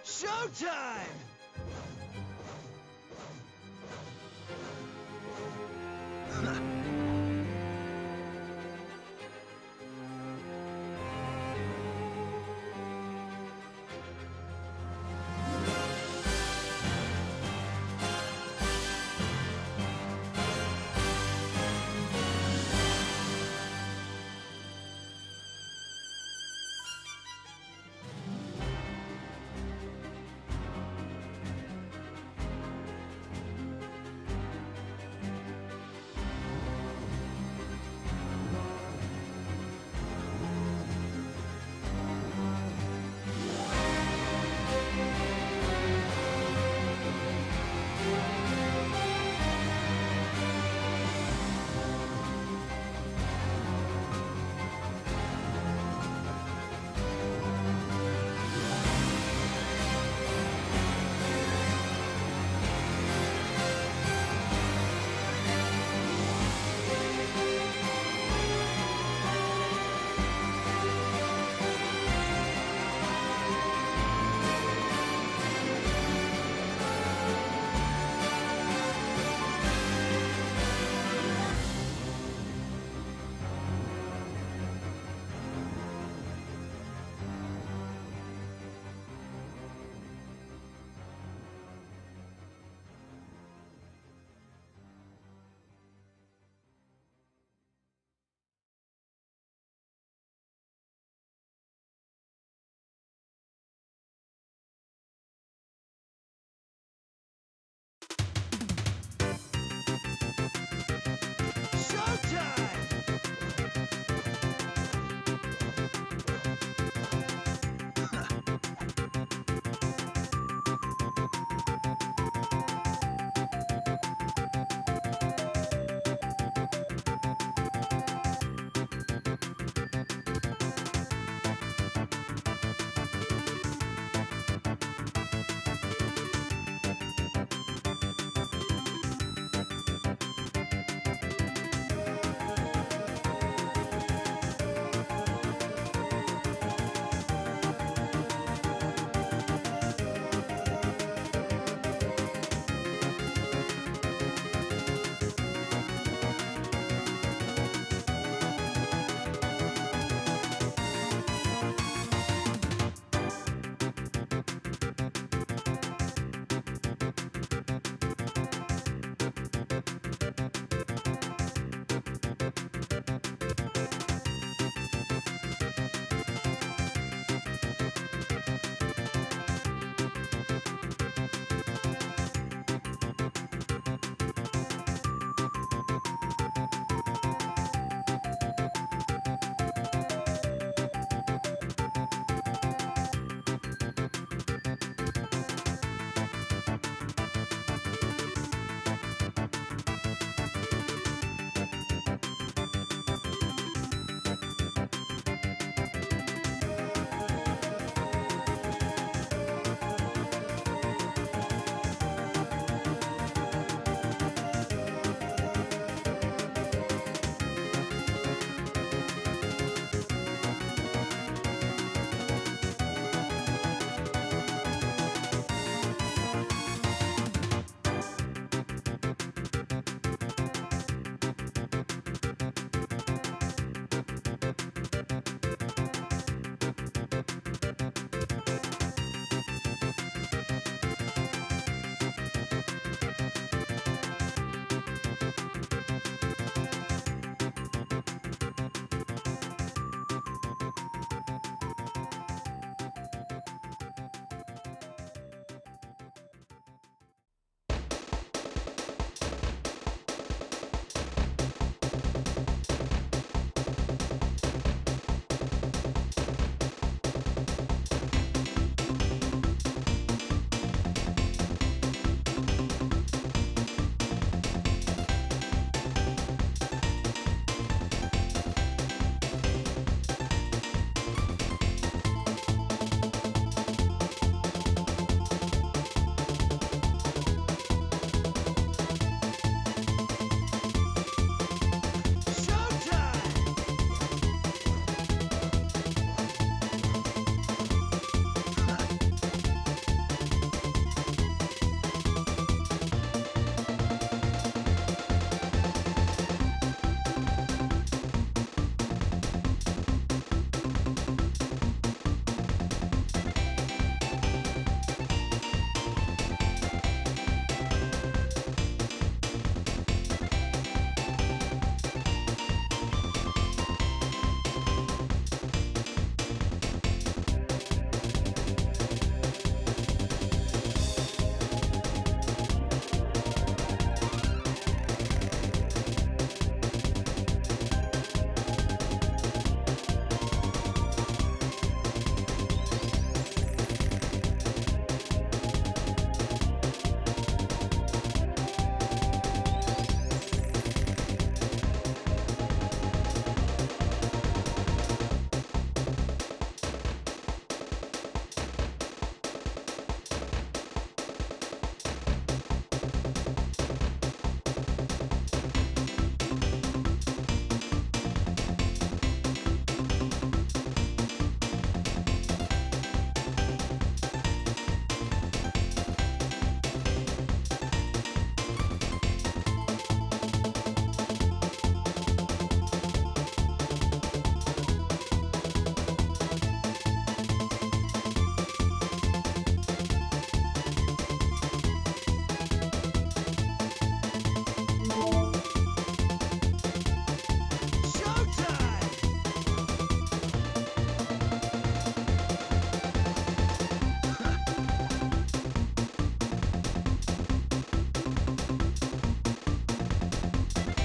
Showtime!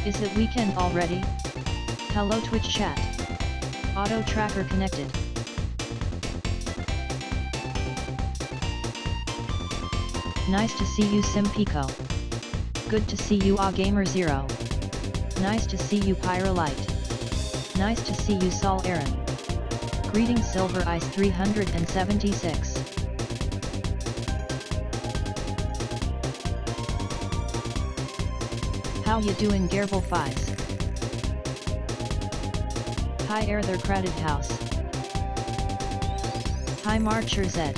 Is it weekend already? Hello Twitch chat. Auto tracker connected. Nice to see you Simpico. Good to see you Gamer0. Nice to see you Pyrolite. Nice to see you Sol Aaron. Greetings Silver Ice 376. How you doing Gerbil Fies? Hi Air their crowded house. Hi Marcher Z.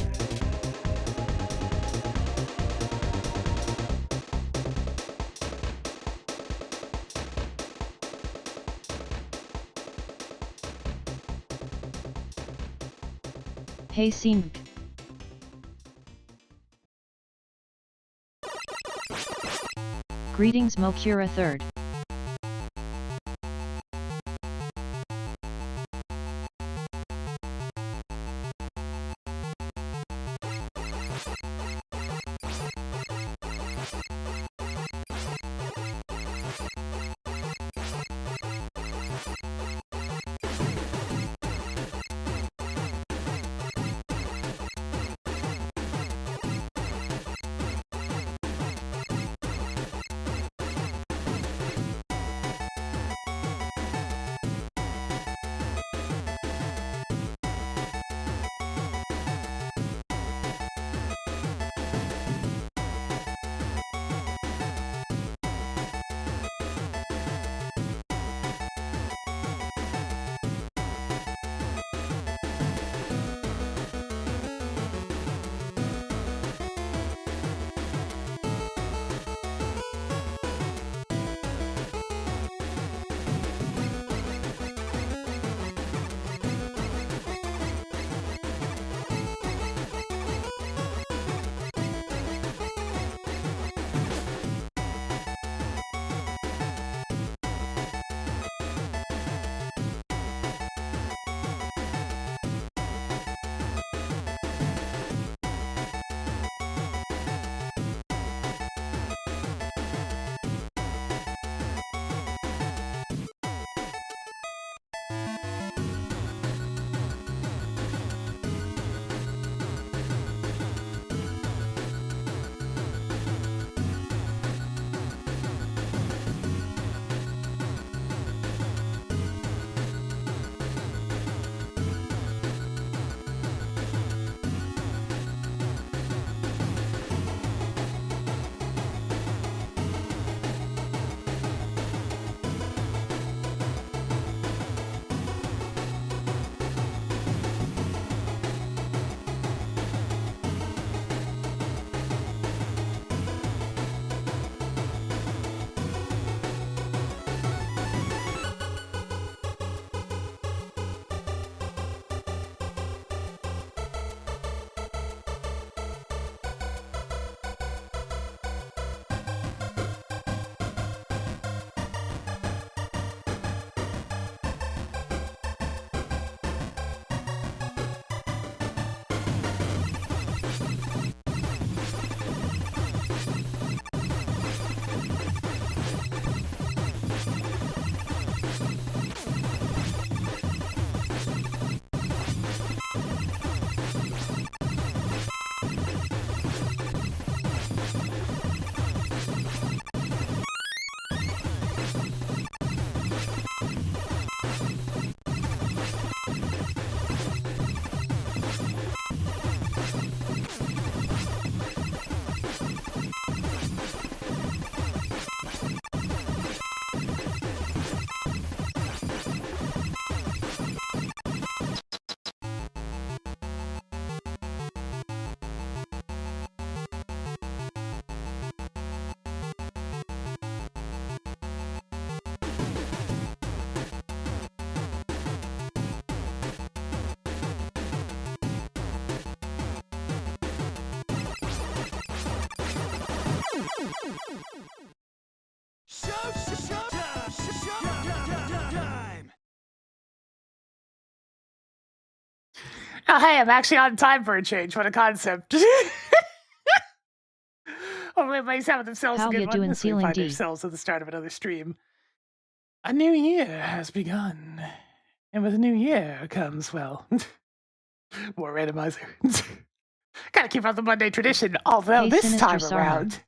Hey Simp. Greetings Mokura 3rd. Oh, hey, I'm actually on time for a change. What a concept. Hopefully everybody's having themselves How a good ya one doing, as we Ceiling find D? ourselves at the start of another stream. A new year has begun. And with a new year comes, well, more randomizer. Gotta keep up the Monday tradition, although Hey, this Sinister time around,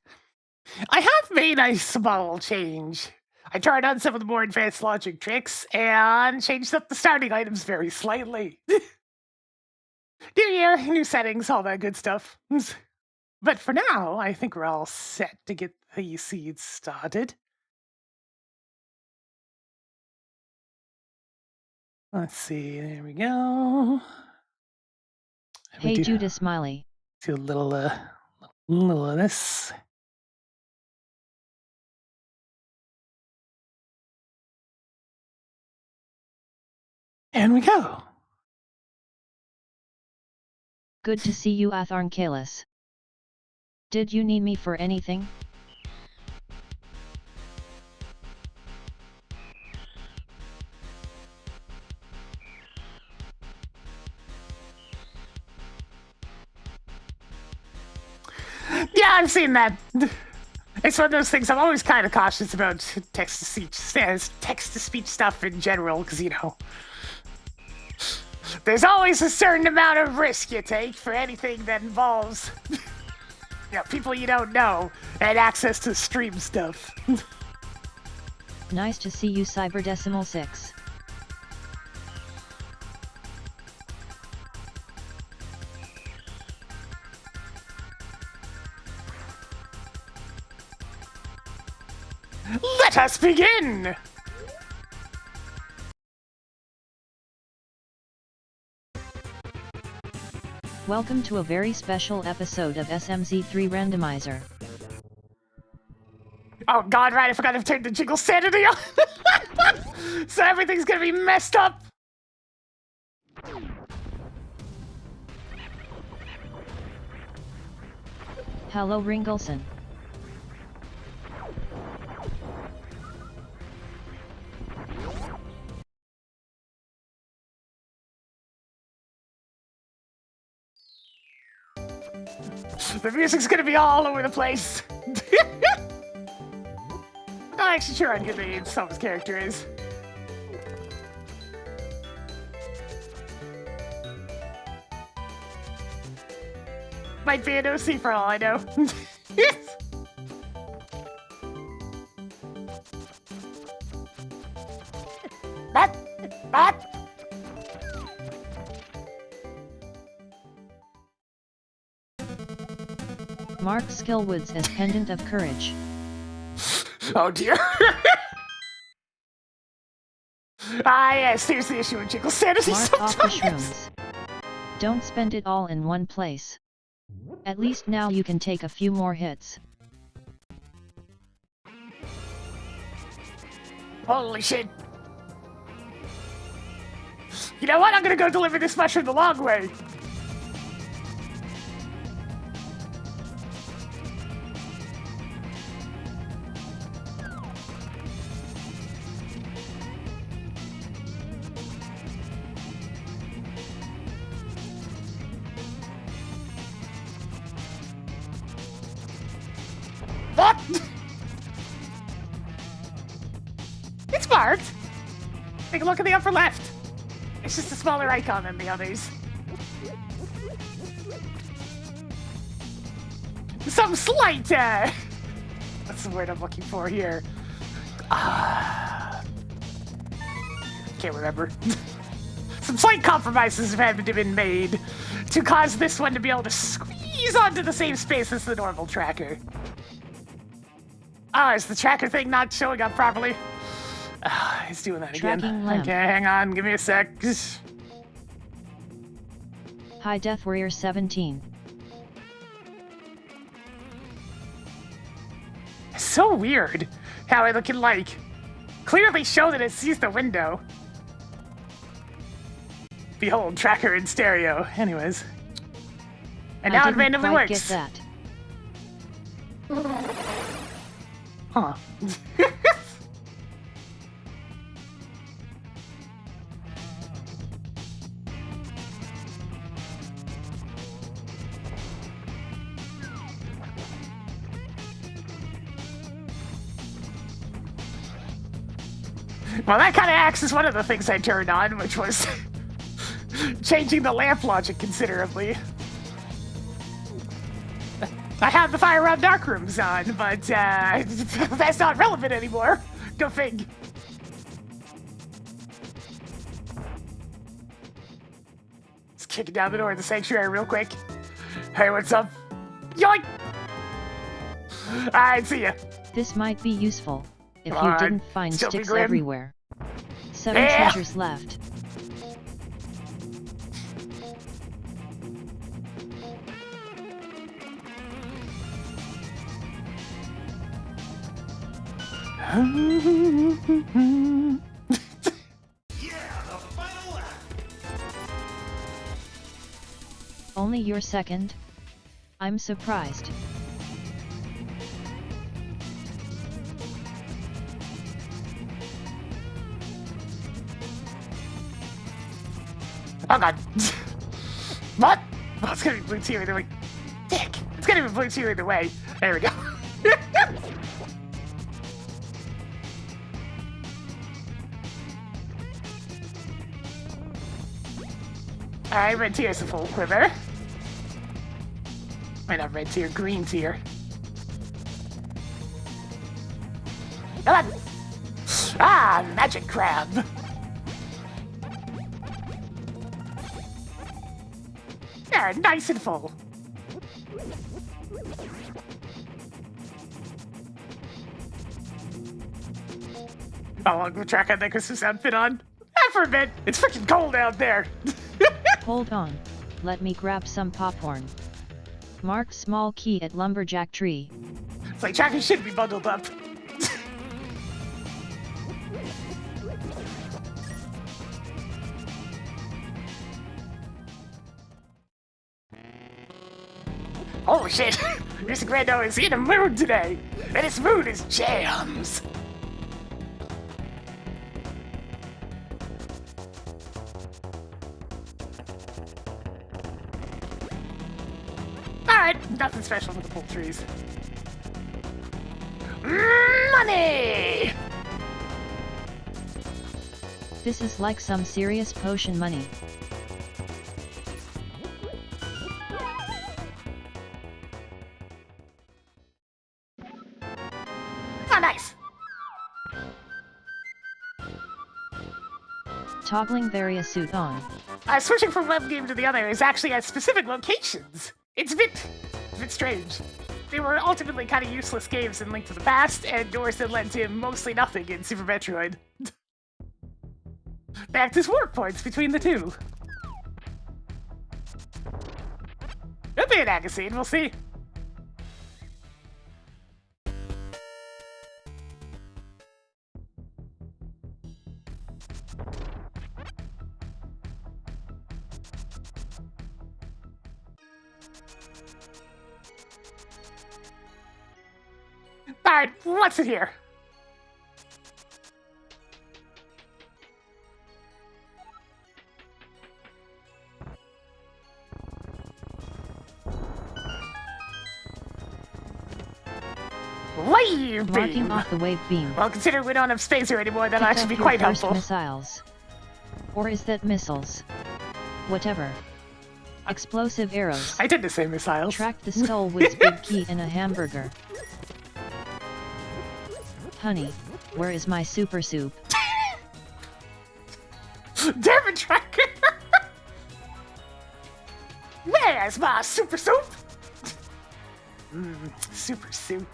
I have made a small change. I tried on some of the more advanced logic tricks and changed up the starting items very slightly. New year, new settings, all that good stuff. But for now, I think we're all set to get the seeds started. Let's see, there we go. Hey, Judas Smiley. Do a little of this. And we go. Good to see you, Atharn Kalis. Did you need me for anything? Yeah, I've seen that. It's one of those things I'm always kind of cautious about text-to-speech stuff in general, because, you know, there's always a certain amount of risk you take for anything that involves people you don't know and access to stream stuff. Nice to see you, Cyberdecimal6. Let us begin! Welcome to a very special episode of SMZ3 Randomizer. Oh god, right, I forgot to turn the jiggle sanity on! So everything's gonna be messed up! Hello, Ringleson. The music's gonna be all over the place. I'm not actually sure how good the Soma's character is. Might be an OC for all I know. Bat! Mark Skillwoods as Pendant of Courage. Oh dear. Yes, here's the issue with jiggle sanity Mark off the sometimes. shrooms. Don't spend it all in one place. At least now you can take a few more hits. Holy shit. You know what? I'm gonna go deliver this mushroom the long way. What? It's marked. Take a look at the upper left. It's just a smaller icon than the others. Some slight, what's the word I'm looking for here? Can't remember. Some slight compromises have had to been made to cause this one to be able to squeeze onto the same space as the normal tracker. Oh, is the tracker thing not showing up properly? He's doing that again. Tracking lamp. Okay, hang on, give me a sec. High Death Warrior 17. It's so weird how it can, like, clearly show that it sees the window. Behold, tracker in stereo. Anyways. And now it randomly quite works. Get that. Huh. Well, that kind of acts as one of the things I turned on, which was changing the lamp logic considerably. I have the fire around dark rooms on, but that's not relevant anymore. Go fig. Just kicking down the door of the sanctuary real quick. Hey, what's up? Yoink! Alright, see ya. This might be useful, if you Alright, didn't find still be sticks grim. everywhere. 7 Yeah. treasures left. Only your second? I'm surprised. Oh god. What? Well, it's gonna be blue teal either way. Dick! It's gonna be blue teal either way. There we go. Alright, red tier's a full quiver. Wait, not red tier, green tier. Come on! Ah, magic crab! There, nice and full. How long will track on that Christmas outfit on? Not for a bit. It's freaking cold out there. Hold on, let me grab some popcorn. Mark small key at lumberjack tree. It's like Tracker should be bundled up. Holy shit! Mr. Grando is in a mood today, and his mood is jams. Alright, nothing special with the pull trees. Money! This is like some serious potion money. Oh, nice! Toggling various suit on. Switching from one game to the other is actually at specific locations. It's a bit strange. They were ultimately kind of useless games in Link to the Past, and doors that led to mostly nothing in Super Metroid. They act as work points between the two. It'll be an Agasine, we'll see. Alright, what's in here? Wave Marking beam! off the wave beam. Well, considering we don't have space here anymore, that'll Picked actually up be your quite first helpful. Missiles. Or is that missiles? Whatever. Explosive arrows. I did the same missiles. Track the skull with big key and a hamburger. Honey, where is my super soup? Damn it, Tracker! Where's my super soup? Super soup.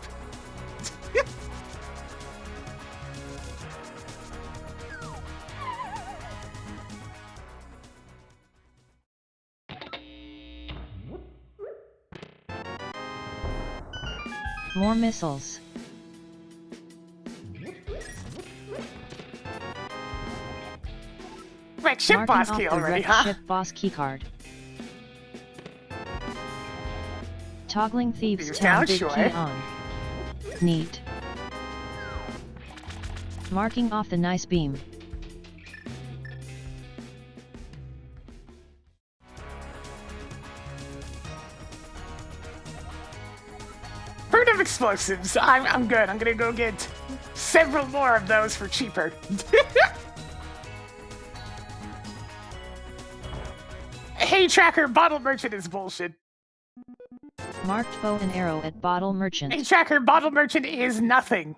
More missiles. Wait, ship Marking boss off key the already, wrecked huh? ship boss keycard. Toggling thieves Thieves town town, big sure. key on. Neat. Marking off the nice beam. Bird of explosives. I'm good. I'm gonna go get several more of those for cheaper. Hey Tracker, Bottle Merchant is bullshit. Marked bow and arrow at Bottle Merchant. Hey Tracker, Bottle Merchant is nothing.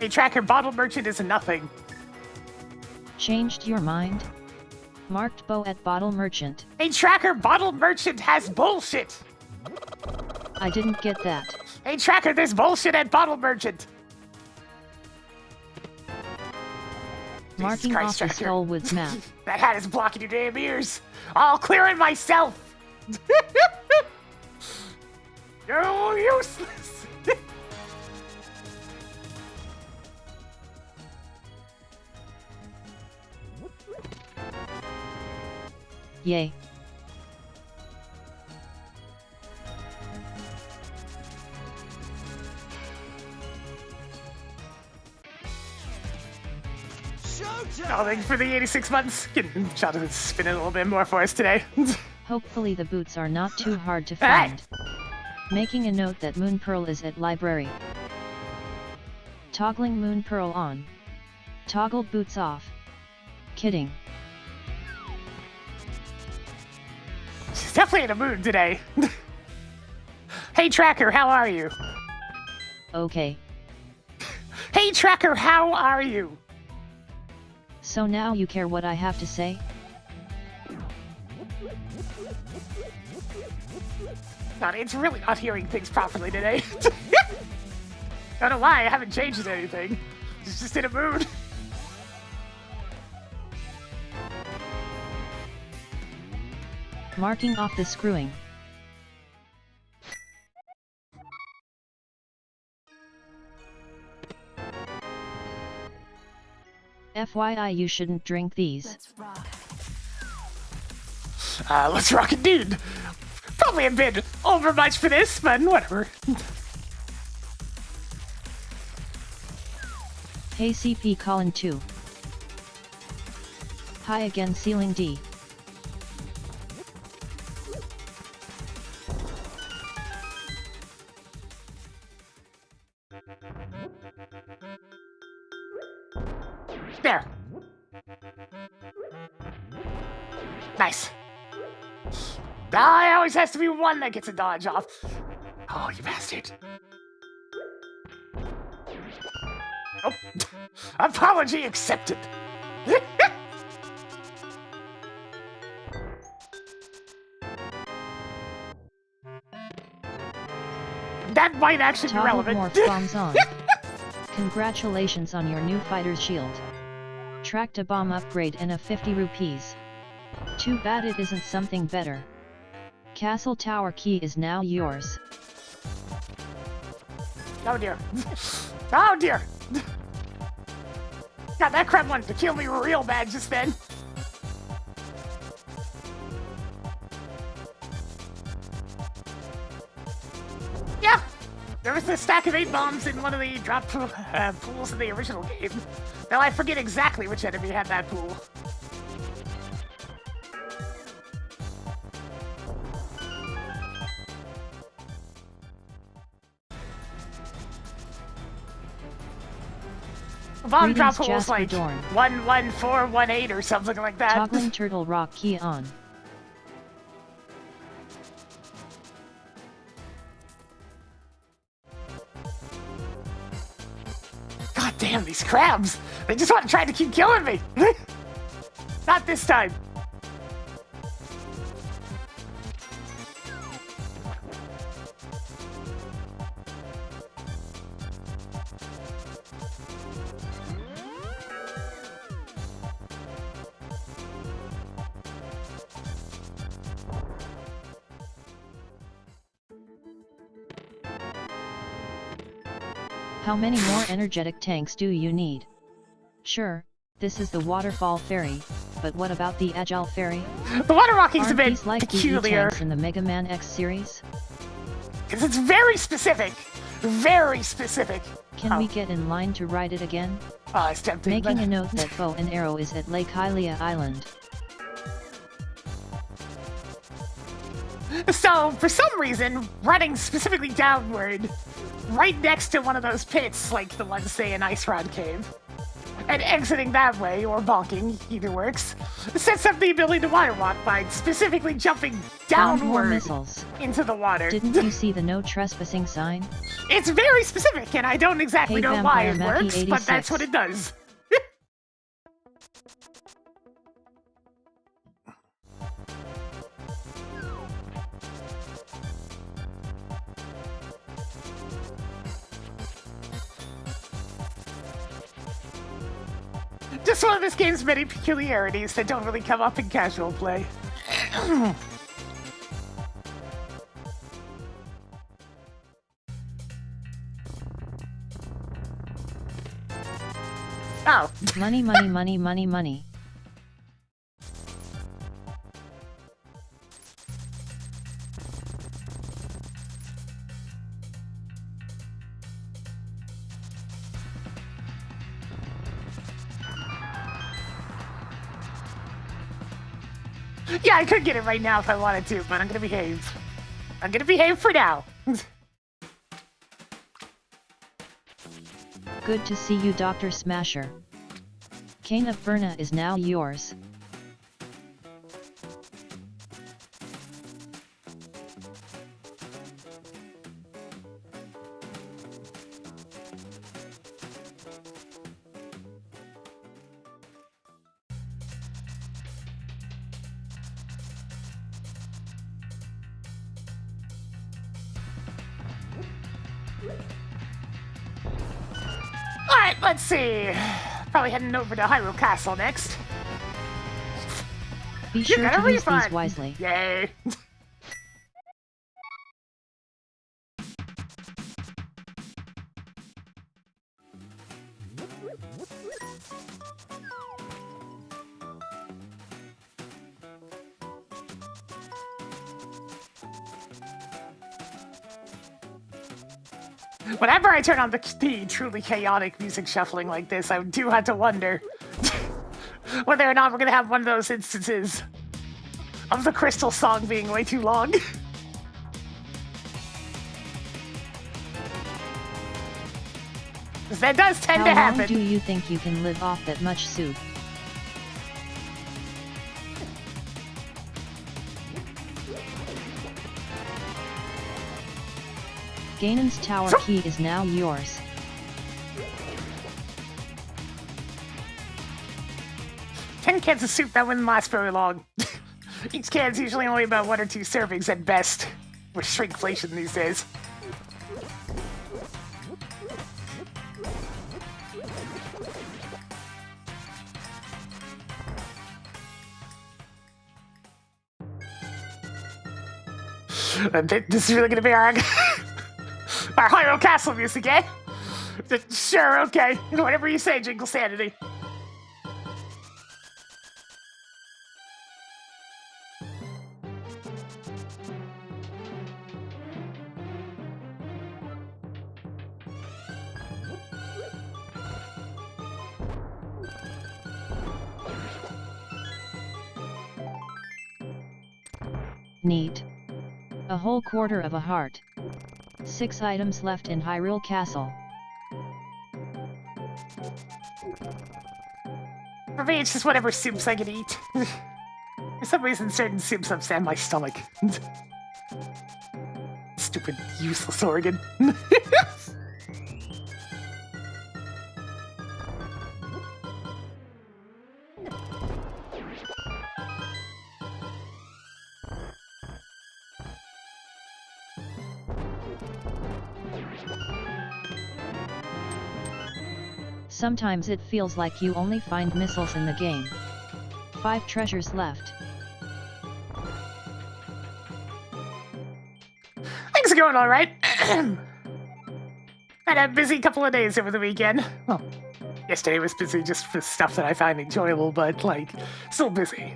Hey Tracker, Bottle Merchant is nothing. Changed your mind? Marked bow at Bottle Merchant. Hey Tracker, Bottle Merchant has bullshit. I didn't get that. Hey Tracker, there's bullshit at Bottle Merchant. Marking off the Skullwoods map. That hat is blocking your damn ears. I'll clear it myself. You're useless. Yay. Oh, thank you for the 86 months. Jonathan's spinning a little bit more for us today. Hopefully the boots are not too hard to find. Making a note that Moon Pearl is at library. Toggling Moon Pearl on. Toggle boots off. Kidding. She's definitely in a mood today. Hey Tracker, how are you? Okay. Hey Tracker, how are you? So now you care what I have to say? God, it's really not hearing things properly today. Don't know why, I haven't changed anything. It's just in a mood. Marking off the screwing. FYI, you shouldn't drink these. Let's rock. Let's rock indeed. Probably a bit over much for this, but whatever. Hey CP Colin 2. Hi again Ceiling D. There. Nice. Ah, it always has to be one that gets a dodge off. Oh, you bastard. Oh. Apology accepted. That might actually be Toggle relevant. morph bombs on. Congratulations on your new fighter's shield. Tracked a bomb upgrade and a 50 rupees. Too bad it isn't something better. Castle Tower key is now yours. Oh dear. Oh dear. God, that crab wanted to kill me real bad just then. Yeah. There was a stack of 8 bombs in one of the drop pools in the original game. Now I forget exactly which enemy had that pool. Bomb drop pool was like 11418 or something like that. Toggling turtle rock key on. God damn, these crabs! They just want to try to keep killing me! Not this time! How many more energetic tanks do you need? Sure, this is the waterfall fairy, but what about the agile fairy? The water walking's a Aren't bit these like peculiar. DE tanks in the Mega Man X series? Because it's very specific! Very specific! Can we get in line to ride it again? Oh, it's tempting. Making but... a note that bow and arrow is at Lake Hylia Island. So, for some reason, running specifically downward, right next to one of those pits, like the ones, say, in Ice Rod Cave, and exiting that way, or bonking, either works, sets up the ability to water walk by specifically jumping Found more downward missiles. into the water. Didn't you see the no trespassing sign? It's very specific, and I don't exactly Hey, know why it Vampire works, Mackie but that's 86. what it does. Just one of this game's many peculiarities that don't really come up in casual play. Oh. Money, money, money, money, money. Yeah, I could get it right now if I wanted to, but I'm gonna behave. I'm gonna behave for now. Good to see you, Dr. Smasher. Cane of Berna is now yours. Alright, let's see. Probably heading over to Hyrule Castle next. Be You sure got a to use refund. these wisely. Yay. Whenever I turn on the truly chaotic music shuffling like this, I do have to wonder whether or not we're going to have one of those instances of the Crystal song being way too long. Because that does tend to How long happen. do you think you can live off that much soup? Ganon's tower key is now yours. Ten cans of soup, that wouldn't last very long. Each can's usually only about 1 or 2 servings at best, with shrinkflation these days. This is really gonna be our Hyrule Castle music, eh? Sure, okay. Whatever you say, Jingle Sanity. Neat. A whole quarter of a heart. 6 items left in Hyrule Castle. For me, it's just whatever soups I can eat. For some reason, certain soups upset my stomach. Stupid, useless organ. Sometimes it feels like you only find missiles in the game. 5 treasures left. Things are going alright. Had a busy couple of days over the weekend. Well, yesterday was busy just for stuff that I find enjoyable, but, like, still busy.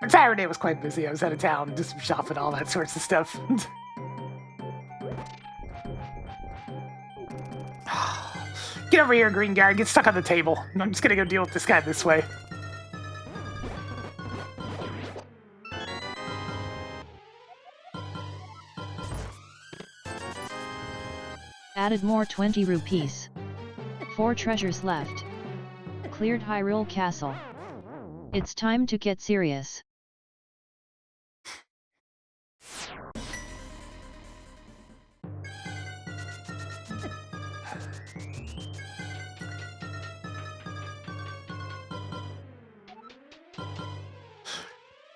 And Saturday was quite busy. I was out of town, just shopping, all that sorts of stuff. Get over here, Green Guard. Get stuck on the table. I'm just gonna go deal with this guy this way. Added more 20 rupees. 4 treasures left. Cleared Hyrule Castle. It's time to get serious.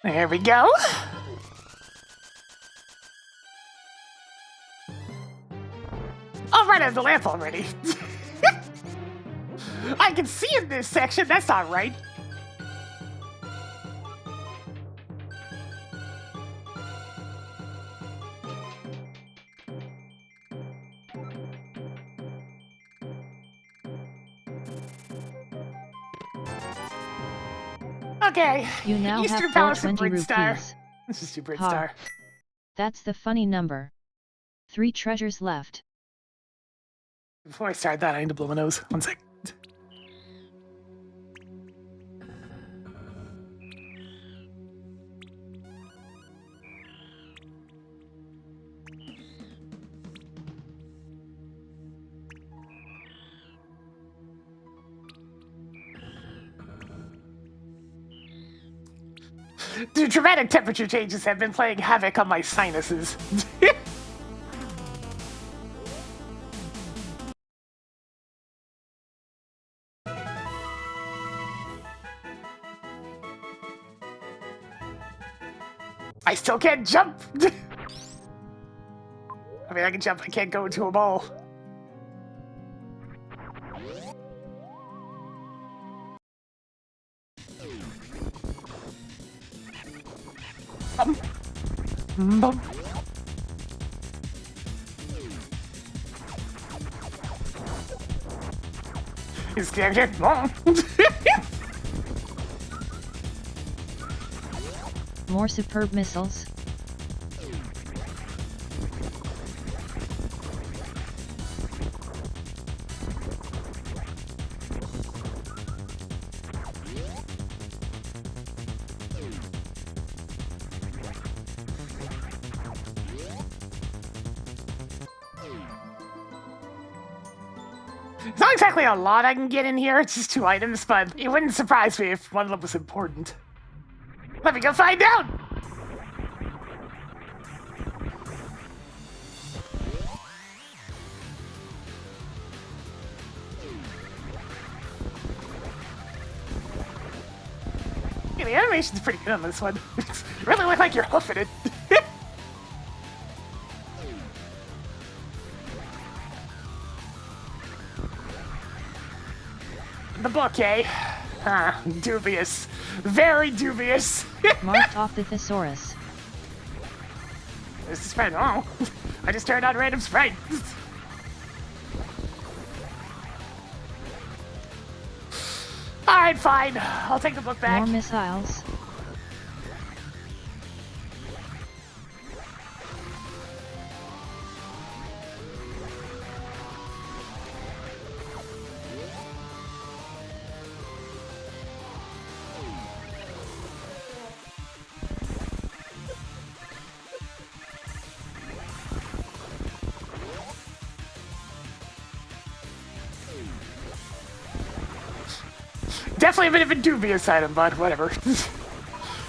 There we go. Oh, right, I have the lamp already. I can see in this section, that's not right. Okay. You now Eastern have Palace of 420 Brinstar. rupees. This is to Ha. Brinstar. That's the funny number. 3 treasures left. Before I start that, I need to blow my nose. 1 sec. The dramatic temperature changes have been playing havoc on my sinuses. I still can't jump! I mean, I can jump, I can't go into a ball. Bum. He's getting long. More superb missiles. It's not exactly a lot I can get in here, it's just 2 items, but it wouldn't surprise me if one of them was important. Let me go find out! Yeah, the animation's pretty good on this one. You really look like you're hoofing it. The book, eh? Dubious. Very dubious. Marked off the thesaurus. This is fine. Oh, I just turned on random sprite. Alright, fine. I'll take the book back. More missiles. Definitely a bit of a dubious item, but whatever.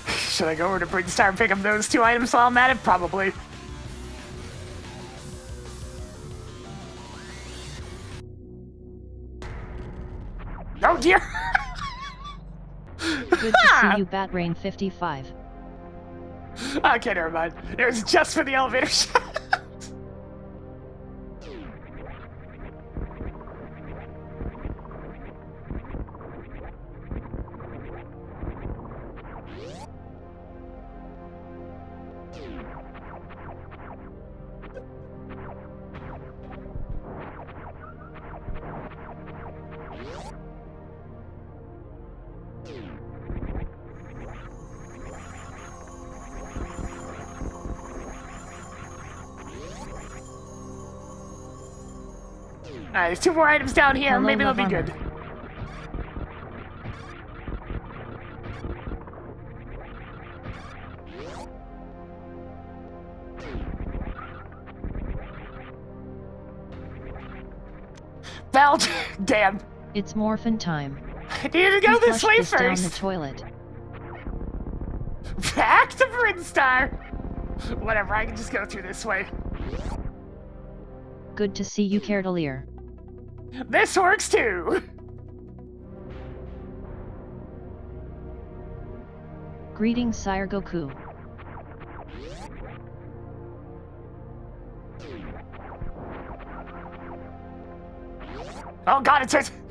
Should I go over to Brinstar and pick up those 2 items while I'm at it? Probably. Oh dear! Good to see you, Batrain 55. Okay, never mind. It was just for the elevator shot. Alright, there's 2 more items down here. Hello, Maybe they'll be Lavana. good. Well, damn. It's morphin time. I needed to go You this flushed way this down the first. toilet. Back to Brinstar. Whatever, I can just go through this way. Good to see you, Cardelier. This works too. Greetings, Sire Goku. Oh god,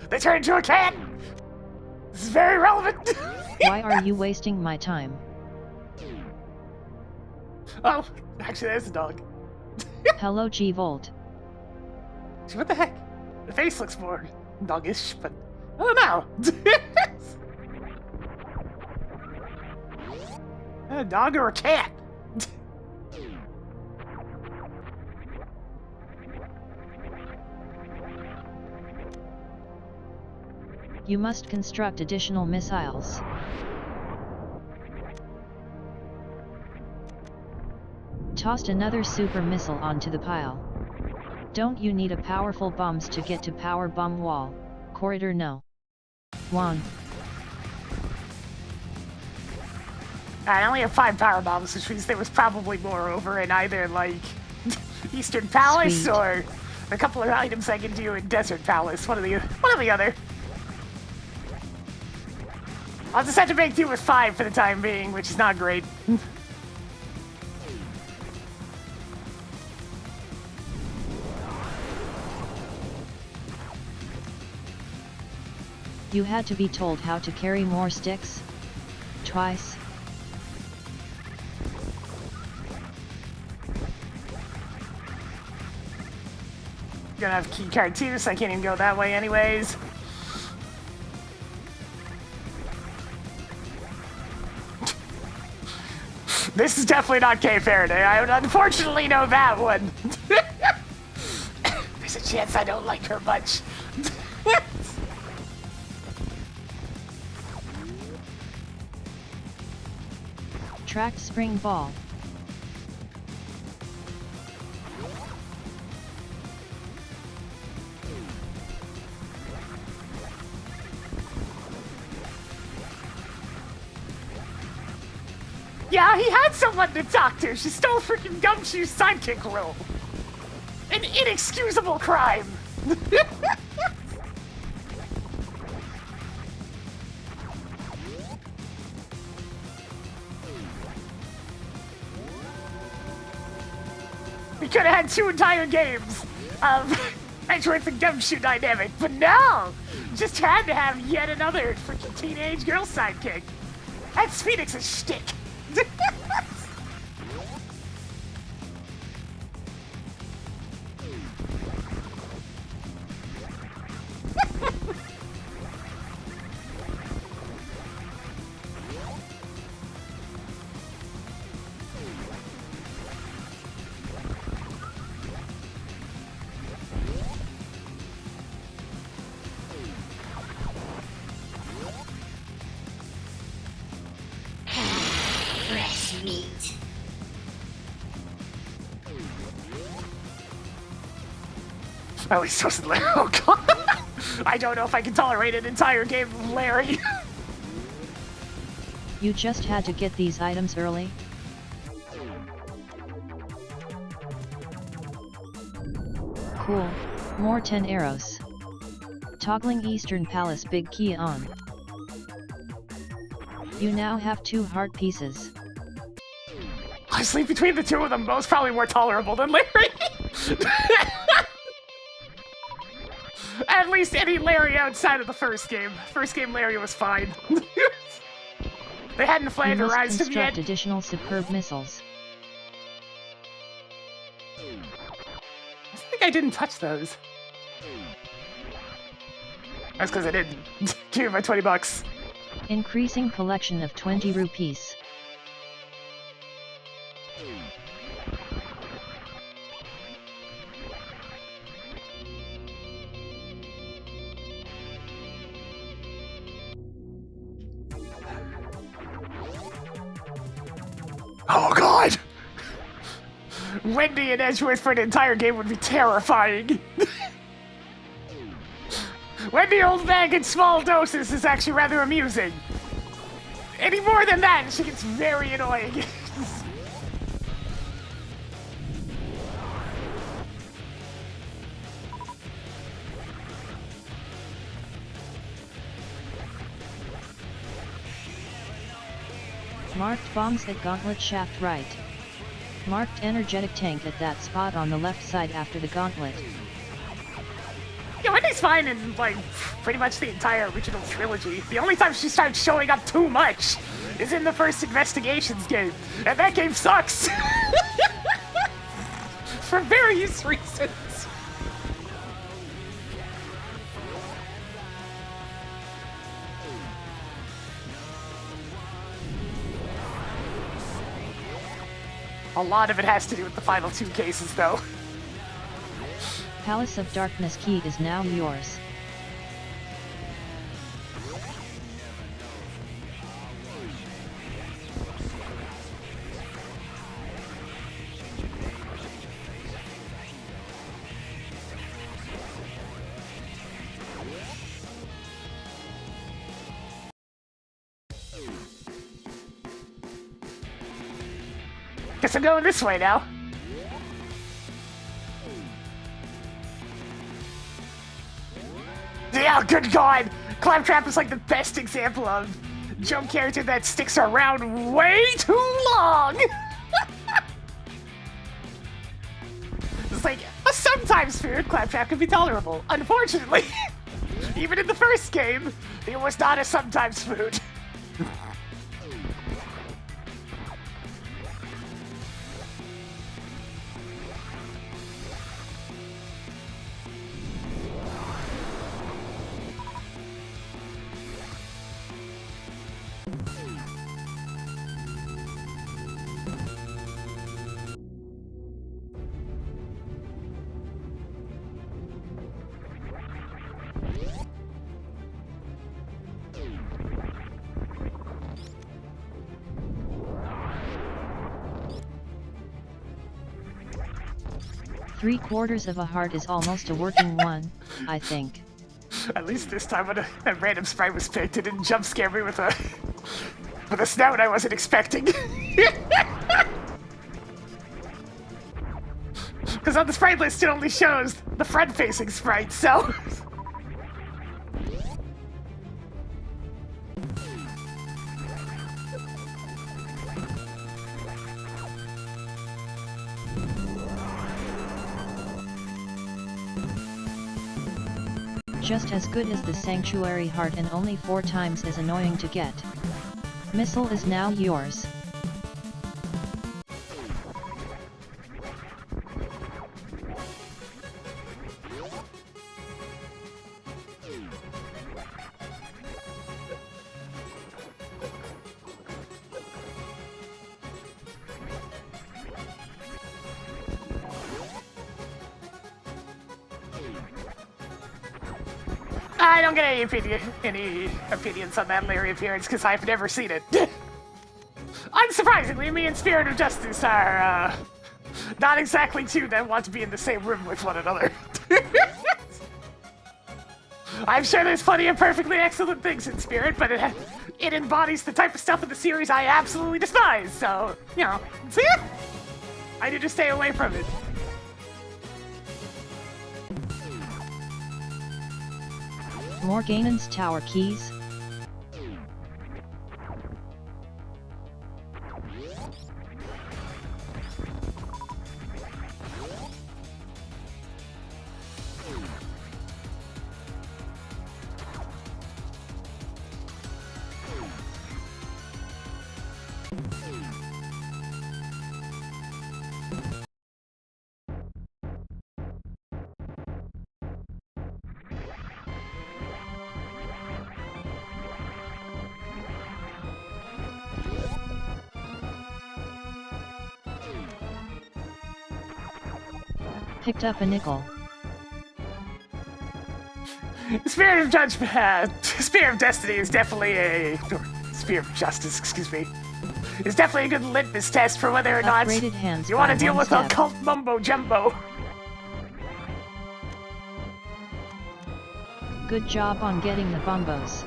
they turned into a cat! This is very relevant! Why are you wasting my time? Oh, actually there's a dog. Hello, G-Volt. What the heck? The face looks more doggish, but I don't know. A dog or a cat? You must construct additional missiles. Tossed another super missile onto the pile. Don't you need a powerful bombs to get to power bomb wall? Corridor no. 1. I only have 5 power bombs, which means there was probably more over in either, like, Eastern Palace Sweet. or a couple of items I can do in Desert Palace. One or the other. I'll just have to make do with 5 for the time being, which is not great. You had to be told how to carry more sticks? Twice? Gonna have key card too, so I can't even go that way anyways. This is definitely not K Faraday. I would unfortunately know that one. There's a chance I don't like her much. Tracked spring ball. Yeah, he had someone to talk to. She stole freaking Gumshoe's sidekick role. An inexcusable crime. We could have had 2 entire games of Edgeworth and Gumshoe dynamic, but no! Just had to have yet another freaking teenage girl sidekick. That's Phoenix's shtick. Fresh meat. At least wasn't Larry. Oh god. I don't know if I can tolerate an entire game of Larry. You just had to get these items early? Cool. More 10 arrows. Toggling Eastern Palace big key on. You now have 2 heart pieces. Honestly, between the 2 of them, Bo's probably more tolerable than Larry. At least any Larry outside of the first game. First game Larry was fine. They hadn't You flattened must horizon construct yet. additional superb missiles. I think I didn't touch those. That's because I didn't. Give me my 20 bucks. Increasing collection of 20 rupees. Oh god! Wendy and Edgeworth for an entire game would be terrifying. When the old man gets small doses is actually rather amusing. Any more than that, she gets very annoying. Marked bombs at gauntlet shaft right. Marked energetic tank at that spot on the left side after the gauntlet. Yeah, Wendy's fine in, like, pretty much the entire original trilogy. The only time she starts showing up too much is in the first Investigations game. And that game sucks! For various reasons. A lot of it has to do with the final 2 cases, though. Palace of Darkness key is now yours. Guess I'm going this way now. Yeah, good God! Claptrap is like the best example of jump character that sticks around way too long! It's like, a sometimes spirit Claptrap can be tolerable. Unfortunately, even in the first game, he was not a sometimes food. Three-quarters of a heart is almost a working one, I think. At least this time when a random sprite was picked, it didn't jump scare me with a snout I wasn't expecting. Because on the sprite list it only shows the front-facing sprite, so... Just as good as the Sanctuary Heart and only 4 times as annoying to get. Missile is now yours. I don't get any opinions on that Larry appearance because I've never seen it. Unsurprisingly, me and Spirit of Justice are not exactly two that want to be in the same room with one another. I'm sure there's plenty of perfectly excellent things in Spirit, but it embodies the type of stuff in the series I absolutely despise, so, you know, see it? I need to stay away from it. Morganon's tower keys. Picked up a nickel. Spirit of Judgment, Spirit of Destiny is definitely or Spirit of Justice, excuse me, is definitely a good litmus test for whether or not you want to deal with occult mumbo jumbo. Good job on getting the bombos.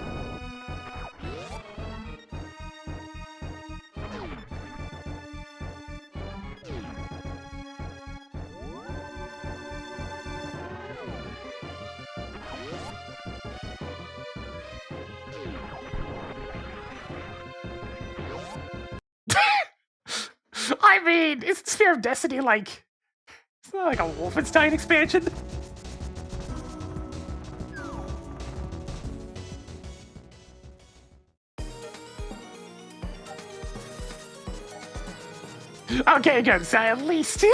I mean, isn't Sphere of Destiny like... It's not like a Wolfenstein expansion? Okay, good. So at least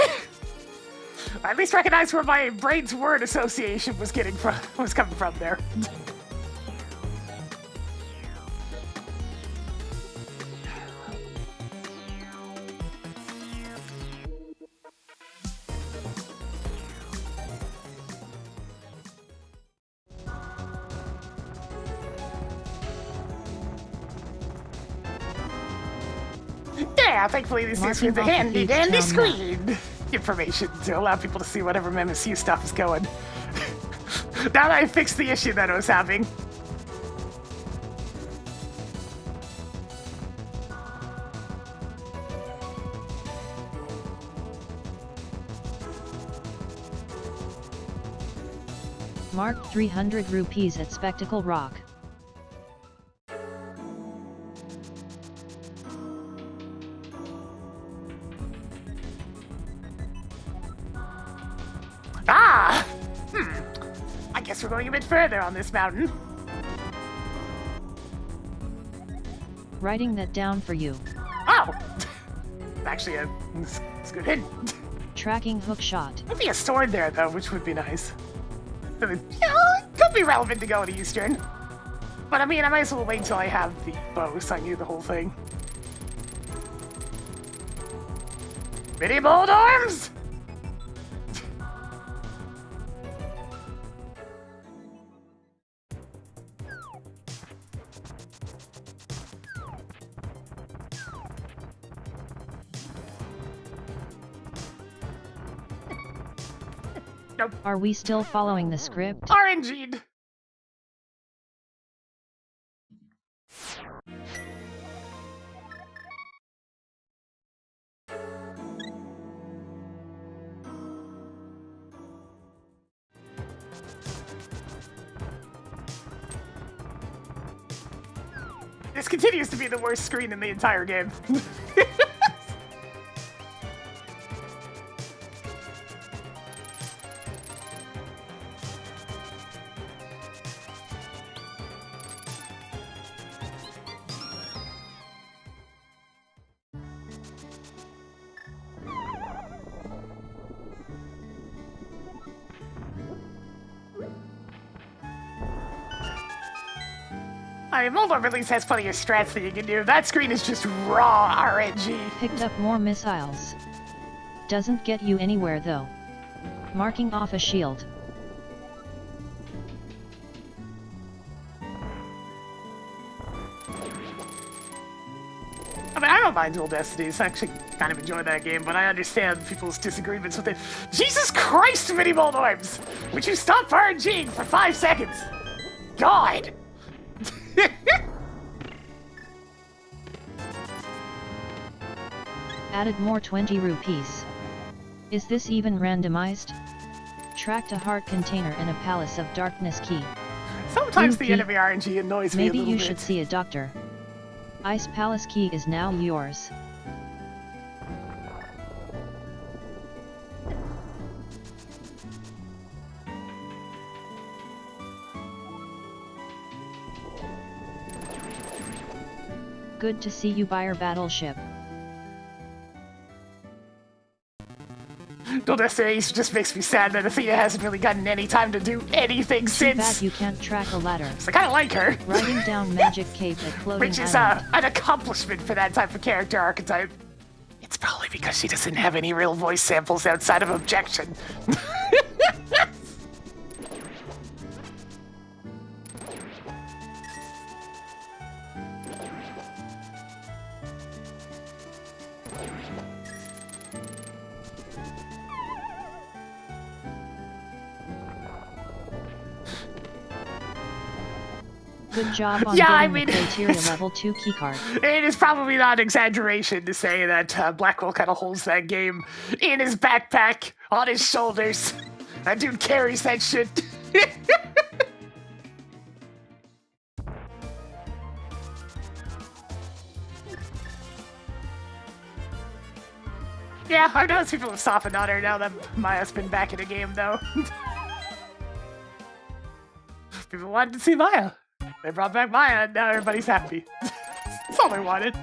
recognize where my brain's word association was coming from there. Yeah, thankfully these things with the handy dandy screen information to allow people to see whatever MSU stuff is going. Now that I fixed the issue that I was having. Marked 300 rupees at Spectacle Rock. Ah! I guess we're going a bit further on this mountain. Writing that down for you. Oh! Actually, it's a good hint. Tracking hook shot. There'd be a sword there, though, which would be nice. You know, it could be relevant to go to Eastern. But I mean, I might as well wait until I have the bow so I knew the whole thing. Mini bold arms! Nope. Are we still following the script? RNG'd. This continues to be the worst screen in the entire game. I mean, Moldor release has plenty of strats that you can do. That screen is just raw RNG. Picked up more missiles. Doesn't get you anywhere though. Marking off a shield. I mean, I don't mind Dual Destinies. I actually kind of enjoy that game, but I understand people's disagreements with it. Jesus Christ, Mini Moldorms! Would you stop RNGing for 5 seconds? God! Added more 20 rupees. Is this even randomized? Tracked a heart container in a Palace of Darkness key. Sometimes the Rupee. enemy RNG annoys me a Maybe little you bit. should see a doctor. Ice Palace key is now yours. Good to see you, buyer battleship. Dual Destinies just makes me sad that Athena hasn't really gotten any time to do anything Too since. bad you can't track a ladder. So I kind of like her. Writing down magic cape at Floating Which is Island. an accomplishment for that type of character archetype. It's probably because she doesn't have any real voice samples outside of Objection. Good job on Yeah, I getting mean, the criteria level 2 keycard. It is probably not an exaggeration to say that Blackwell kind of holds that game in his backpack, on his shoulders. That dude carries that shit. Yeah, I know people have softened on her now that Maya's been back in the game, though. People wanted to see Maya. They brought back Maya, and now everybody's happy. That's all they wanted.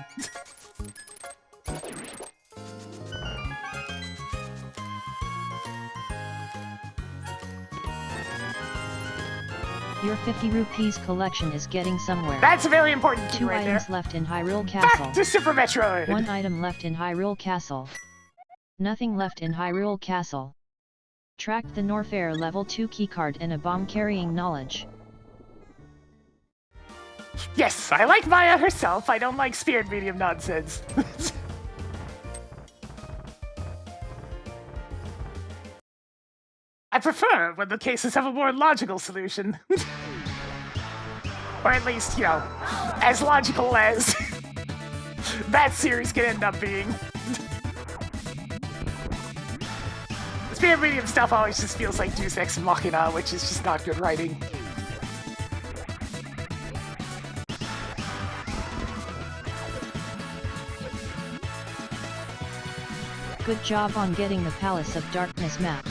Your 50 rupees collection is getting somewhere. That's a very important key 2 right items there. left in Hyrule Castle. Back to Super Metroid! 1 item left in Hyrule Castle. Nothing left in Hyrule Castle. Track the Norfair level 2 keycard and a bomb carrying knowledge. Yes, I like Maya herself. I don't like spirit medium nonsense. I prefer when the cases have a more logical solution. Or at least, you know, as logical as that series can end up being. Spirit medium stuff always just feels like Deus Ex Machina, which is just not good writing. Good job on getting the Palace of Darkness map.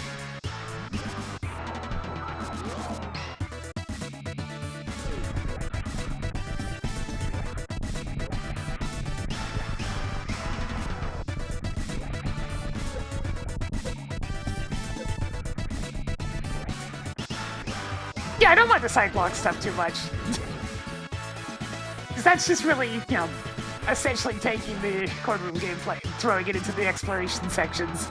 Yeah, I don't like the sidewalk stuff too much. Because that's just really, you know, essentially taking the courtroom gameplay and throwing it into the exploration sections.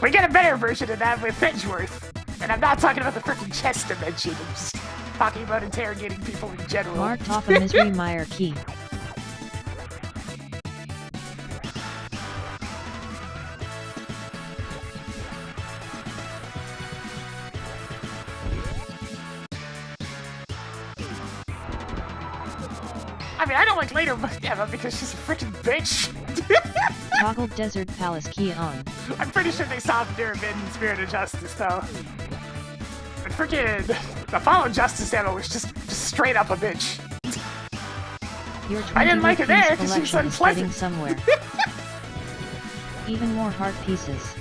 We get a better version of that with Edgeworth. And I'm not talking about the freaking chess dimension. I'm just talking about interrogating people in general. Marked off a Misery Mire key. I mean, I don't like later Emma because she's a freaking bitch. Toggle Desert Palace key on. I'm pretty sure they softened her a bit in Spirit of Justice, though. But freaking the Follow Justice Emma was just straight up a bitch. Your I didn't like her there because because she's getting unpleasant. somewhere. Even more heart pieces.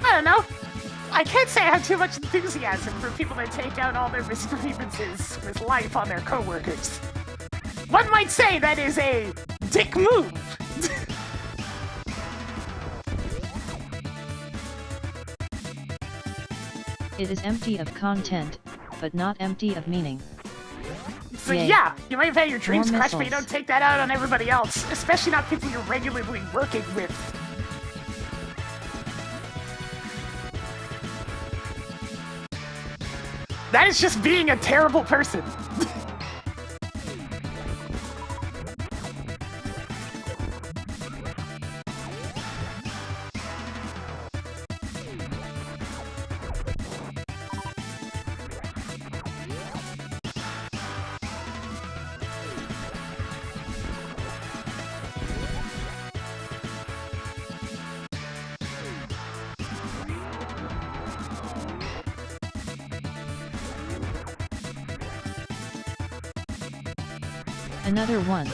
I don't know. I can't say I have too much enthusiasm for people that take out all their misgrievances with life on their coworkers. One might say that is a dick move. It is empty of content, but not empty of meaning. So Yay. yeah, you might have had your dreams More crushed, but you missiles. don't take that out on everybody else, especially not people you're regularly working with. That is just being a terrible person. Another one.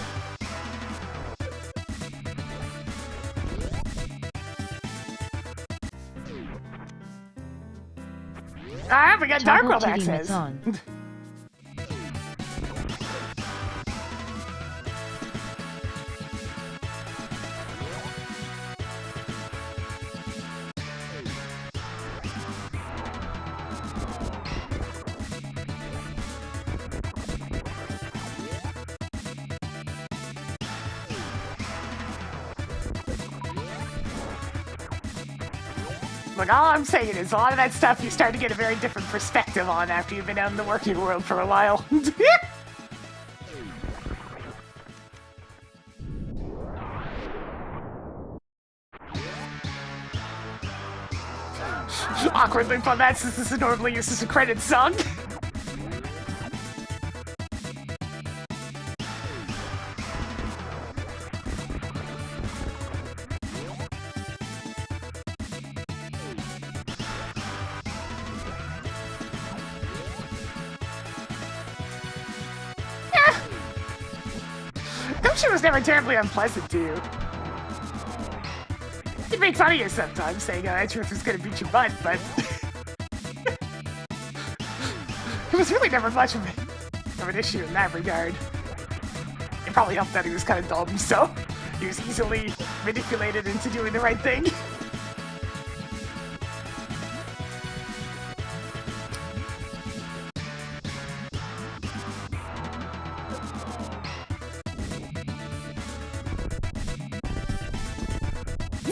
Ah, we got Dark Toggle World TD access. mitts on. Look, all I'm saying is a lot of that stuff you start to get a very different perspective on after you've been out in the working world for a while. Awkward loop on that since this is normally used as a credit song. Gumshoe was never terribly unpleasant to you. He'd make fun of you sometimes, saying, oh, that truth was gonna beat your butt, but... it was really never much of an issue in that regard. It probably helped that he was kind of dumb, so he was easily manipulated into doing the right thing.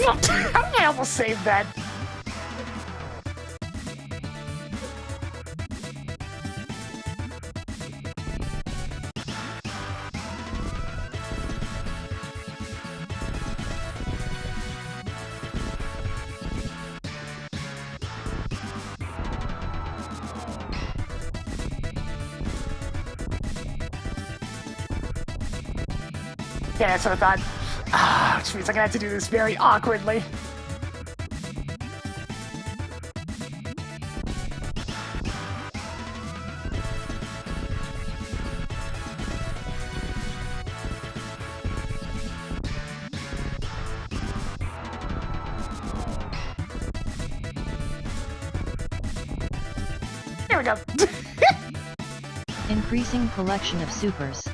How did I almost save that? Yeah, that's what I thought. Which means I'm gonna have to do this very awkwardly. There we go. Increasing collection of supers.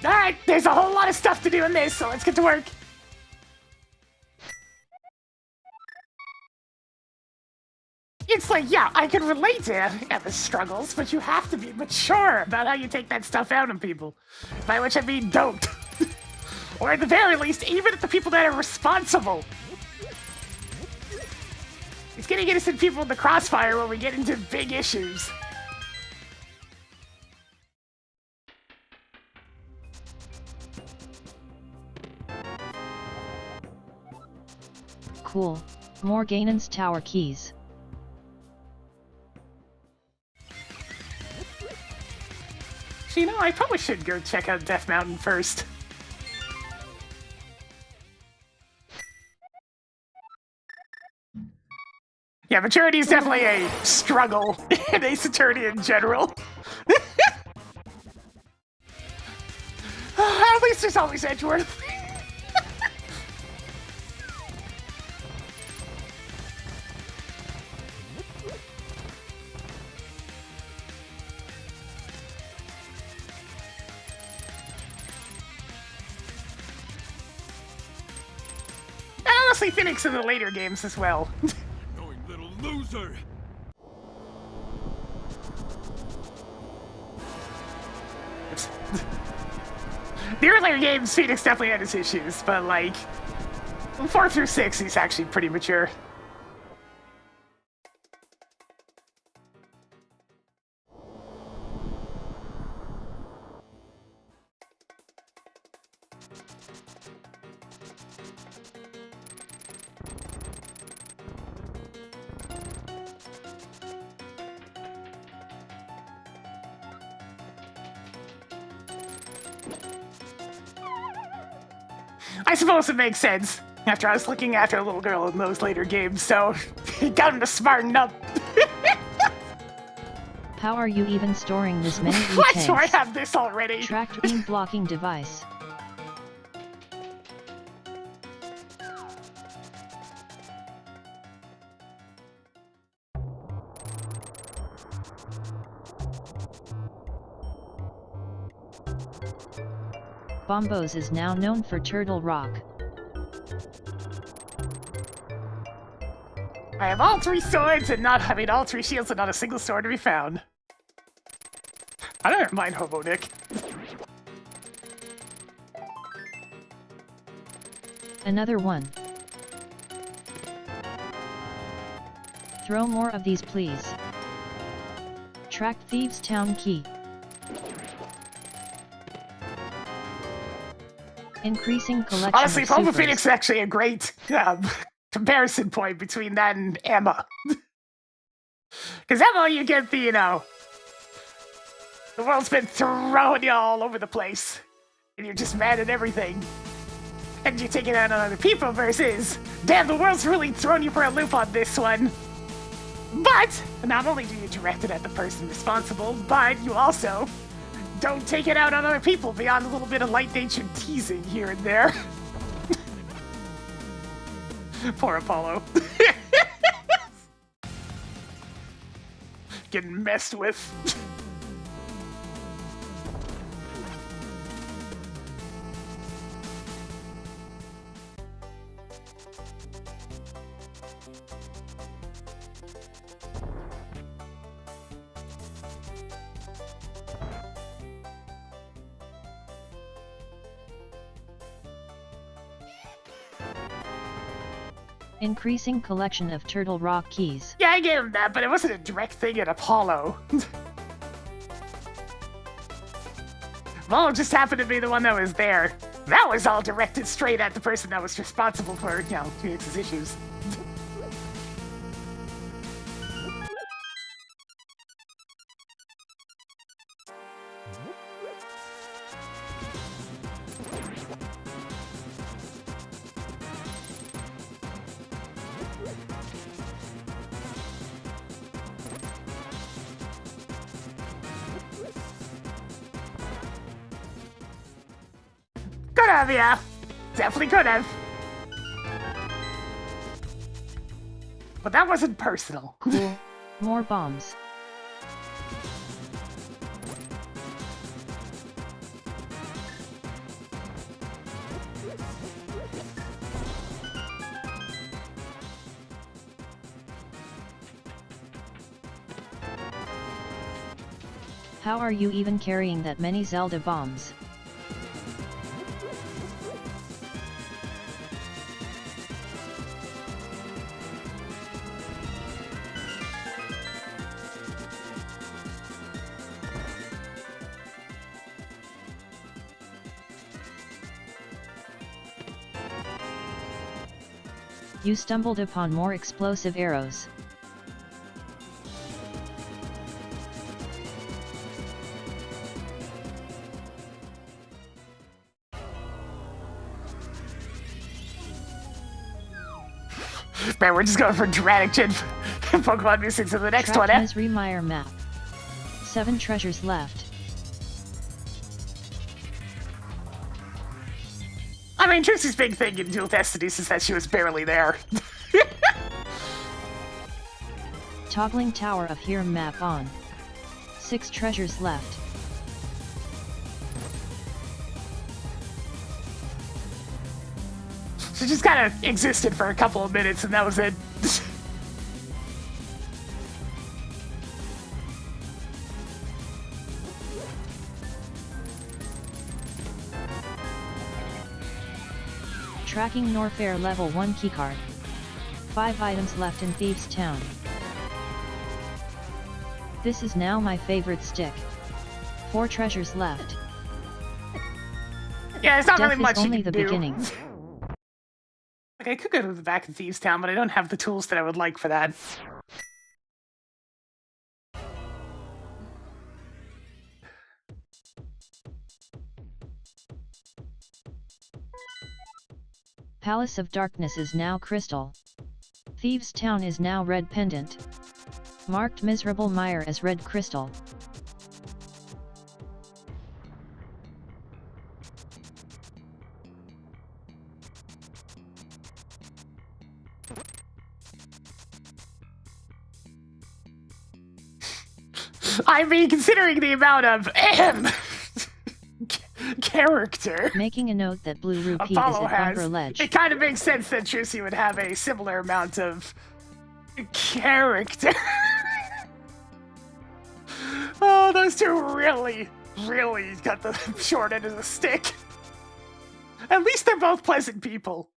Alright, there's a whole lot of stuff to do in this, so let's get to work. It's like, yeah, I can relate to Emma's struggles, but you have to be mature about how you take that stuff out on people. By which I mean don't. Or at the very least, even at the people that are responsible. It's getting innocent people in the crossfire when we get into big issues. Cool. More Ganon's Tower keys. So, you know, I probably should go check out Death Mountain first. Yeah, maturity is definitely a struggle in Ace Attorney in general. At least there's always Edgeworth. Honestly, Phoenix in the later games as well. Knowing little loser! The earlier games, Phoenix definitely had his issues, but like, 4 through 6, he's actually pretty mature. I suppose it makes sense, after I was looking after a little girl in those later games, so he got him to smarten up. How are you even storing this many Why do I E-tanks? have this already? Tracked beam blocking device. Bombos is now known for Turtle Rock. I have all 3 swords and not having all 3 shields and not a single sword to be found. I don't mind Hobo Nick. Another one. Throw more of these please. Track Thieves Town Key. Increasing collection Honestly, of Hobo supers. Phoenix is actually a great comparison point between that and Emma. Because Emma, you get the, you know, the world's been throwing you all over the place, and you're just mad at everything. And you take it out on other people versus, damn, the world's really thrown you for a loop on this one. But, not only do you direct it at the person responsible, but you also don't take it out on other people beyond a little bit of light-natured teasing here and there. Poor Apollo. Getting messed with. Increasing collection of Turtle Rock keys. Yeah, I gave him that, but it wasn't a direct thing at Apollo. Apollo just happened to be the one that was there. That was all directed straight at the person that was responsible for, you know, Phoenix's issues. Could have, yeah. Definitely could have. But that wasn't personal. Cool. More bombs. How are you even carrying that many Zelda bombs? You stumbled upon more explosive arrows. Man, we're just going for dramatic gen Pokemon missing to the next one, eh? Randomizer map. 7 treasures left. I mean, Trixie's big thing in Dual Destinies is that she was barely there. Toggling Tower of Here map on. 6 treasures left. She just kind of existed for a couple of minutes and that was it. Tracking Norfair level 1 keycard. 5 items left in Thieves Town. This is now my favorite stick. 4 treasures left. Yeah, it's not Death really much is you only can the do. beginning. Like, I could go to the back of Thieves Town, but I don't have the tools that I would like for that. Palace of Darkness is now crystal. Thieves Town is now red pendant. Marked Miserable Mire as red crystal. I mean, considering the amount of character Making a note that Blue Rupee is Apollo at has, Bunker Ledge. it kind of makes sense that Trucy would have a similar amount of character. Oh, those two really got the short end of the stick. At least they're both pleasant people.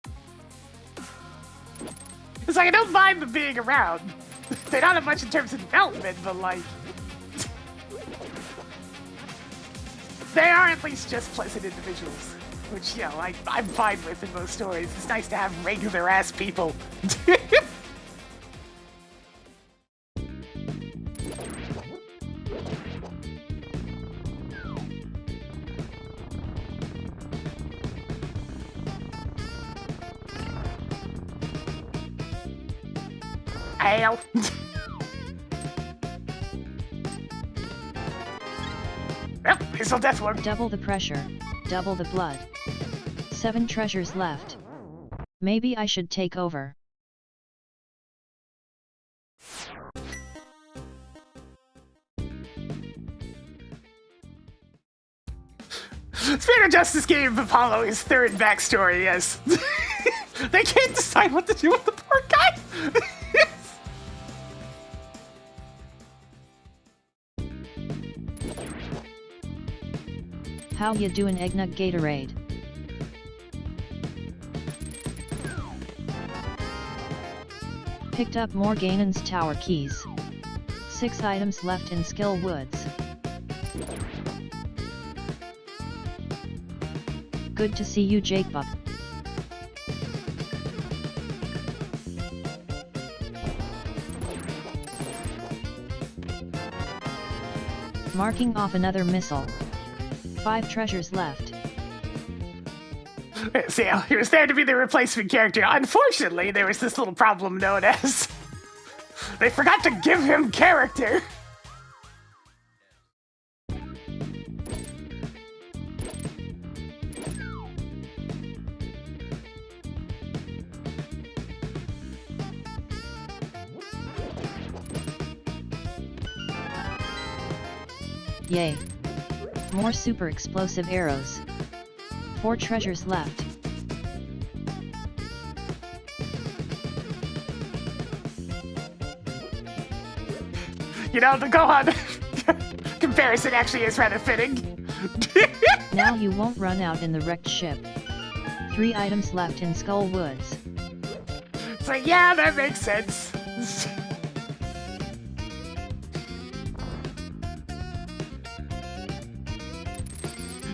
It's like, I don't mind them being around. They don't have much in terms of development, but like... they are at least just pleasant individuals. Which, you know, I'm fine with in most stories. It's nice to have regular-ass people. Hail. Well, Hazel Deathworm. Double the pressure, double the blood. 7 treasures left. Maybe I should take over. Spirit of Justice gave Apollo his third backstory, yes. They can't decide what to do with the poor guy! How ya doin' eggnog Gatorade? Picked up more Ganon's Tower keys. 6 items left in Skill Woods. Good to see you, Jacob. Marking off another missile. 5 treasures left. See, he was there to be the replacement character. Unfortunately, there was this little problem known as... they forgot to give him character. Yay. More super explosive arrows. 4 treasures left. You know, the Gohan comparison actually is rather fitting. Now you won't run out in the wrecked ship. 3 items left in Skull Woods. It's like, yeah, that makes sense.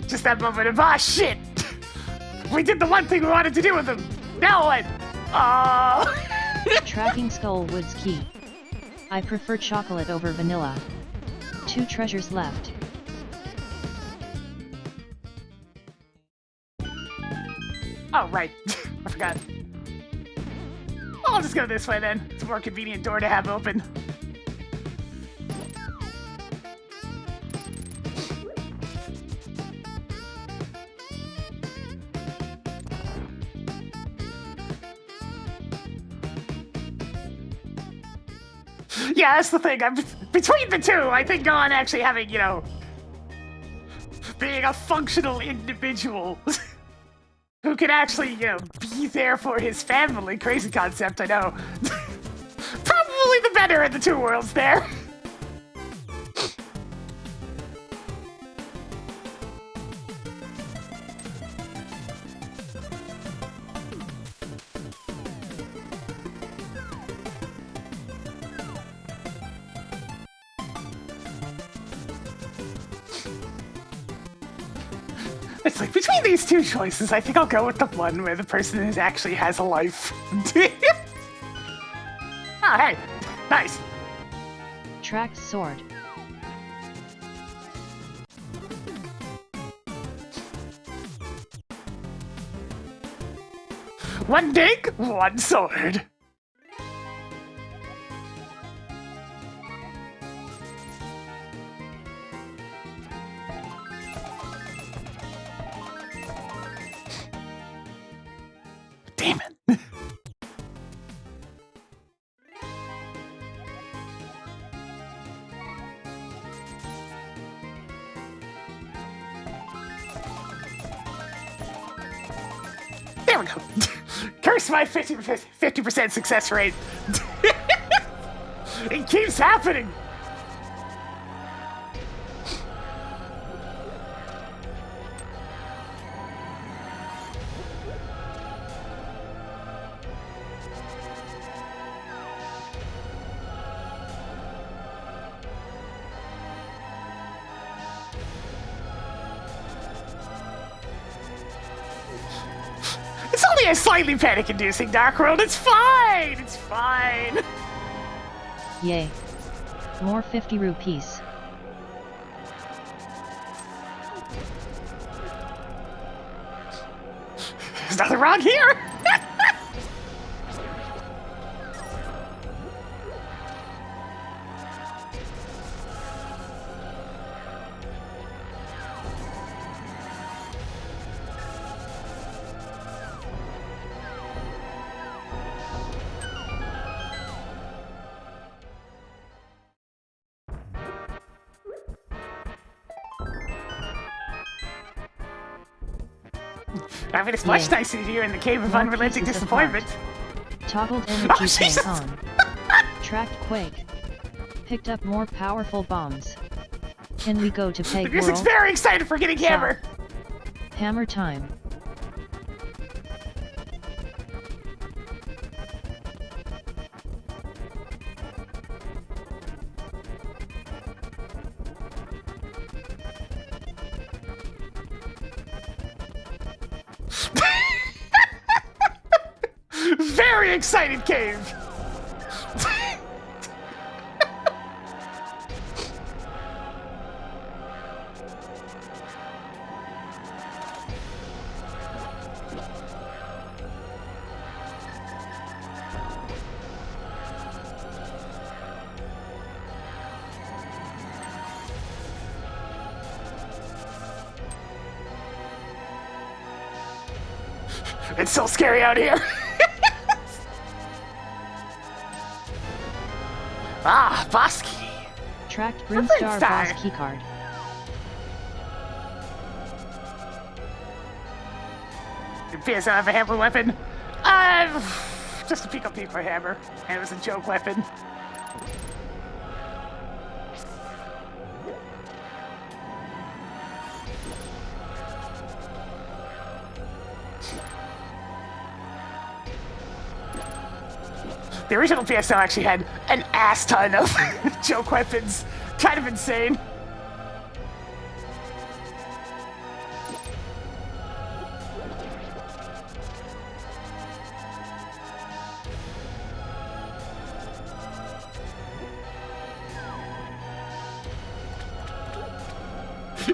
Just that moment of, ah, shit! We did the one thing we wanted to do with him! Now what? Tracking Skull Woods key. I prefer chocolate over vanilla. 2 treasures left. Oh, right. I forgot. I'll just go this way then. It's a more convenient door to have open. Yeah, that's the thing. Between the two, I think Gohan actually having, you know, being a functional individual who can actually, you know, be there for his family. Crazy concept, I know. Probably the better of the two worlds there. It's like, between these two choices, I think I'll go with the one where the person actually has a life. Oh, hey! Nice! Tracked sword. One dig, one sword. Damn it. There we go. Curse my 50% success rate. It keeps happening. It's only a slightly panic-inducing Dark World. It's fine. It's fine. Yay. More 50 rupees. There's nothing wrong here. I mean, it's much nicer here in the Cave of Unrelenting Disappointment. Toggled energy tank on. Tracked Quake. Picked up more powerful bombs. Can we go to Peg The music's World? very excited for getting Hammer. Hammer time. Very excited cave. It's so scary out here. Ah, boss key. Tracked Brimstar Star. boss keycard. Appears I have a hammer weapon. Just to pick up my hammer. And it was a joke weapon. The original PSO actually had an ass ton of joke weapons. Kind of insane.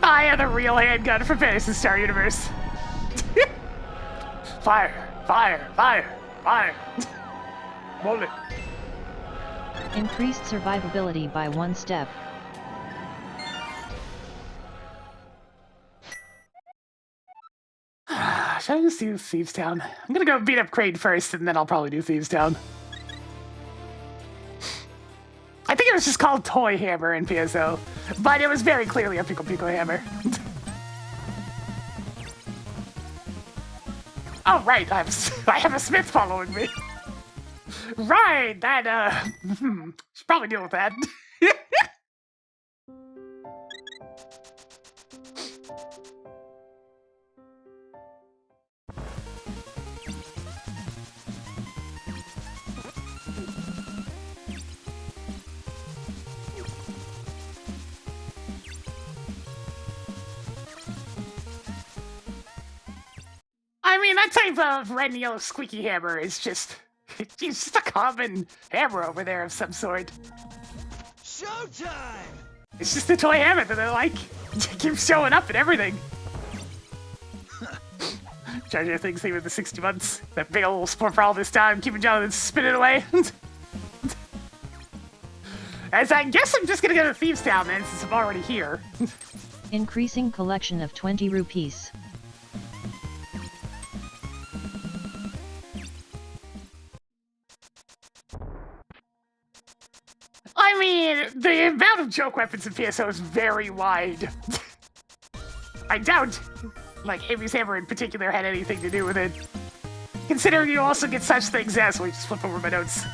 I am the real handgun from Fantasy Star Universe. Fire, fire, fire, fire. Bullet. Increased survivability by 1 step. Should I just do Thieves Town? I'm gonna go beat up Crane first, and then I'll probably do Thieves Town. I think it was just called Toy Hammer in PSO, but it was very clearly a Pico Pico Hammer. Oh, right, I have a Smith following me. Right, that, should probably deal with that. I mean, that type of red and yellow squeaky hammer is just... It's just a common hammer over there of some sort. Showtime! It's just a toy hammer that I like. It keeps showing up and everything. Treasure things thing with the 60 months. That big old sport for all this time, keeping Jonathan spinning away. As I guess I'm just gonna go to Thieves Town then, since I'm already here. Increasing collection of 20 rupees. I mean, the amount of joke weapons in PSO is very wide. I doubt, like, Amy's hammer in particular had anything to do with it. Considering you also get such things as, we just flip over my notes.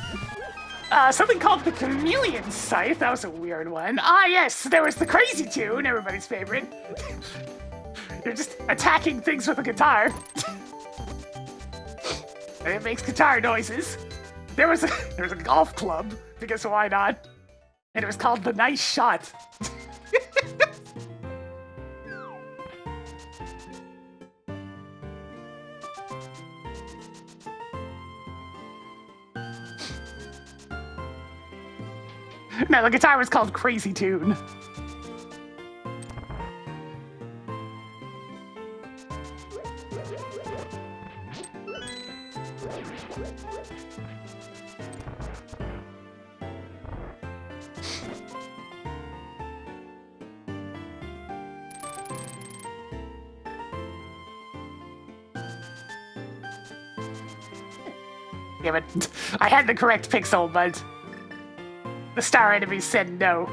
Something called the Chameleon Scythe. That was a weird one. Ah, yes, there was the Crazy Tune, everybody's favorite. You're just attacking things with a guitar. And it makes guitar noises. There was a golf club, because why not? And it was called the Nice Shot. No, the guitar was called Crazy Tune. Damn it. I had the correct pixel, but the star enemy said no.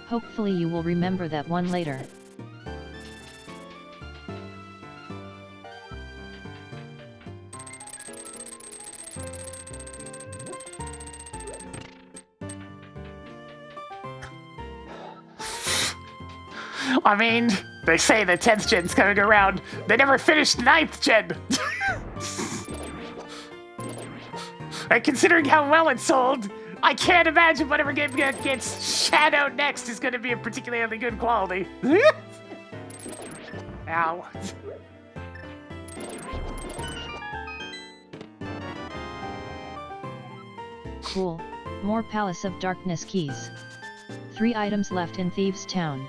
Hopefully you will remember that one later. I mean, they say the 10th gen's coming around. They never finished 9th gen. And considering how well it sold, I can't imagine whatever game gets shadowed next is going to be of particularly good quality. Ow. Cool. More Palace of Darkness keys. 3 items left in Thieves' Town.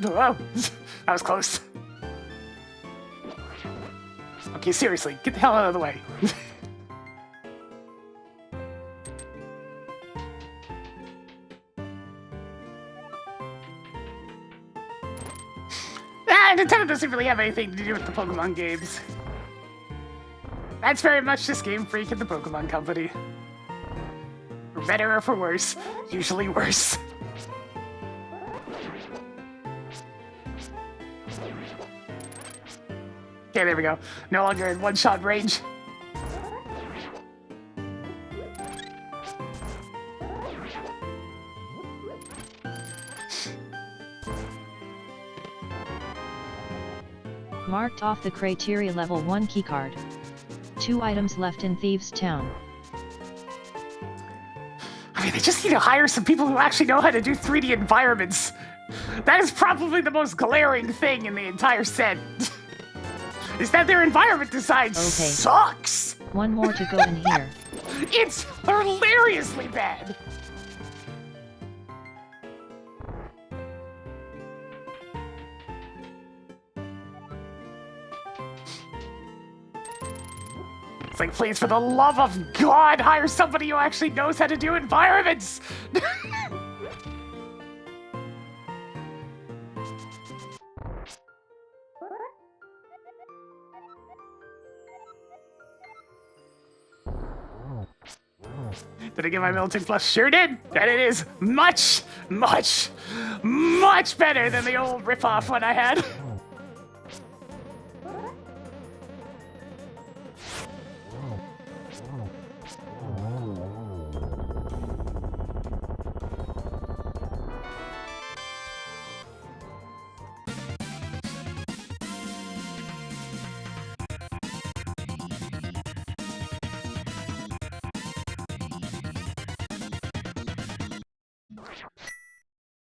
Oh, that was close. Okay, seriously, get the hell out of the way. Nintendo doesn't really have anything to do with the Pokemon games. That's very much just Game Freak and the Pokemon Company. For better or for worse, usually worse. Okay, there we go. No longer in one-shot range. Marked off the criteria level 1 keycard. 2 items left in Thieves' Town. I mean, they just need to hire some people who actually know how to do 3D environments. That is probably the most glaring thing in the entire set. Is that their environment design sucks! One more to go in here. It's hilariously bad! It's like, please, for the love of God, hire somebody who actually knows how to do environments! Did I get my Milton Plus? Sure did! And it is much, much, much better than the old ripoff one I had.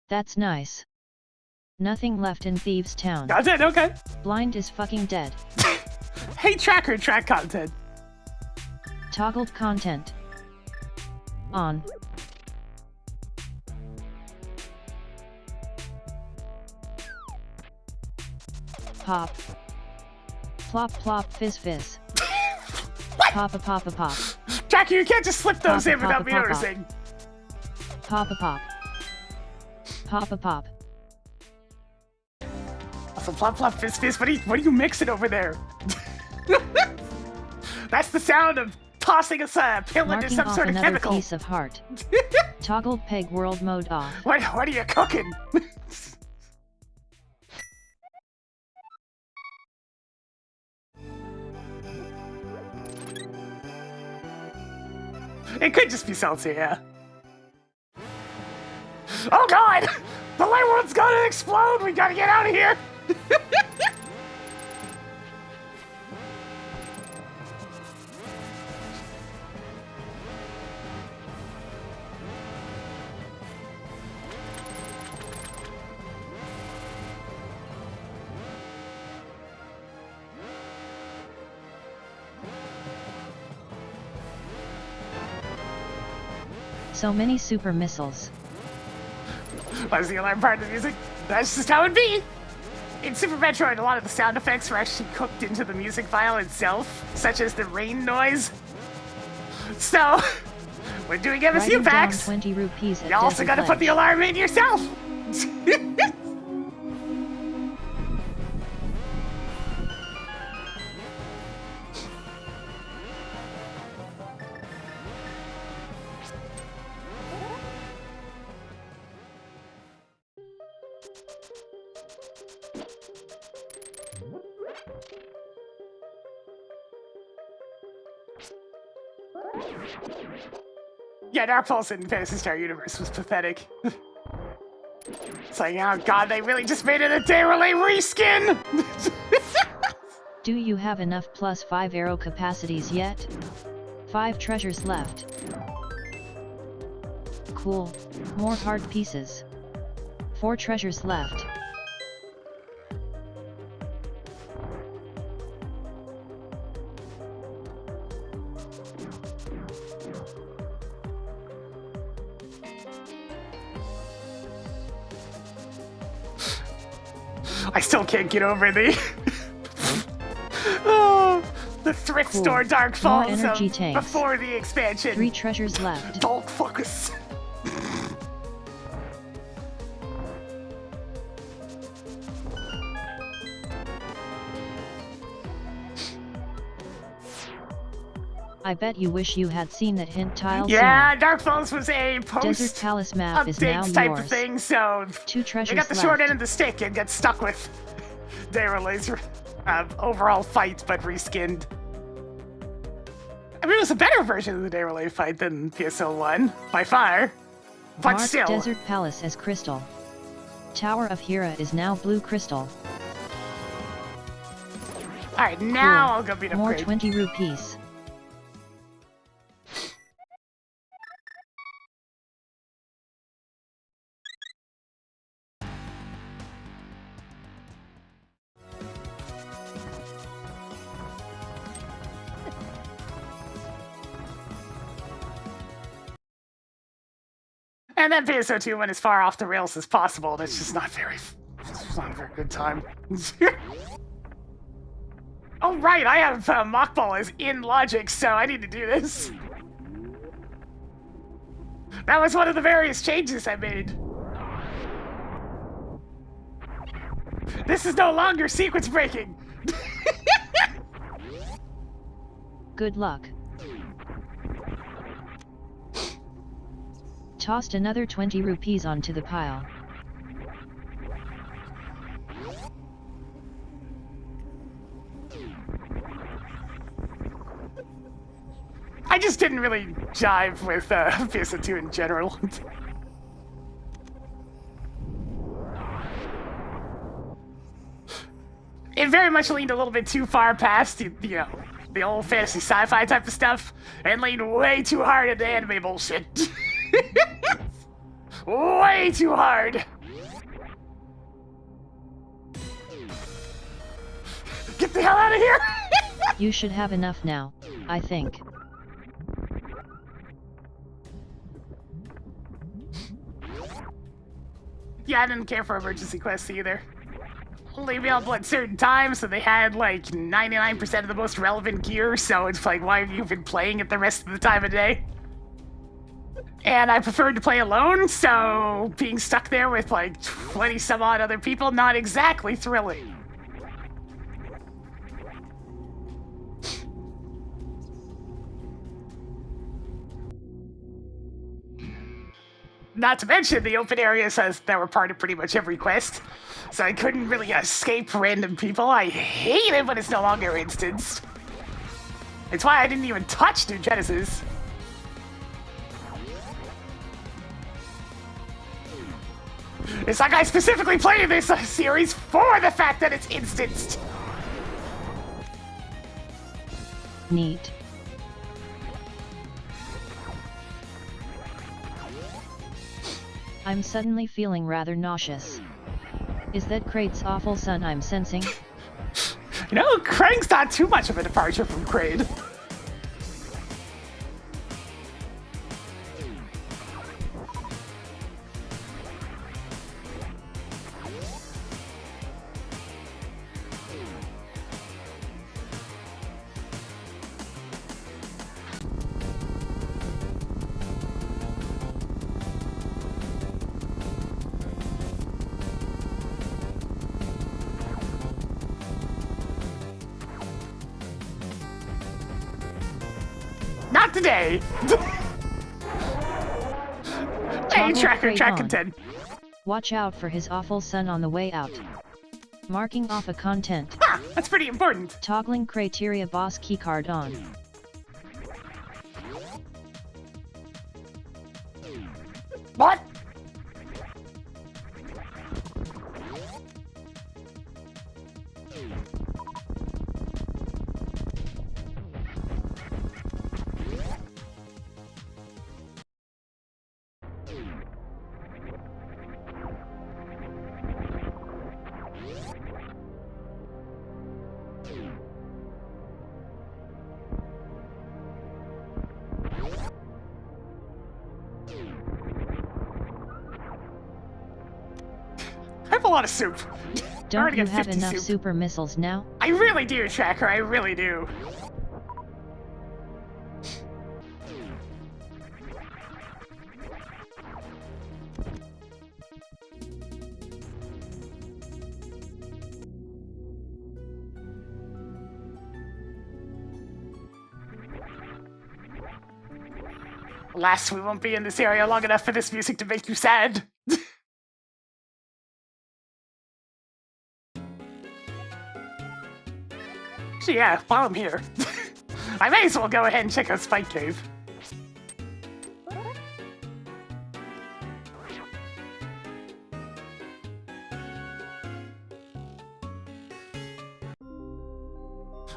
That's nice. Nothing left in Thieves' Town. That's it, okay. Blind is fucking dead. Hey, tracker, track content. Toggled content. On. Pop. Plop plop fizz fizz. Pop a pop a pop. Jackie, you can't just slip those Pop, in without pop, me pop, noticing. Pop a pop. Pop a pop. Also, plop plop fizz fizz. What are you mixing over there? That's the sound of tossing a pill into Marking some off sort of another chemical. piece of heart. Toggled peg world mode off. What are you cooking? It could just be salty, yeah. Oh god! The light world's gonna explode! We gotta get out of here! So many super missiles. What's the alarm part of the music? That's just how it'd be! In Super Metroid, a lot of the sound effects were actually cooked into the music file itself, such as the rain noise. So, when doing MSU Writing down packs, 20 rupees at you also Desert gotta put the Ledge. alarm in yourself! Yeah, Dark Pulse in Phantasy Star Universe was pathetic. It's like, oh god, they really just made it a day relay reskin! Do you have enough plus 5 arrow capacities yet? 5 treasures left. Cool. More hard pieces. 4 treasures left. I still can't get over the oh, the thrift Cool. store Dark More Falls energy of tanks. before the expansion. 3 treasures left. Dog focus. I bet you wish you had seen that hint tile Yeah, Dark Falls was a sooner. Desert post Palace map is now updates type yours. of thing, so 2 treasures they got the left. short end of the stick and got stuck with day relays overall fight, but reskinned. I mean, it was a better version of the day relay fight than PSO 1 by far, but Marked still. Desert Palace as crystal. Tower of Hera is now blue crystal. All right, now Cool. I'll go beat up More Greg. 20 rupees. And then PSO 2 went as far off the rails as possible. That's just not it's not a very good time. Oh right, I have Mockball as in logic, so I need to do this. That was one of the various changes I made. This is no longer sequence breaking. Good luck. Tossed another 20 rupees onto the pile. I just didn't really jive with PSO 2 in general. It very much leaned a little bit too far past, you know, the old fantasy sci-fi type of stuff, and leaned way too hard into anime bullshit. Way too hard. Get the hell out of here! You should have enough now, I think. Yeah, I didn't care for emergency quests either. only available at certain times, so they had like 99% of the most relevant gear, so it's like, why have you been playing it the rest of the time of day? And I preferred to play alone, so being stuck there with like 20 some odd other people, not exactly thrilling. Not to mention the open areas that were part of pretty much every quest, so I couldn't really escape random people. I hate it when it's no longer instanced. It's why I didn't even touch New Genesis. It's like I specifically played this series for the fact that it's instanced. Neat. I'm suddenly feeling rather nauseous. Is that Kraid's awful son I'm sensing? You know, Krang's not too much of a departure from Kraid. Not today! Hey, track content. Watch out for his awful son on the way out. Marking off a content. Huh, that's pretty important. Toggling criteria boss keycard on. What? I have a lot of soup. Don't you have enough super missiles now? I really do, Tracker, I really do. Alas, we won't be in this area long enough for this music to make you sad. So yeah, while I'm here, I may as well go ahead and check out Spike Cave.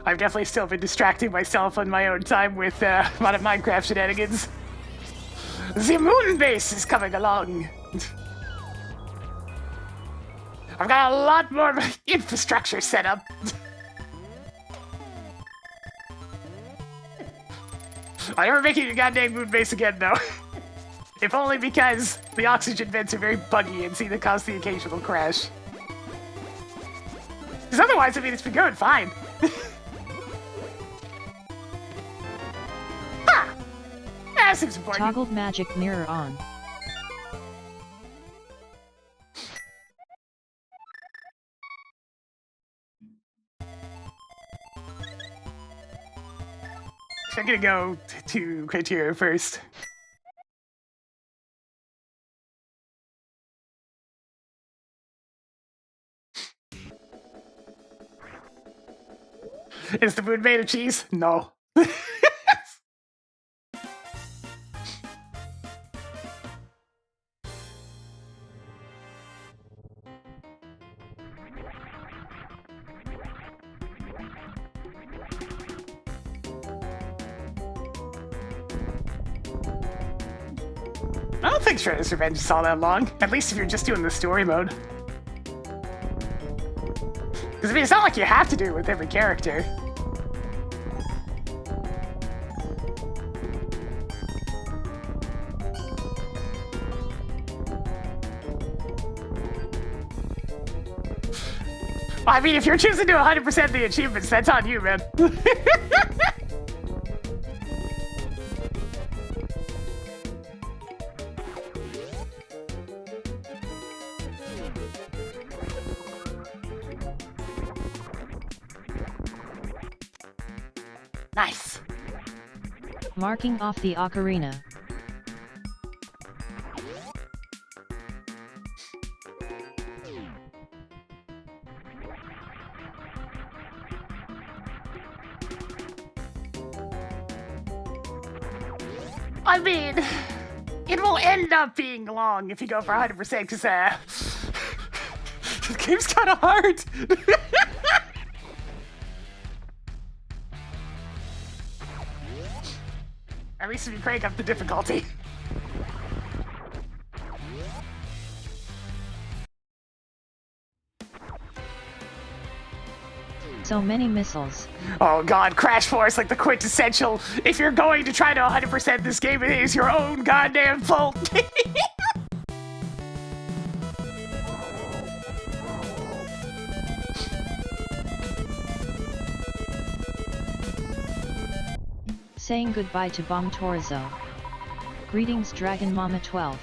I've definitely still been distracting myself on my own time with a lot of Minecraft shenanigans. The moon base is coming along. I've got a lot more infrastructure set up. I'm never making a goddamn moon base again, though. If only because the oxygen vents are very buggy and seem to cause the occasional crash. Because otherwise, I mean, it's been going fine. Ha! That seems important. Toggled magic mirror on. I'm gonna go to criteria first. Is the moon made of cheese? No. I don't think Shredder's Revenge is all that long, at least if you're just doing the story mode. Because I mean, it's not like you have to do it with every character. I mean, if you're choosing to 100% the achievements, that's on you, man. Nice. Marking off the ocarina. I mean, it will end up being long if you go for 100% because this game's kind of hard. At least if you crank up the difficulty. So many missiles. Oh god, Crash Force, like the quintessential, if you're going to try to 100% this game, it is your own goddamn fault. Saying goodbye to Bomb Torzo. Greetings Dragon Mama 12.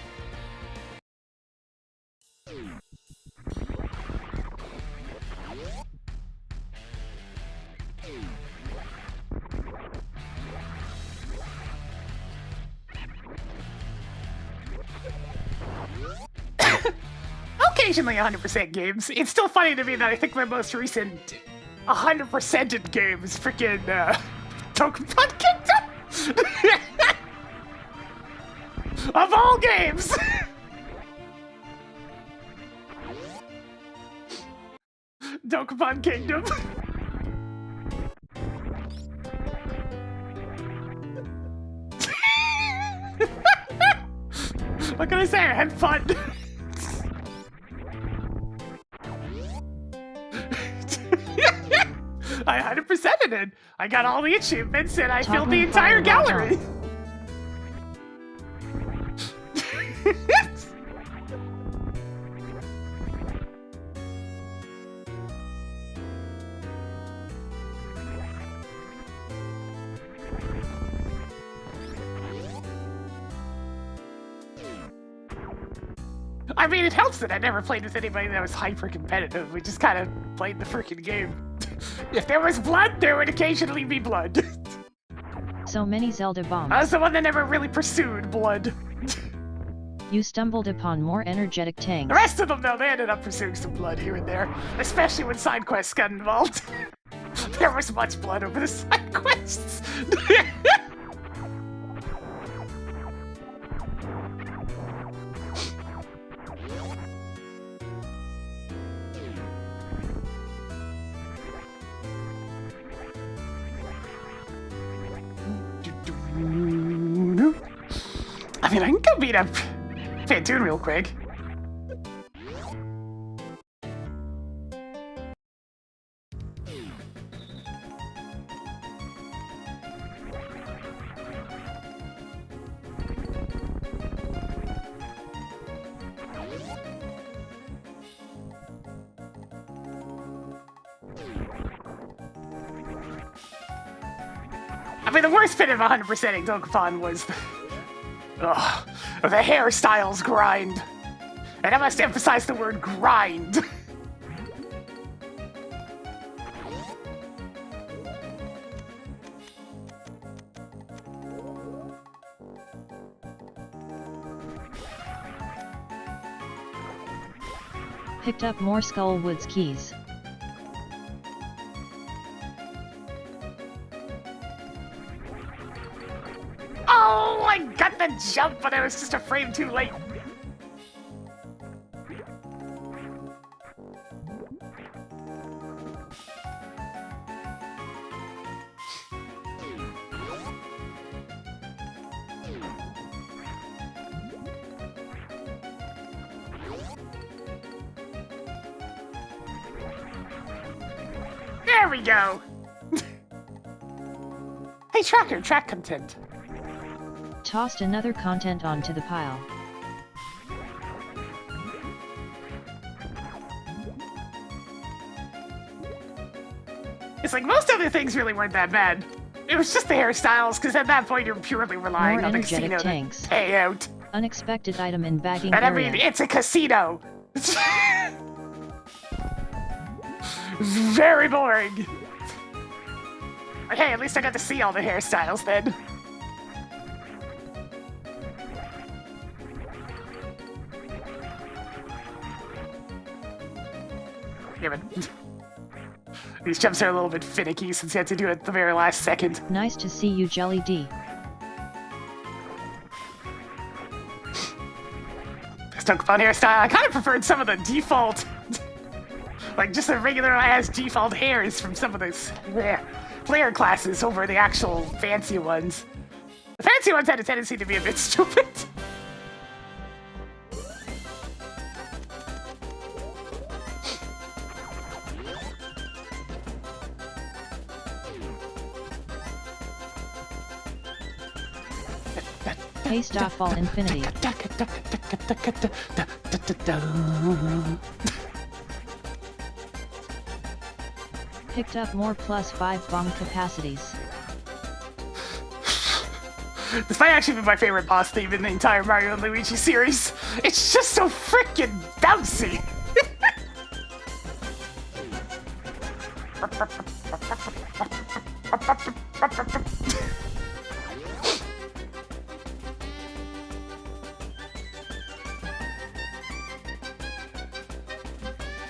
Occasionally 100% games. It's still funny to me that I think my most recent 100%ed game is freaking Pokemon Kingdom! Of all games! Pokemon Kingdom. What can I say? I had fun. I 100%ed it. I got all the achievements and I filled the entire gallery. I mean, it helps that I never played with anybody that was hyper-competitive. We just kind of played the freaking game. If there was blood, there would occasionally be blood. So many Zelda bombs. I was the one that never really pursued blood. You stumbled upon more energetic tanks. The rest of them, though, they ended up pursuing some blood here and there. Especially when side quests got involved. There was much blood over the side quests. I mean, I can go beat up Fantoon real quick. I mean, the worst bit of 100%ing Dokapon was the hairstyles grind. And I must emphasize the word grind. Picked up more Skullwoods keys. Oh, I got the jump, but I was just a frame too late. There we go. Hey, Tracker, track content. Tossed another content onto the pile. It's like most other things really weren't that bad. It was just the hairstyles, because at that point you're purely relying More on the energetic casino tanks. to pay out. Unexpected item in bagging And I area. mean, it's a casino. It's very boring. But hey, at least I got to see all the hairstyles then. Damn it. These jumps are a little bit finicky since you had to do it at the very last second. Nice to see you, Jelly D. Stuck-on hairstyle. I kind of preferred some of the default, like just the regular ass default hairs from some of those player classes over the actual fancy ones. The fancy ones had a tendency to be a bit stupid. Haste off all infinity. Picked up more +5 bomb capacities. This might actually be my favorite boss theme in the entire Mario and Luigi series. It's just so freaking bouncy.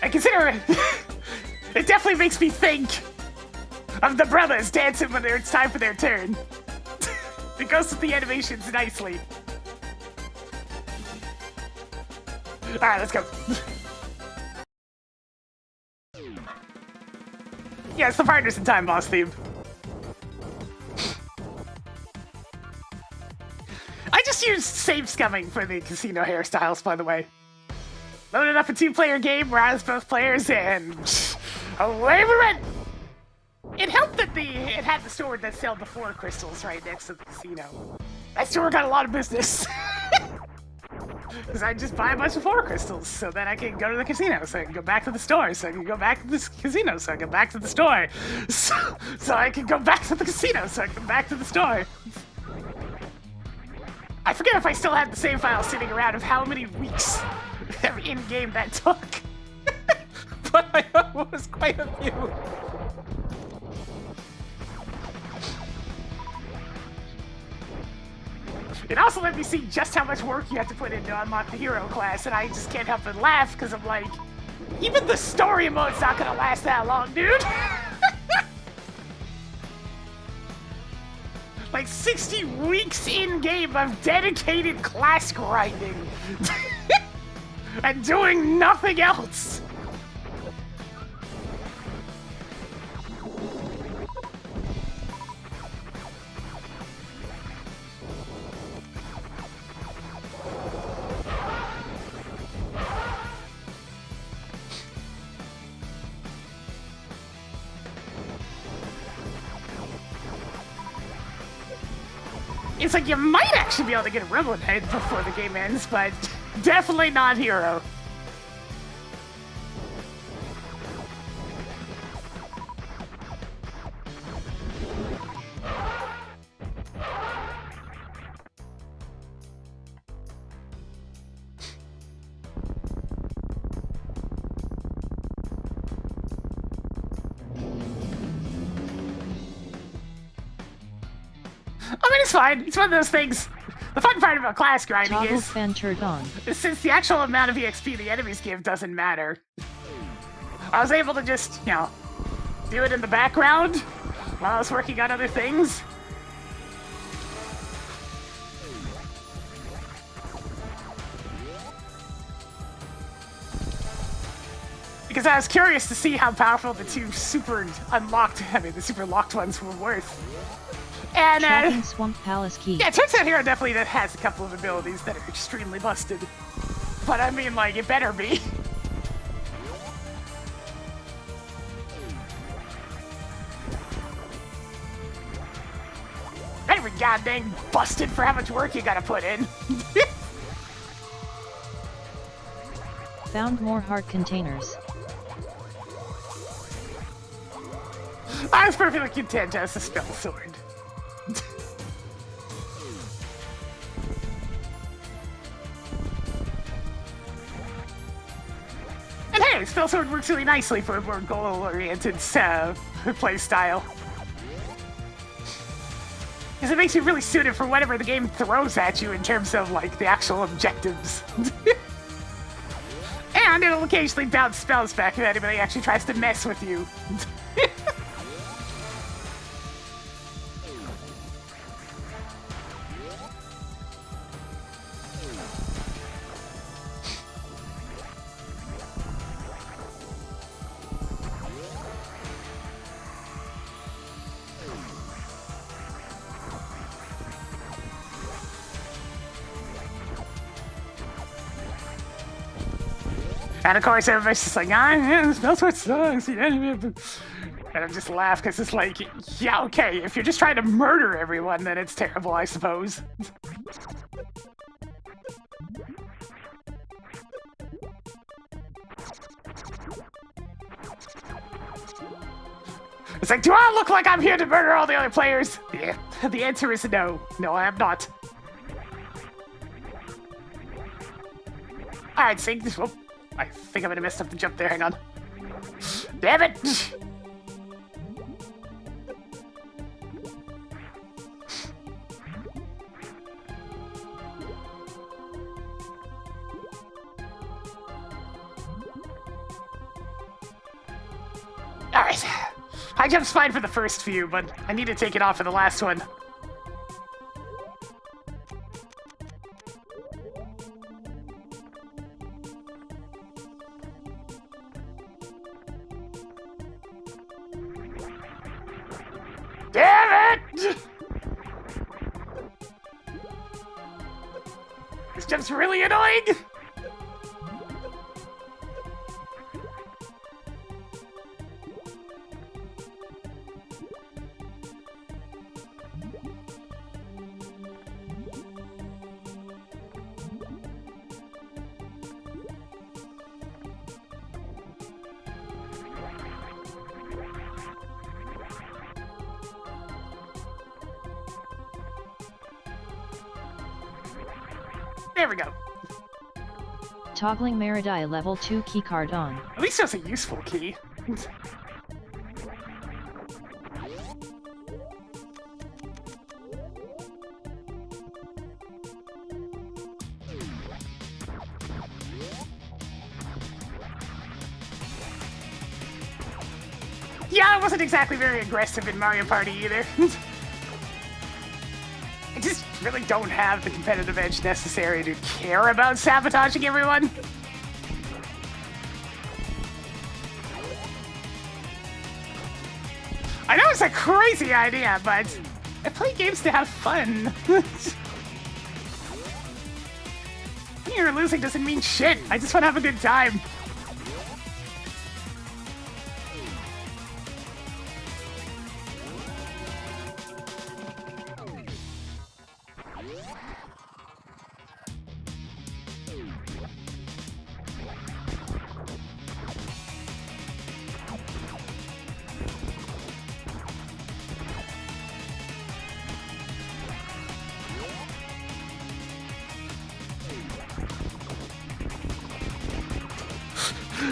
I consider it definitely makes me think of the brothers dancing when it's time for their turn. It goes with the animations nicely. Alright, let's go. Yeah, it's the Partners in Time boss theme. I just used save scumming for the casino hairstyles, by the way. Loaded up a 2-player game where I was both players, and away we went! It helped that it had the store that sold the 4 crystals right next to the casino. That store got a lot of business. Because I just buy a bunch of 4 crystals so that I can go to the casino, so I can go back to the store, so I can go back to the casino, so I can go back to the store, so I can go back to the casino, so I can go back to the store. I forget if I still had the save file sitting around of how many weeks in-game that took. But I know it was quite a few. It also let me see just how much work you have to put in to unlock the hero class, and I just can't help but laugh because I'm like, even the story mode's not gonna last that long, dude. Like 60 weeks in-game of dedicated class grinding and doing nothing else. It's like you might actually be able to get a Rebel Head before the game ends, but definitely not hero. I mean, it's fine. It's one of those things. The fun part about class grinding is since the actual amount of EXP the enemies give doesn't matter, I was able to just, you know, do it in the background while I was working on other things. Because I was curious to see how powerful the 2 super locked ones were worth. And Swamp Palace Key. Yeah, it turns out Hero definitely has a couple of abilities that are extremely busted. But I mean, like, it better be. Better be goddamn busted for how much work you gotta put in. Found more heart containers. I was perfectly content as a spell sword. And hey, spell sword works really nicely for a more goal-oriented play style. Because it makes you really suited for whatever the game throws at you in terms of, like, the actual objectives. And it'll occasionally bounce spells back if anybody actually tries to mess with you. And of course, everybody's just like, yeah, spell sword sucks. And I just laugh because it's like, yeah, okay, if you're just trying to murder everyone, then it's terrible, I suppose. It's like, do I look like I'm here to murder all the other players? Yeah, the answer is no. No, I am not. Alright, see, oh, I think I might have messed up the jump there, hang on. Damn it! Alright. High jump's fine for the first few, but I need to take it off for the last one. Damn it! This jump's really annoying! There we go. Toggling Meridai level 2 keycard on. At least that's a useful key. Yeah, I wasn't exactly very aggressive in Mario Party either. I just really don't have the competitive edge necessary to care about sabotaging everyone. I know it's a crazy idea, but I play games to have fun. Winning or losing doesn't mean shit. I just want to have a good time.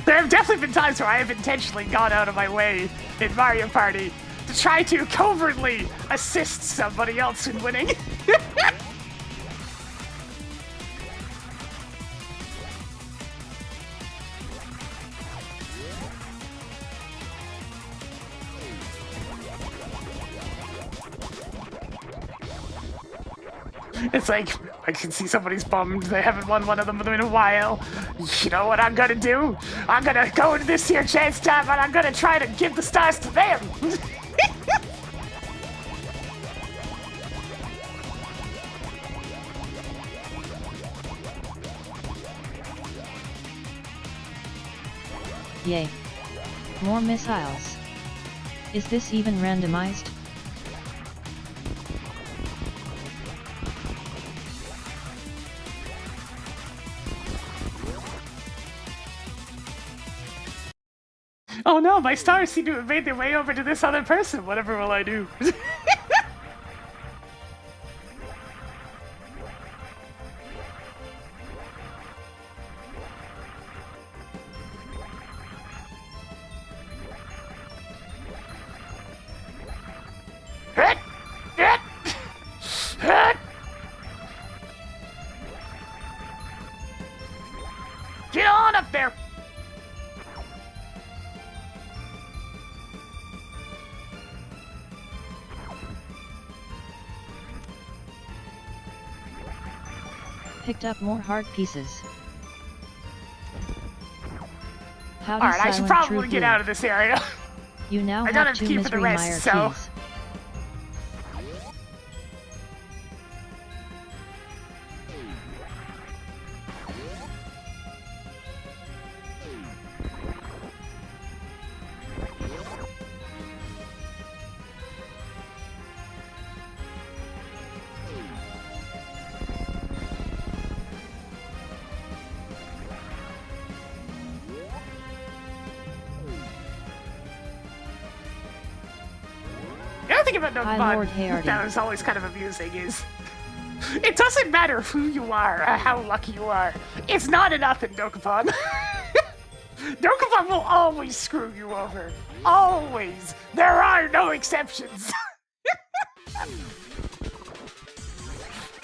There have definitely been times where I have intentionally gone out of my way in Mario Party to try to covertly assist somebody else in winning. It's like, I can see somebody's bummed. They haven't won one of them in a while. You know what I'm gonna do? I'm gonna go into this here chance time and I'm gonna try to give the stars to them. Yay. More missiles. Is this even randomized? Oh no, my stars seem to have made their way over to this other person. Whatever will I do? Get on up there! Picked up more heart pieces. Howdy, Alright, I should Silent probably True get Blue. out of this area. You now I don't have have 2 key for the Misery rest, Mire so- keys. The other thing about Hi, Lord Pokemon Hardy. that was always kind of amusing is it doesn't matter who you are or how lucky you are. It's not enough in Dokapon. Dokapon will always screw you over. Always. There are no exceptions.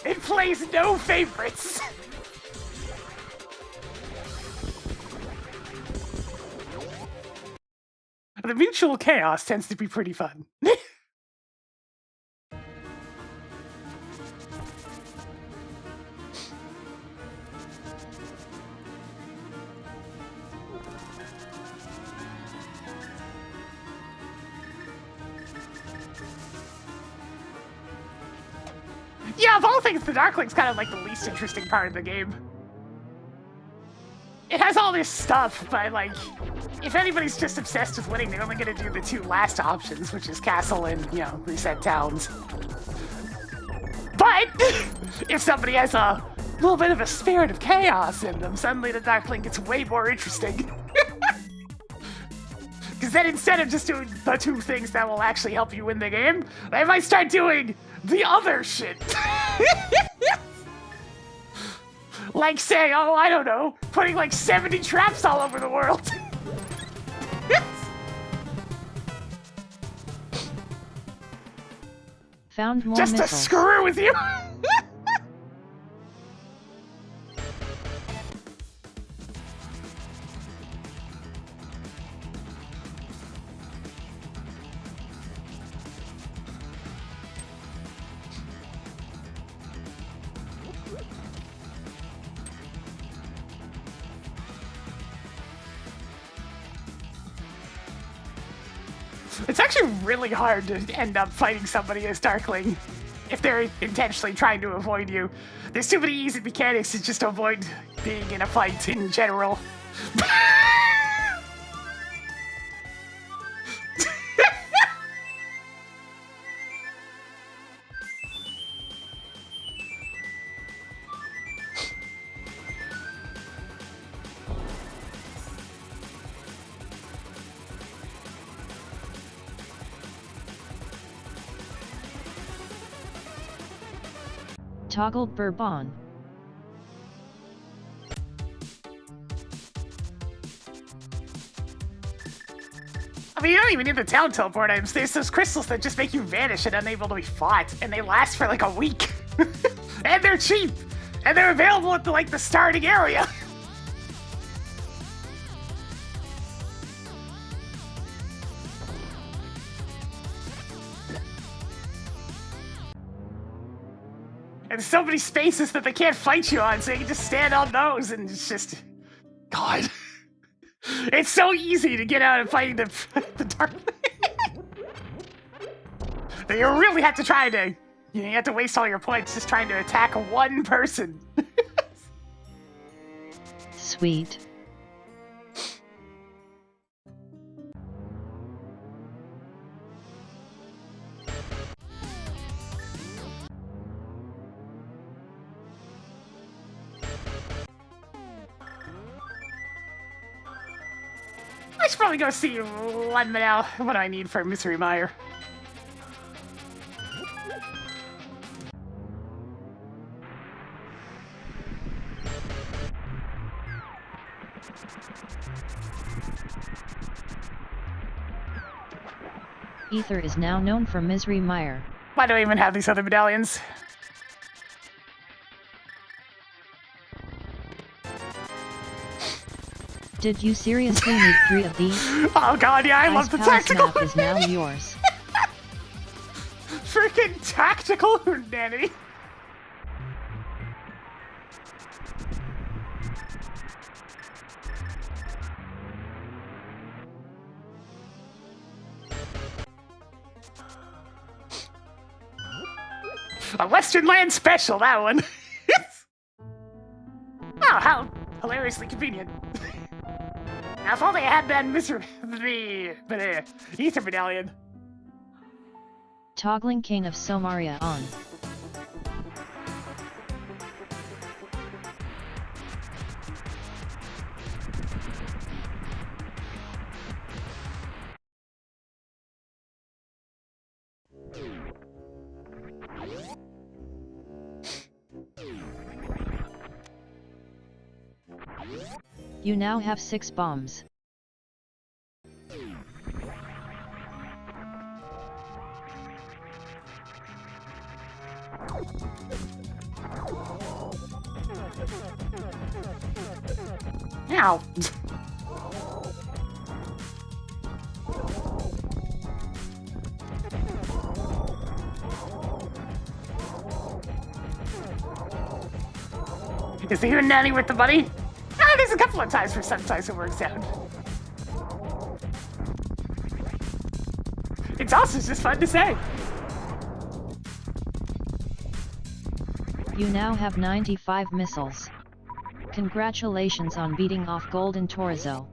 It plays no favorites. The mutual chaos tends to be pretty fun. Yeah, of all things, the Darkling's kind of like the least interesting part of the game. It has all this stuff, but like, if anybody's just obsessed with winning, they're only gonna do the 2 last options, which is castle and, you know, reset towns. But, if somebody has a little bit of a spirit of chaos in them, suddenly the Darkling gets way more interesting. Because then instead of just doing the 2 things that will actually help you win the game, they might start doing the other shit. Like say, oh, I don't know, putting like 70 traps all over the world. Found more Just missiles. to screw with you. It's actually really hard to end up fighting somebody as Darkling if they're intentionally trying to avoid you. There's too many easy mechanics to just avoid being in a fight in general. Toggled Bourbon. I mean, you don't even need the town teleport items. There's those crystals that just make you vanish and unable to be fought, and they last for like a week. And they're cheap, and they're available at the starting area. And so many spaces that they can't fight you on, so you can just stand on those, and it's just... God. It's so easy to get out and fighting the dark. You really have to try to... You have to waste all your points just trying to attack one person. Sweet. I should probably go see one now. What do I need for Misery Mire? Ether is now known for Misery Mire. Why do I even have these other medallions? Did you seriously need 3 of these? Oh god, yeah, I Ice love the Power tactical Snap is now yours. Freaking tactical nanny. A Western Land special, that one. Oh, how hilariously convenient. Now, if only I had that Ether medallion. Toggling King of Somaria on. You now have 6 bombs. Ow. Is he even nanny with the money? Ah, there's a couple of times where sometimes it works out. It's also just fun to say. You now have 95 missiles. Congratulations on beating off Golden Torizo.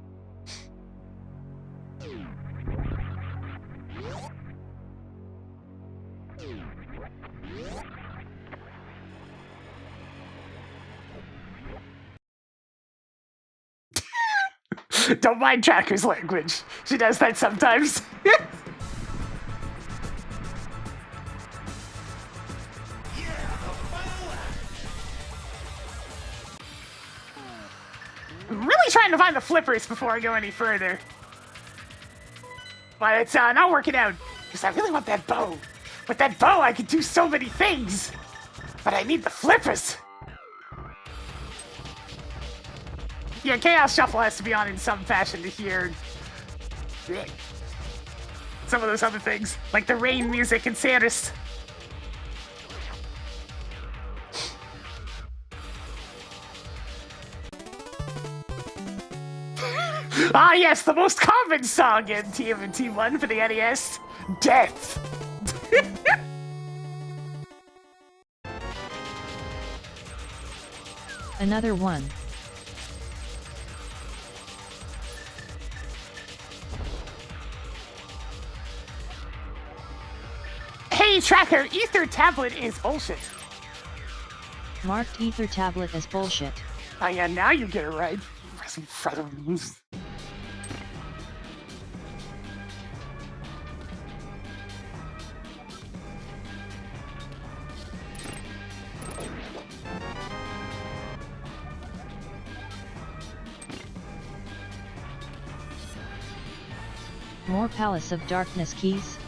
Don't mind Tracker's language. She does that sometimes. I'm really trying to find the flippers before I go any further. But it's not working out, because I really want that bow. With that bow, I can do so many things. But I need the flippers. Yeah, Chaos Shuffle has to be on in some fashion to hear some of those other things, like the rain music and Santis. Ah yes, the most common song in TMNT1 for the NES, Death. Another one. Hey Tracker, Ether Tablet is bullshit. Marked Ether Tablet as bullshit. Oh yeah, now you get it right. More Palace of Darkness keys.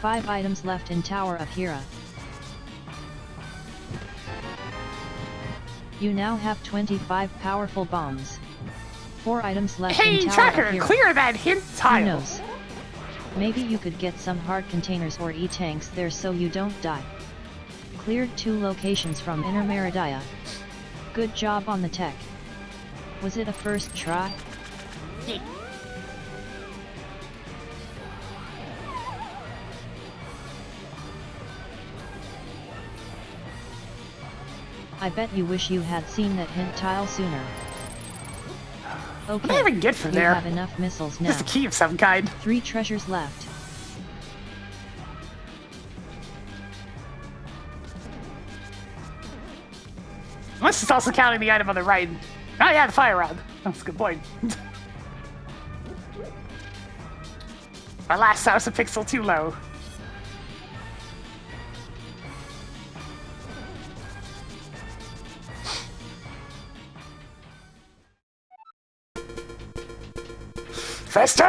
5 items left in Tower of Hera. You now have 25 powerful bombs. 4 items left in Tower Tracker, of Hera. clear that hint tile. Who knows? Maybe you could get some hard containers or E-tanks there so you don't die. Cleared 2 locations from Inner Meridia. Good job on the tech. Was it a first try? Yeah. I bet you wish you had seen that hint tile sooner. Okay, what do I even get from you there? have enough missiles now. Just a key of some kind. 3 treasures left. Unless it's also counting the item on the right. Oh yeah, the fire rod. That's a good point. My last house a pixel too low. Faster!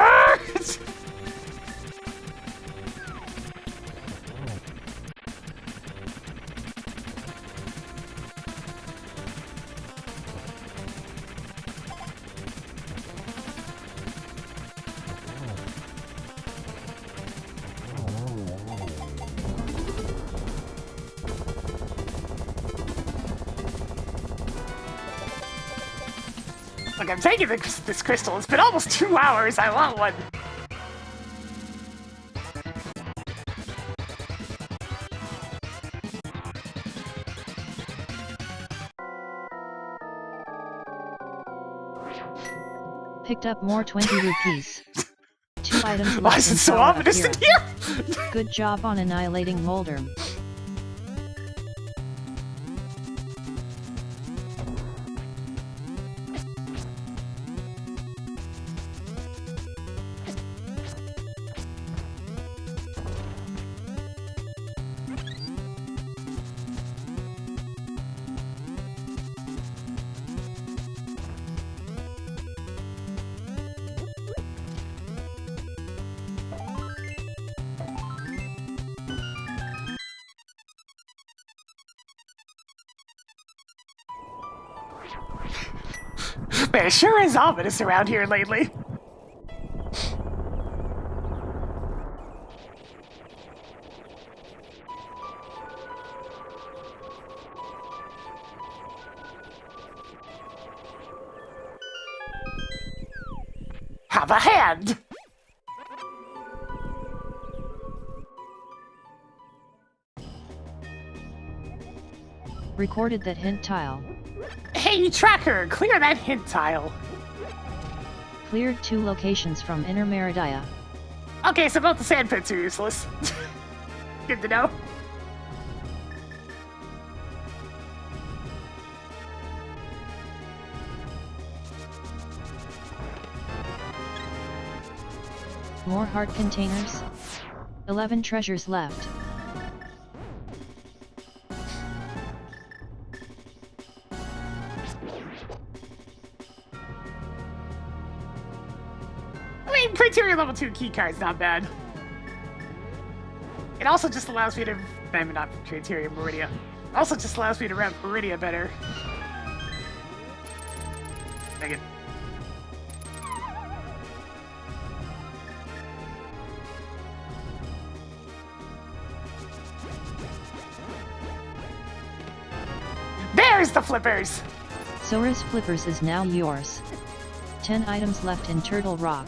Look, I'm taking this crystal. It's been almost 2 hours. I want one. Picked up more 20 rupees. 2 items left. Why is it so ominous in here? Good job on annihilating Moldorm. Man, it sure is ominous around here lately. Have a hand! Recorded that hint tile. Hey, tracker, clear that hint tile. Cleared 2 locations from Inner Meridia. Okay, so both the sand pits are useless. Good to know. More heart containers. 11 treasures left. I mean, criteria level 2 keycard's not bad. It also just allows me to... I mean, not criteria, Meridia. Also just allows me to rep Meridia better. Dang it. There's the flippers! Sora's Flippers is now yours. 10 items left in Turtle Rock.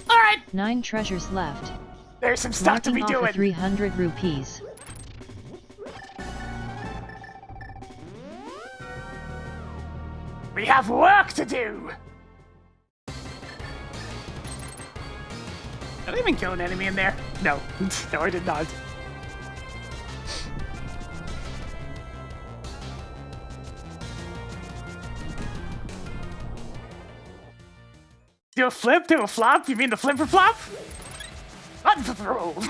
Alright! 9 treasures left. There's some stuff to be Knocking off doing. a 300 rupees. We have work to do! Did I even kill an enemy in there? No. No, I did not. Do a flip? Do a flop? You mean the flipper flop? Unthrow!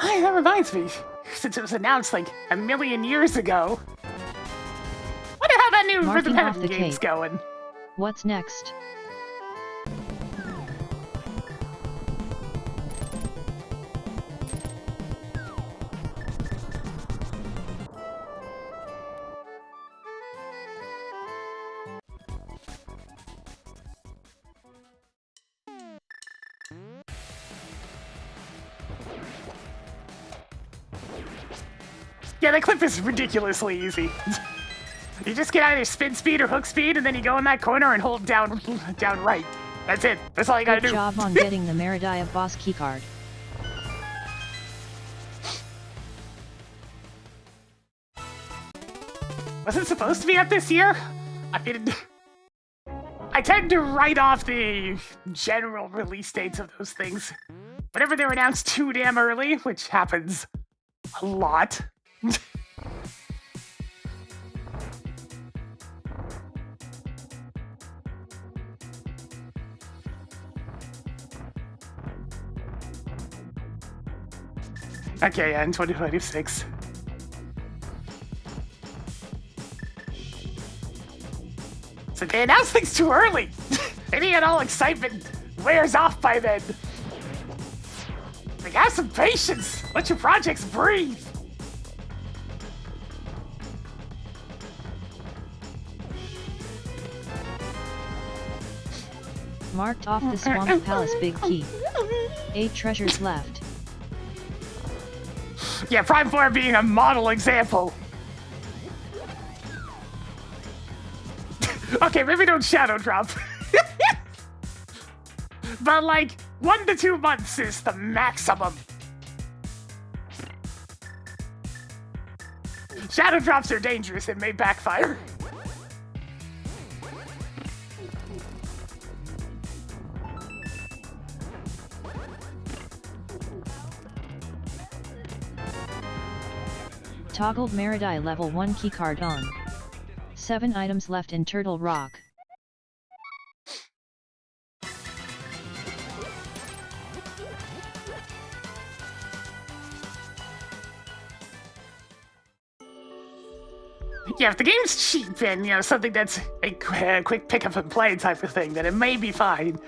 Hey, that reminds me. Since it was announced like a million years ago. Wonder how that new Marking Rhythm off Heaven the game's cake. going. What's next? Yeah, that clip is ridiculously easy. You just get either spin speed or hook speed, and then you go in that corner and hold down right. That's it. That's all you gotta Good do. job on getting the Meridia boss keycard. Was it supposed to be up this year? I mean, I tend to write off the general release dates of those things. Whenever they're announced too damn early, which happens a lot. Okay, yeah, in 2026. So they announce things too early. Any and all excitement wears off by then. Like, have some patience. Let your projects breathe. Marked off the Swamp Palace Big Key. 8 treasures left. Yeah, Prime 4 being a model example. Okay, maybe don't shadow drop. But like, 1 to 2 months is the maximum. Shadow drops are dangerous and may backfire. Toggled Meridai level 1 keycard on. 7 items left in Turtle Rock. Yeah, if the game's cheap and, you know, something that's a quick pick up and play type of thing, then it may be fine.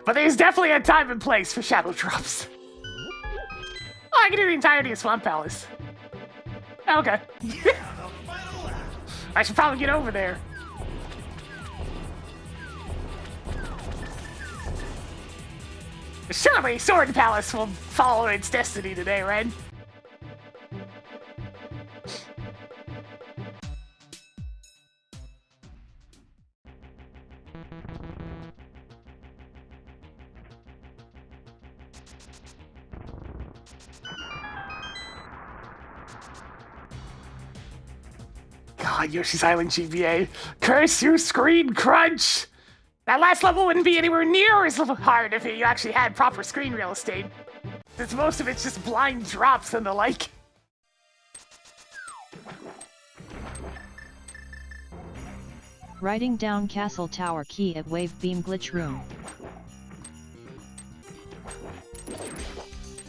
But there's definitely a time and place for shadow drops. Oh, I can do the entirety of Swamp Palace. Okay. I should probably get over there. Surely Sword Palace will follow its destiny today, right? God, Yoshi's Island GBA. Curse you, screen crunch! That last level wouldn't be anywhere near as hard if you actually had proper screen real estate. Since most of it's just blind drops and the like. Writing down Castle Tower key at Wave Beam Glitch Room.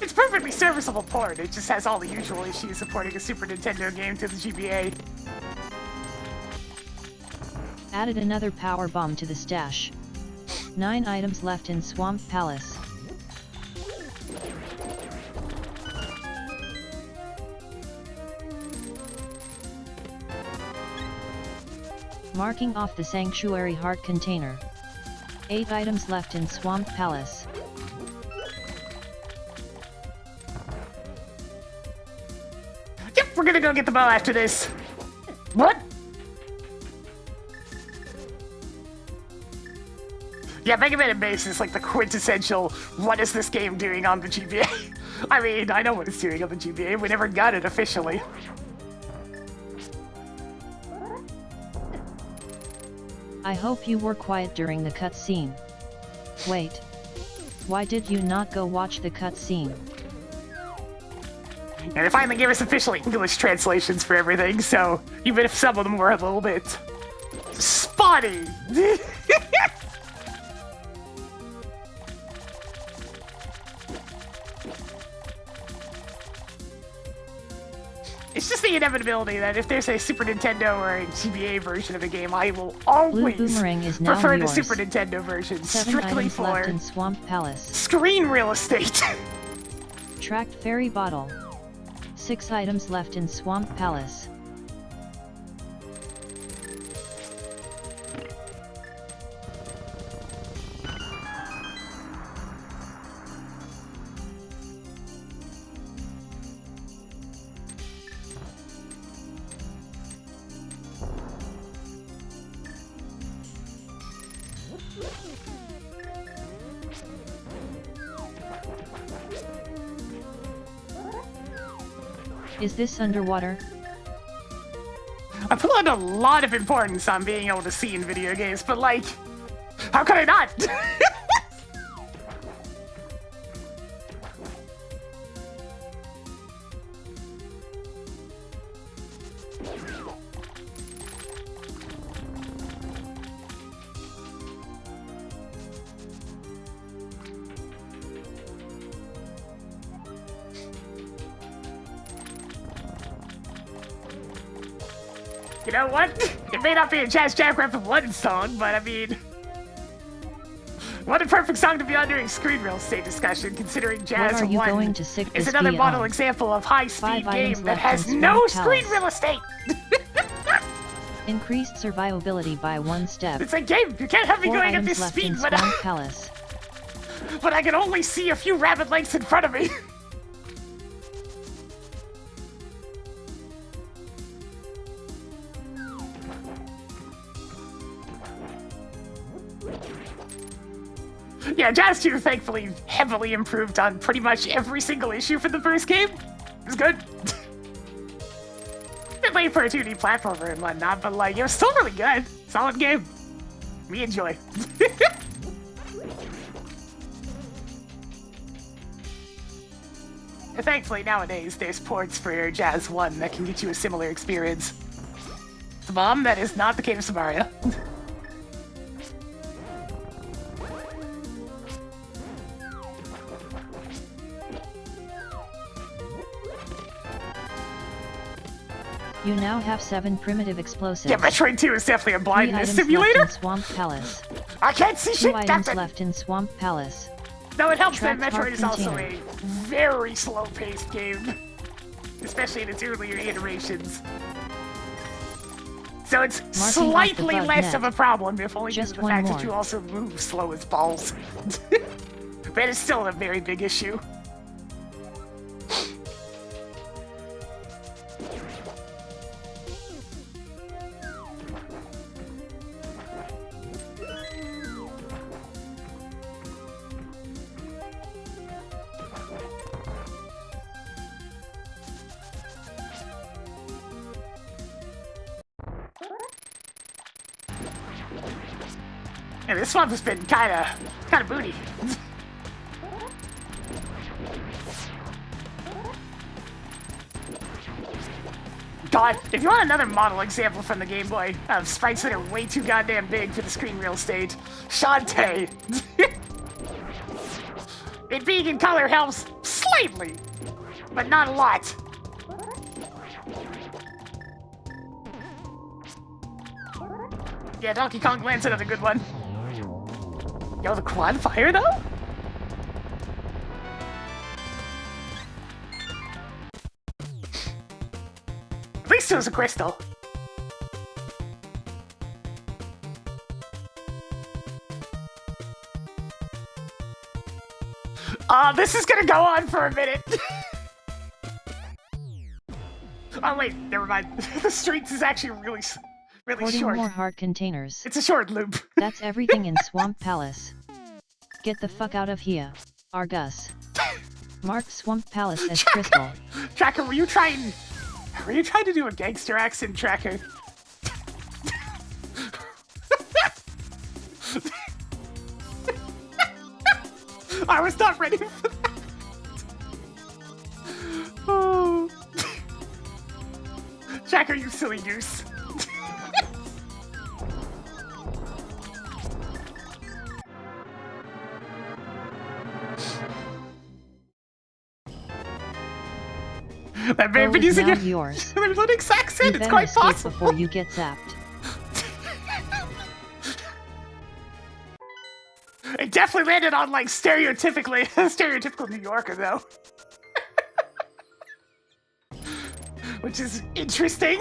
It's perfectly serviceable port, it just has all the usual issues supporting a Super Nintendo game to the GBA. Added another power bomb to the stash. 9 items left in Swamp Palace. Marking off the Sanctuary Heart container. 8 items left in Swamp Palace. Yep, we're gonna go get the bow after this. What? Yeah, Mega Man and Bass is like the quintessential, what is this game doing on the GBA? I mean, I know what it's doing on the GBA, we never got it officially. I hope you were quiet during the cutscene. Wait. Why did you not go watch the cutscene? And they finally gave us official English translations for everything, so even if some of them were a little bit spotty. It's just the inevitability that if there's a Super Nintendo or a GBA version of a game, I will always prefer the Super Nintendo version, 7 strictly items for left in Swamp Palace. screen real estate. Tracked Fairy Bottle. 6 items left in Swamp Palace. Is this underwater? I put a lot of importance on being able to see in video games, but like, How could I not? You know what? It may not be a Jazz Jackrabbit 1 song, but I mean... What a perfect song to be on during screen real estate discussion, considering Jazz 1 is another model example of high-speed game that has no screen real estate! Increased survivability by 1 step. It's a game! You can't have me going at this speed when I can only see a few rabbit legs in front of me! Yeah, Jazz 2 thankfully heavily improved on pretty much every single issue for the first game. It was good. Bit late for a 2D platformer and whatnot, but like, it was still really good. Solid game. Me enjoy. And thankfully nowadays there's ports for Jazz 1 that can get you a similar experience. The bomb, that is not the case of Mario. You now have 7 primitive explosives. Yeah, Metroid 2 is definitely a blindness 3 items simulator. Left in Swamp Palace. I can't see 2 shit, items Captain. left in Swamp Palace. Though it helps that Trapped Metroid is heart also a container. very slow-paced game, especially in its earlier iterations. So it's slightly bug less net. of a problem, if only due to Just the one fact more. that you also move slow as balls. But it's still a very big issue. Yeah, this swamp has been kinda booty. God, if you want another model example from the Game Boy of sprites that are way too goddamn big for the screen real estate, Shantae. It being in color helps slightly, but not a lot. Yeah, Donkey Kong Land's another good one. Yo, the quad fire though? At least it was a crystal. This is gonna go on for a minute. Oh wait, never mind. The streets is actually really Hoarding short. more heart containers. It's a short loop. That's everything in Swamp Palace. Get the fuck out of here, Argus. Mark Swamp Palace as Crystal. Tracker, were you trying to do a gangster accent, Tracker? I was not ready for that. Oh. Tracker, you silly goose. That may have been using Now yours. their Linux accent, You it's better quite escape possible. before you get zapped. It definitely landed on like stereotypical New Yorker though. Which is interesting.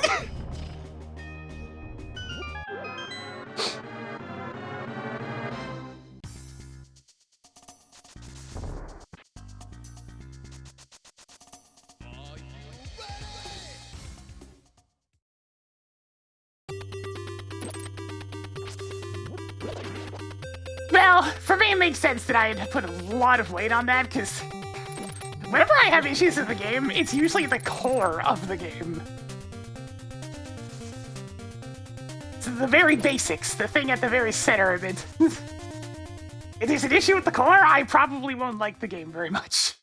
Well, for me it makes sense that I had put a lot of weight on that, because whenever I have issues with the game, it's usually the core of the game. So the very basics, the thing at the very center of it. If there's an issue with the core, I probably won't like the game very much.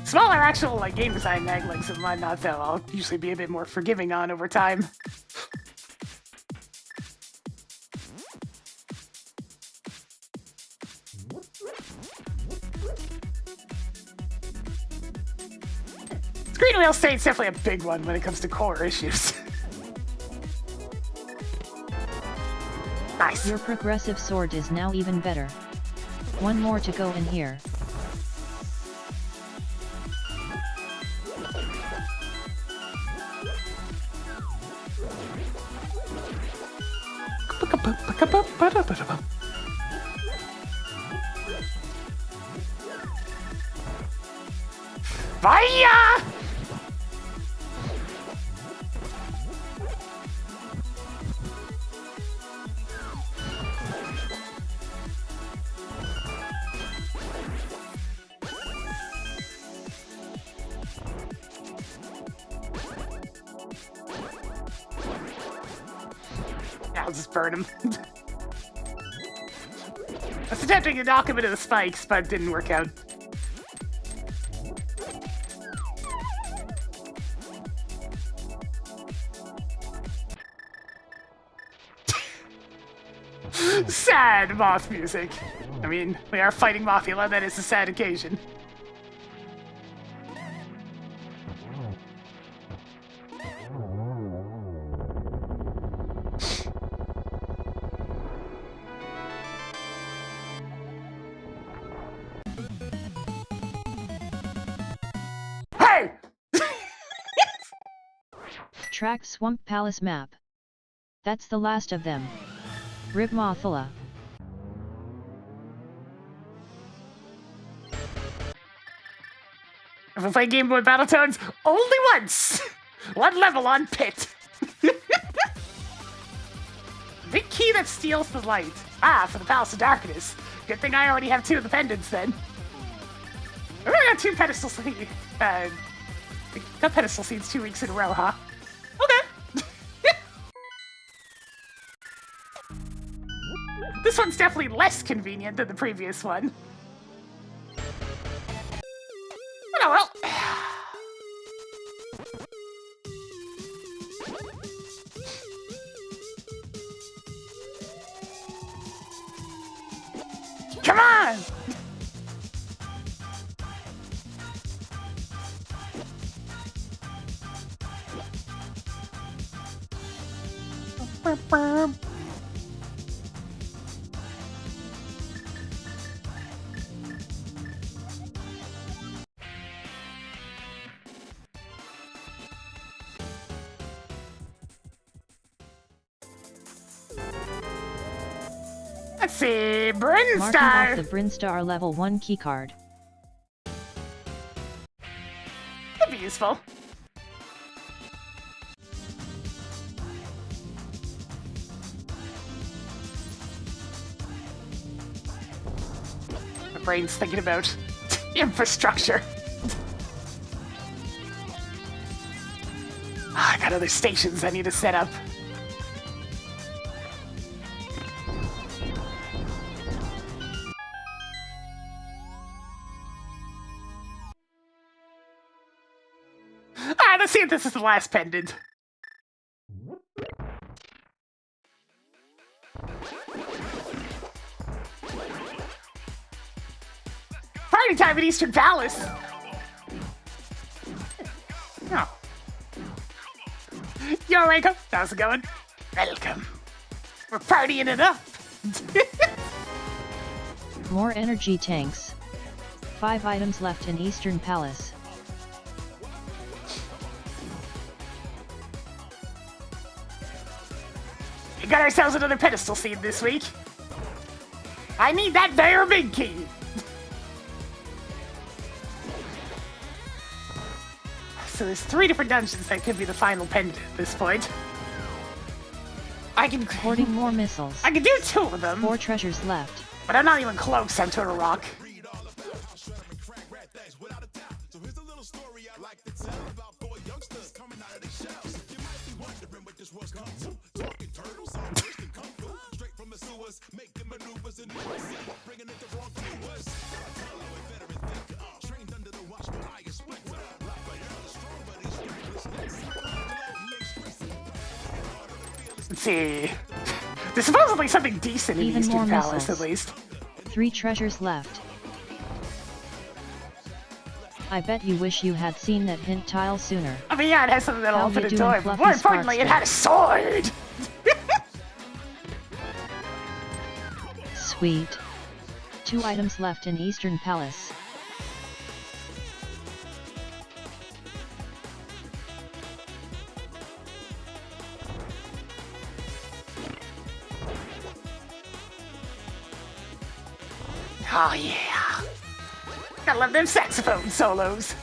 Smaller actual like game design naglings of mine, not that I'll usually be a bit more forgiving on over time. Screen wheel state's definitely a big one when it comes to core issues. Nice. Your progressive sword is now even better. One more to go in here. Vaya! I'll just burn him. I was attempting to knock him into the spikes, but it didn't work out. Sad moth music. I mean, we are fighting Mothula, that is a sad occasion. Hey! Track Swamp Palace map. That's the last of them. Rip Mothula. If I play Game Boy Battletoads, only once! One level on Pit. Big key that steals the light. Ah, for the Palace of Darkness. Good thing I already have two of the pendants then. I already got two pedestal seeds. Got pedestal seeds 2 weeks in a row, huh? Okay. This one's definitely less convenient than the previous one. Oh well. Come on! Let's see, Marking off Brinstar. the Brinstar level 1 keycard. Could be useful. My brain's thinking about infrastructure. I got other stations I need to set up. Alright, let's see if this is the last pendant. Party time at Eastern Palace! Oh. Yo, Reiko, how's it going? Welcome. We're partying it up! More energy tanks. 5 items left in Eastern Palace. We got ourselves another pedestal seed this week. I need that there big key. So there's 3 different dungeons that could be the final pendant at this point. I can... Hoarding more missiles. I can do 2 of them. 4 treasures left. But I'm not even close, I'm Turtle Rock. Let's see. There's supposedly something decent in the Even more Eastern Palace, missiles. at least. 3 treasures left. I bet you wish you had seen that hint tile sooner. I mean, yeah, it has something that'll How open you the doing, door, but Fluffy more importantly, it Sparkster? had a sword! Sweet. 2 items left in Eastern Palace. Oh yeah. I love them saxophone solos.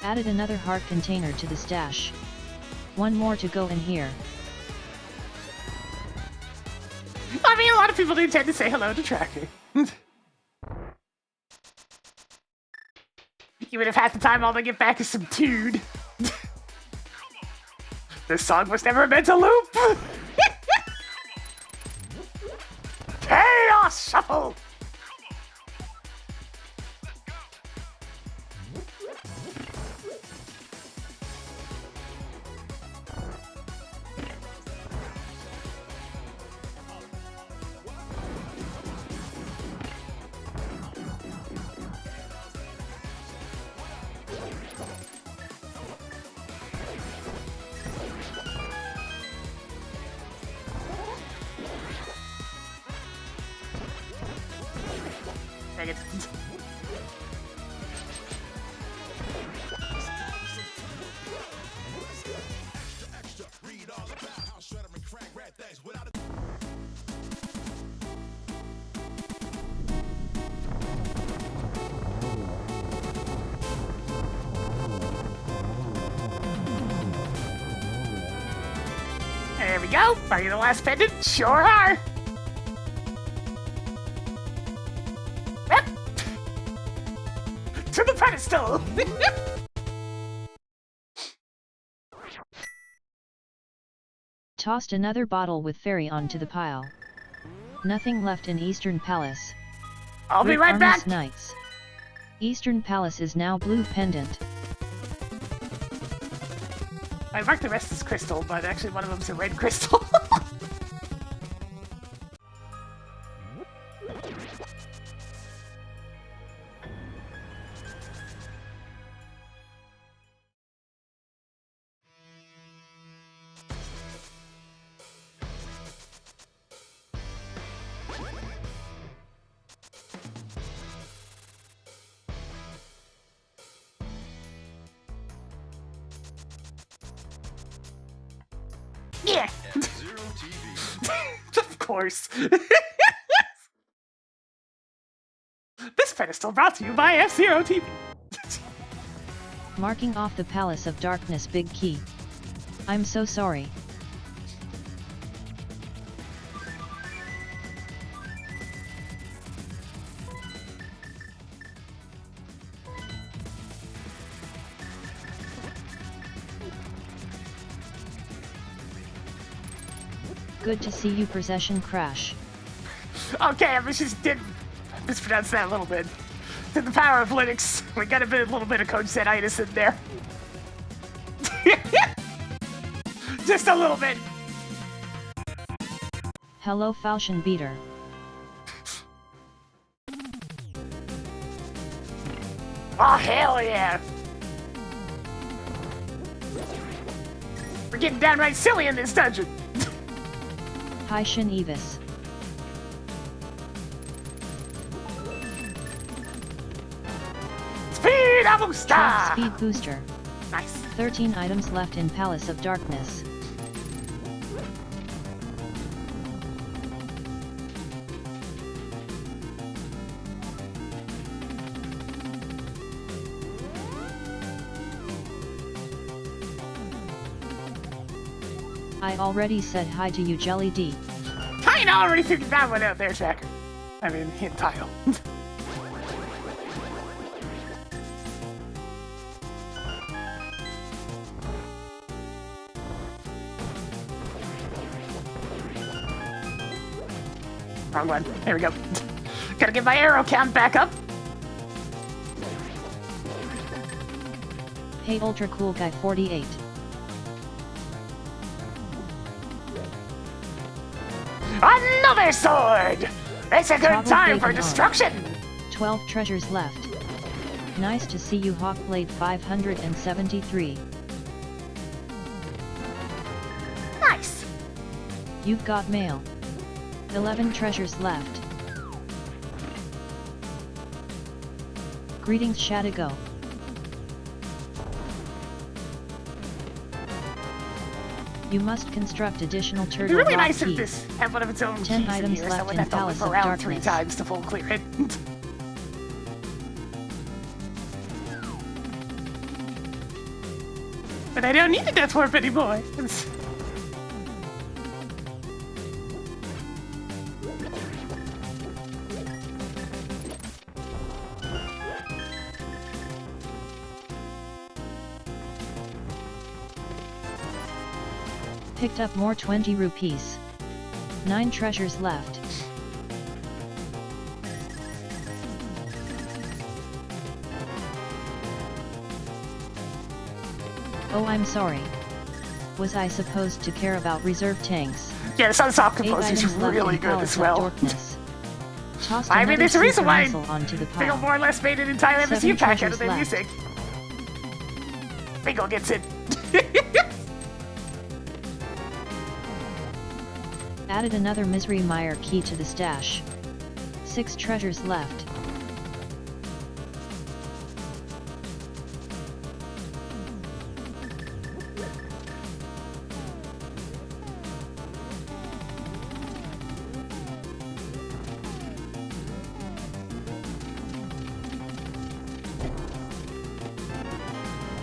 Added another heart container to the stash. 1 more to go in here. I mean, a lot of people do tend to say hello to Tracker. Even if half the time all they get back is some dude. This song was never meant to loop! Chaos Shuffle! Dang it. There we go. Are you the last pendant? Sure are. Yep. To the pedestal. Tossed another bottle with fairy onto the pile. Nothing left in Eastern Palace. I'll be Great right Armies back. Knights. Eastern Palace is now blue pendant. I marked the rest as crystal, but actually one of them's a red crystal. Yeah. Of course. This pedestal brought to you by F-Zero TV. Marking off the Palace of Darkness big key. I'm so sorry. Good to see you, Possession Crash. Okay, I just did mispronounce that a little bit. To the power of Linux, we got a little bit of code-set-itis in there. Just a little bit. Hello, Falchion Beater. Oh, hell yeah! We're getting downright silly in this dungeon. Hi, Shin Evis. Speed Speed booster! Speed booster. Nice. 13 items left in Palace of Darkness. I already said hi to you, Jelly D. I already figured that one out there, Jack. I mean, hint tile. Wrong one. There we go. Gotta get my arrow count back up. Hey Ultra Cool Guy 48. Another sword! It's a good Toggle time for bacon destruction! 12 treasures left. Nice to see you, Hawkblade 573. Nice! You've got mail. 11 treasures left. Greetings, Shadigo. You must construct additional It'd turtle be really rock nice if key. this had one of its own 10 keys in items here, so I left wouldn't in have to Palace loop of around 3 Darkness. times to full clear it. But I don't need the death warp anymore. Picked up more 20 rupees. 9 treasures left. Oh, I'm sorry. Was I supposed to care about reserve tanks? Yeah, Sun's 8 Octopus is items left really in good Palace as of well. Darkness. Tossed I mean, another there's a reason super why missile onto the Bingo pile. more or less made an entire 7 MSU pack out treasures of their left. music. Bingo gets it. Added another Misery Mire key to the stash. 6 treasures left.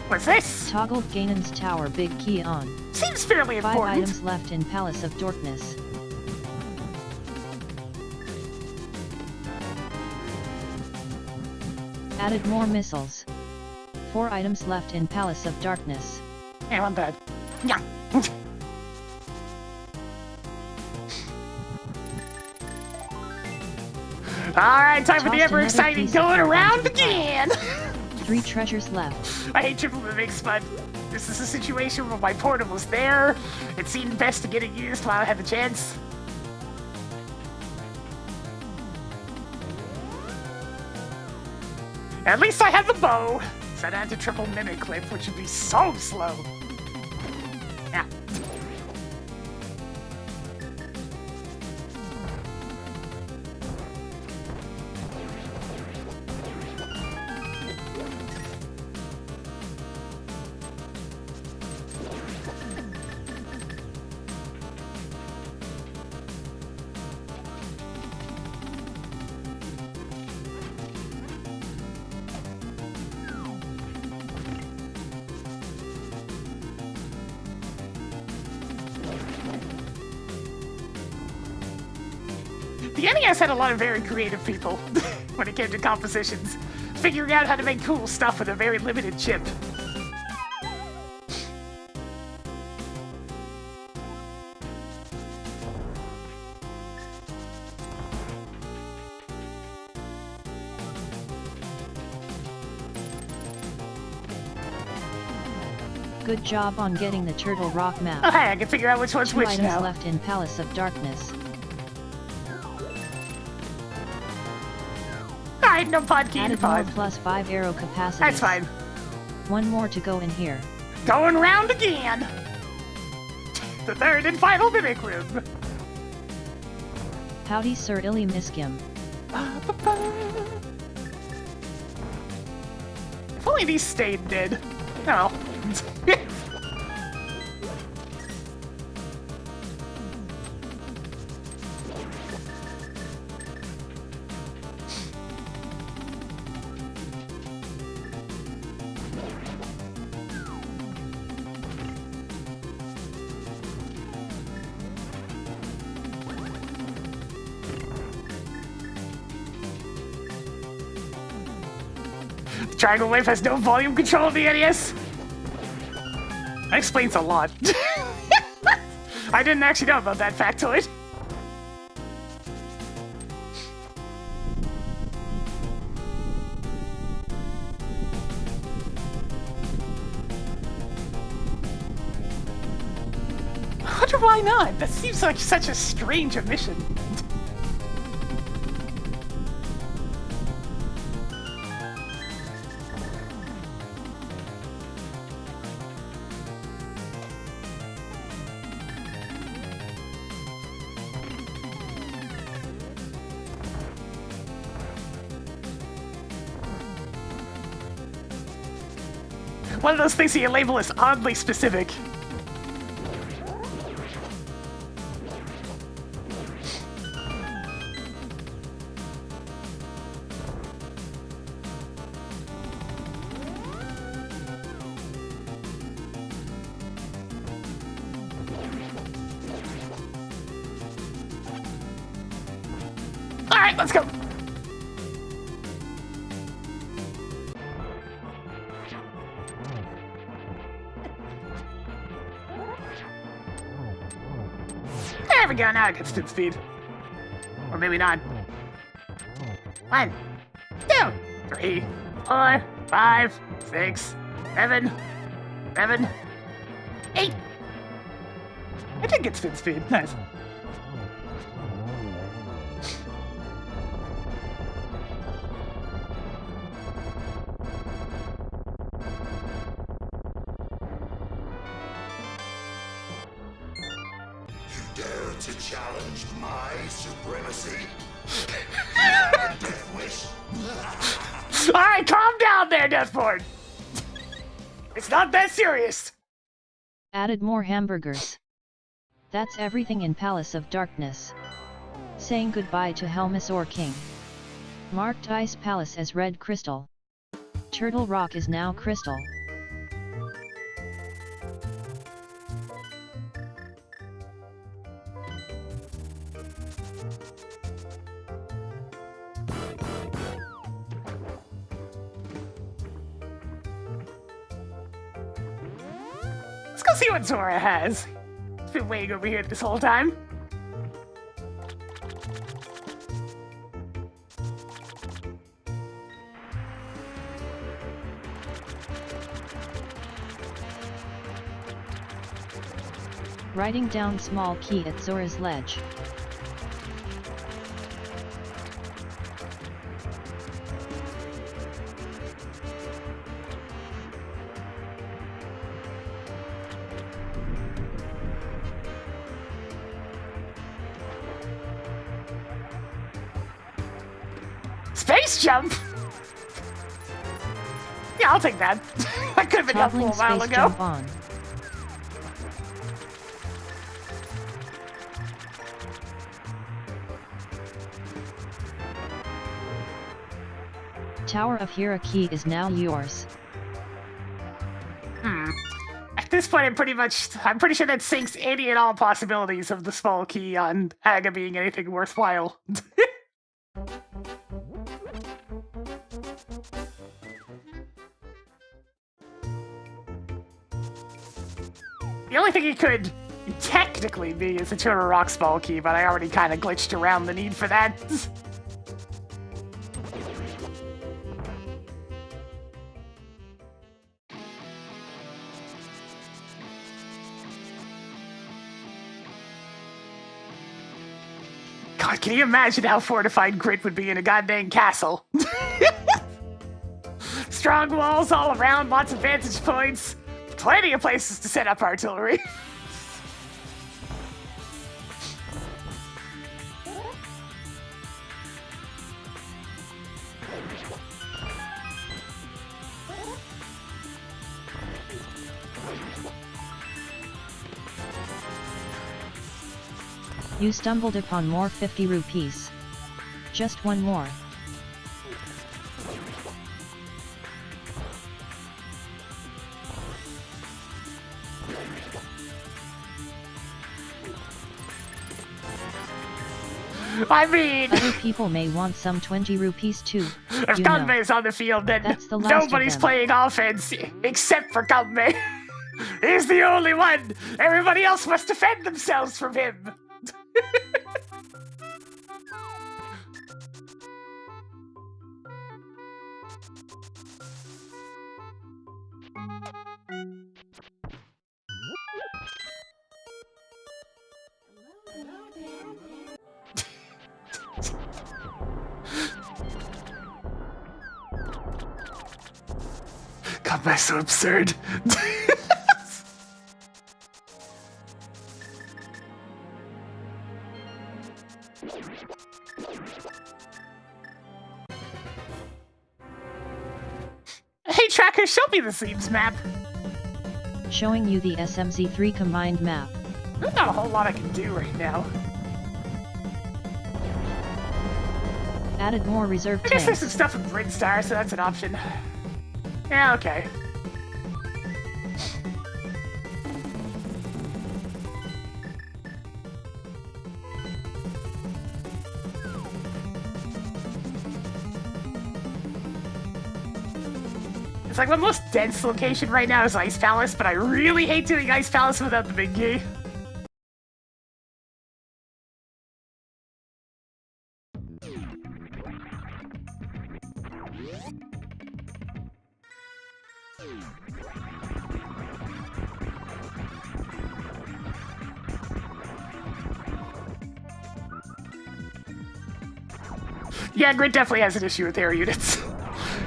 What's this? Toggled Ganon's Tower big key on. Seems fairly 5 important. items left in Palace of Darkness. Added more missiles. 4 items left in Palace of Darkness. Yeah, I'm bad. Yeah. Alright, time for the Tossed ever another exciting piece of going rope around onto the pile. again! 3 treasures left. I hate triple mimics, but this is a situation where my portal was there. It seemed best to get it used while I had the chance. At least I had the bow. So I'd had to triple mimic clip, which would be so slow. Yeah. The NES had a lot of very creative people when it came to compositions, figuring out how to make cool stuff with a very limited chip. Good job on getting the Turtle Rock map. Oh hey, I can figure out which one's 2 which items now. left in Palace of Darkness. Alright, no pod key to Added more pod. plus 5 arrow capacity. That's fine. 1 more to go in here. Going round again! The third and final mimic room. Howdy Sir Illy Miskim. If only these stayed dead. Oh. The triangle wave has no volume control of the NES. That explains a lot. I didn't actually know about that factoid. I wonder why not? That seems like such a strange omission. One of those things that you label as oddly specific. All right, let's go. There we go, now it gets to speed. Or maybe not. 1, 2, 3, 4, 5, 6, 7, 8. I did get spin speed. Nice. Dare to challenge my supremacy? Death wish. Alright, calm down there, Deathborn! It's not that serious! Added more hamburgers. That's everything in Palace of Darkness. Saying goodbye to Helmus or King. Marked Ice Palace as red crystal. Turtle Rock is now crystal. Let's go see what Zora has. It's been waiting over here this whole time. Writing down small key at Zora's ledge. Space jump? Yeah, I'll take that. That could have been helpful a Toppling while space ago. jump on. Tower of Hera key is now yours. At this point, I'm pretty sure that sinks any and all possibilities of the small key on Aga being anything worthwhile. The only thing he could technically be is a Turtle Rock small key, but I already kind of glitched around the need for that. God, can you imagine how fortified Grit would be in a goddamn castle? Strong walls all around, lots of vantage points, plenty of places to set up artillery. You stumbled upon more 50 rupees. Just one more. I mean, Other people may want some 20 rupees too. if You know. Kanmei is on the field, then That's the last of nobody's them. playing offense except for Kanmei. He's the only one. Everybody else must defend themselves from him. Kanmei's so absurd. Hey Tracker, show me the seams map. Showing you the SMZ3 combined map. There's not a whole lot I can do right now. Added more reserve I guess there's tanks. some stuff in Brinstar, so that's an option. Yeah, okay. It's like the most dense location right now is Ice Palace, but I really hate doing Ice Palace without the big key. Yeah, Grid definitely has an issue with air units.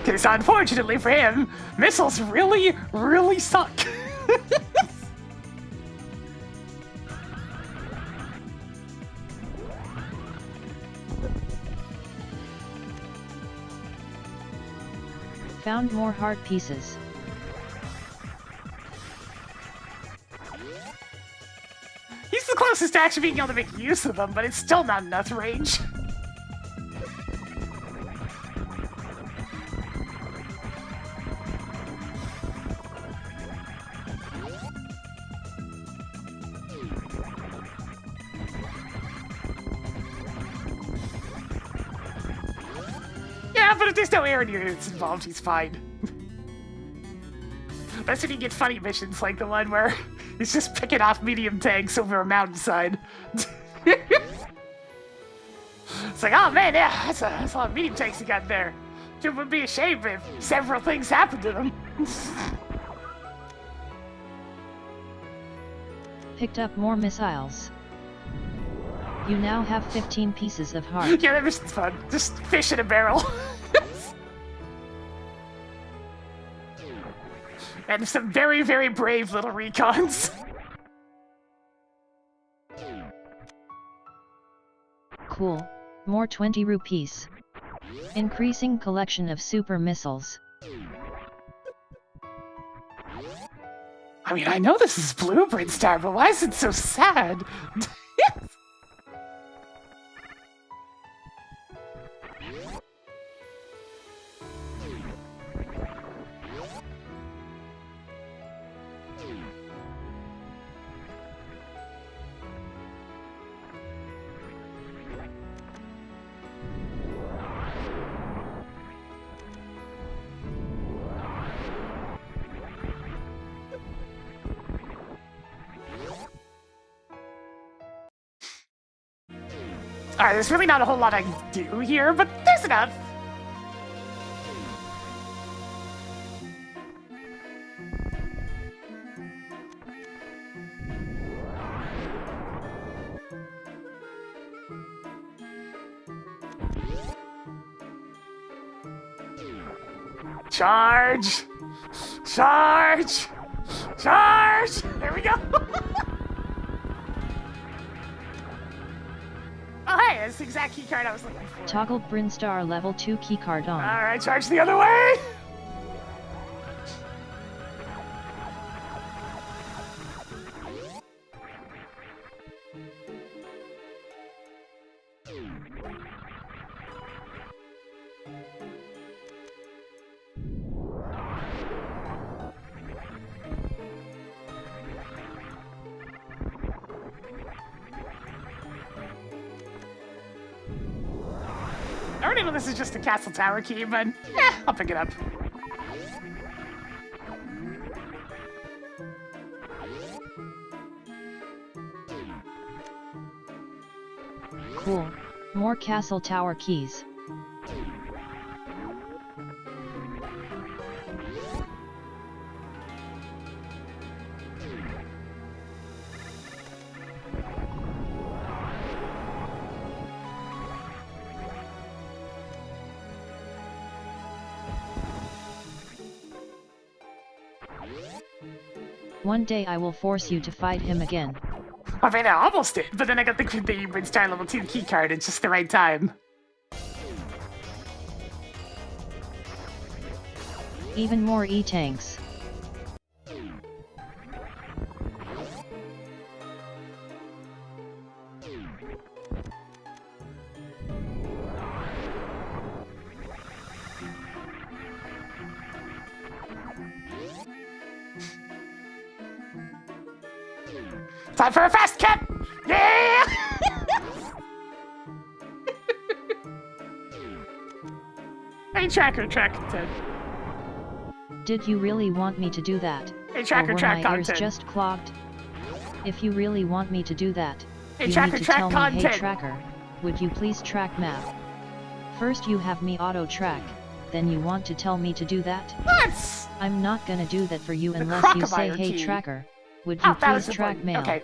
Because unfortunately for him, missiles really, really suck. Found more heart pieces. He's the closest to actually being able to make use of them, but it's still not enough range. Yeah, but if there's no air units involved, he's fine. That's when you get funny missions like the one where he's just picking off medium tanks over a mountainside. It's like, oh man, yeah, that's a lot of medium tanks you got there. It would be a shame if several things happened to them. Picked up more missiles. You now have 15 pieces of heart. Yeah, that mission's fun. Just fish in a barrel. And some very, very brave little recons. Cool. More 20 rupees. Increasing collection of super missiles. I mean, I know this is Blueprint Star, but why is it so sad? Alright, there's really not a whole lot I can do here, but there's enough. Charge! Charge! Charge! There we go! Oh hey, that's the exact keycard I was looking for. Toggled Brinstar level 2 keycard on. Alright, charge the other way! know this is just a castle tower key, but I'll pick it up. Cool. More castle tower keys. One day I will force you to fight him again. I mean, I almost did, but then I got the Winstar level 2 keycard at just the right time. Even more E-tanks. Time for a fast cap! Yeah! Hey, tracker, track content. Did you really want me to do that? Hey, tracker, or were track my ears content. just clogged? If you really want me to do that, Hey, you tracker, need to track tell me, content. hey tracker, would you please track map? First you have me auto track, then you want to tell me to do that? What? I'm not gonna do that for you The unless you say, crocodile hey key. tracker, would you Oh, that was please track important. mail? Okay.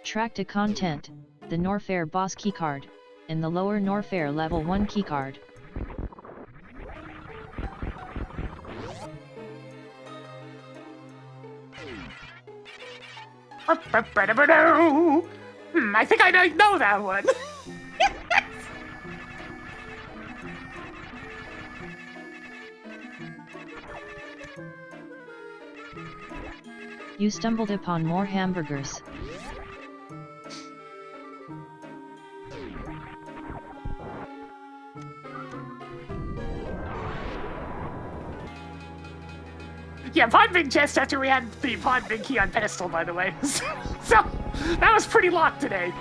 Track to content, the Norfair boss keycard, and the lower Norfair level 1 keycard. I think I know that one. You stumbled upon more hamburgers. Yeah, Pod Big Chest after we had the Pod Big Key on pedestal, by the way. So, that was pretty locked today.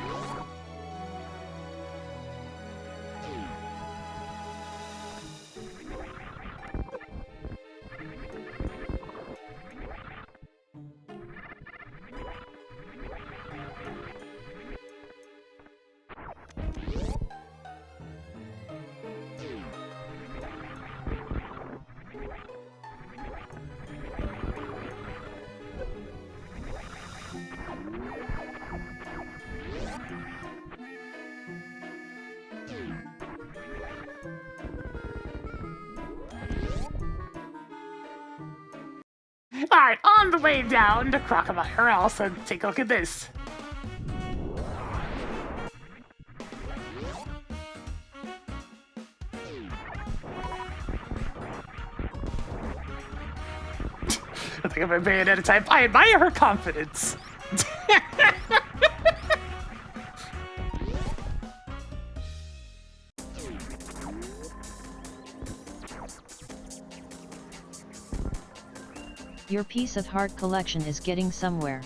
Alright, on the way down to Crocodile, also take a look at this. I think I'm a Bayonetta type. I admire her confidence. Your piece of heart collection is getting somewhere.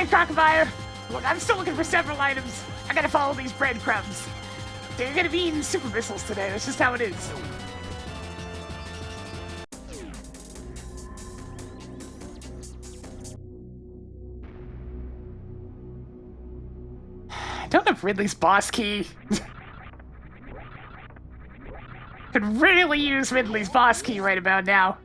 Crocodile! Look, I'm still looking for several items. I gotta follow these breadcrumbs. They're gonna be eating super missiles today. That's just how it is. I don't have Ridley's boss key. Could really use Ridley's boss key right about now.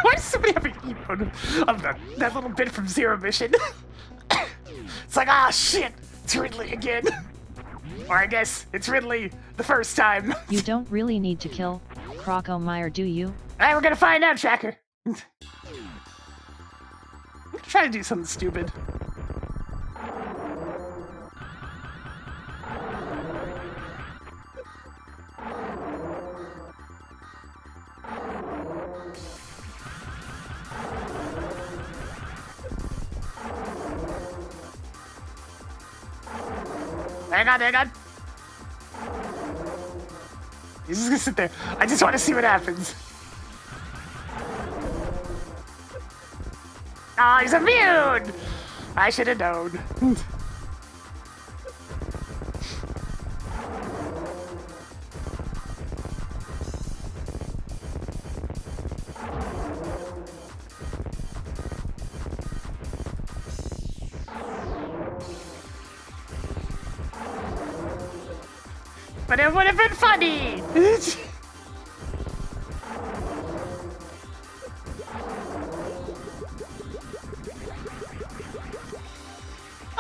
Why Somebody have an emote of that little bit from Zero Mission. It's like, ah, shit, it's Ridley again. Or I guess it's Ridley the first time. You don't really need to kill Crocomire, do you? Alright, we're gonna find out, Tracker. I'm gonna try to do something stupid. Hang on. He's just gonna sit there. I just want to see what happens. Ah, he's immune! I should have known. But it would have been funny!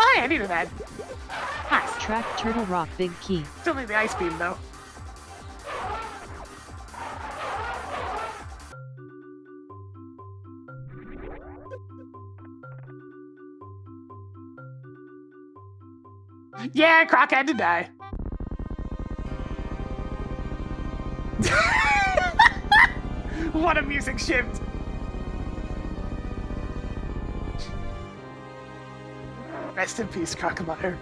Oh, yeah, I needed that. Nice. Track Turtle Rock Big Key. Still need the ice beam, though. Yeah, Croc had to die. What a music shift! Rest in peace, Crocomire.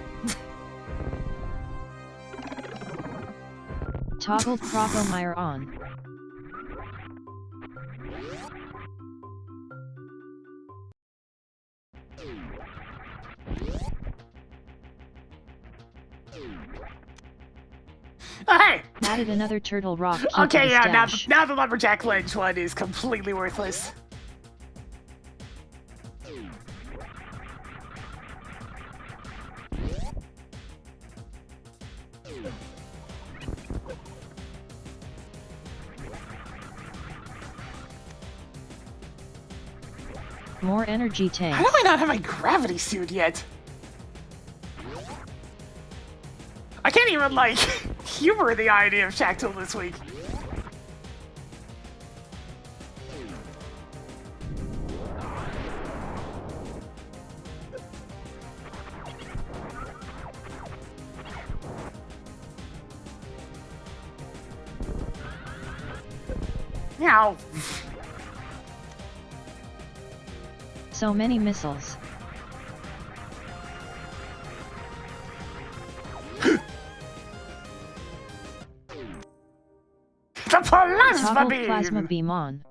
Toggled Crocomire on. Oh, hey! Added another Turtle Rock key to Okay, the yeah, stash. now the Lumberjack Ledge one is completely worthless. More energy tanks. How do I not have my gravity suit yet? I can't even, like, humor the idea of Shactil this week. Meow. So many missiles. The plasma Toggle beam! plasma beam on.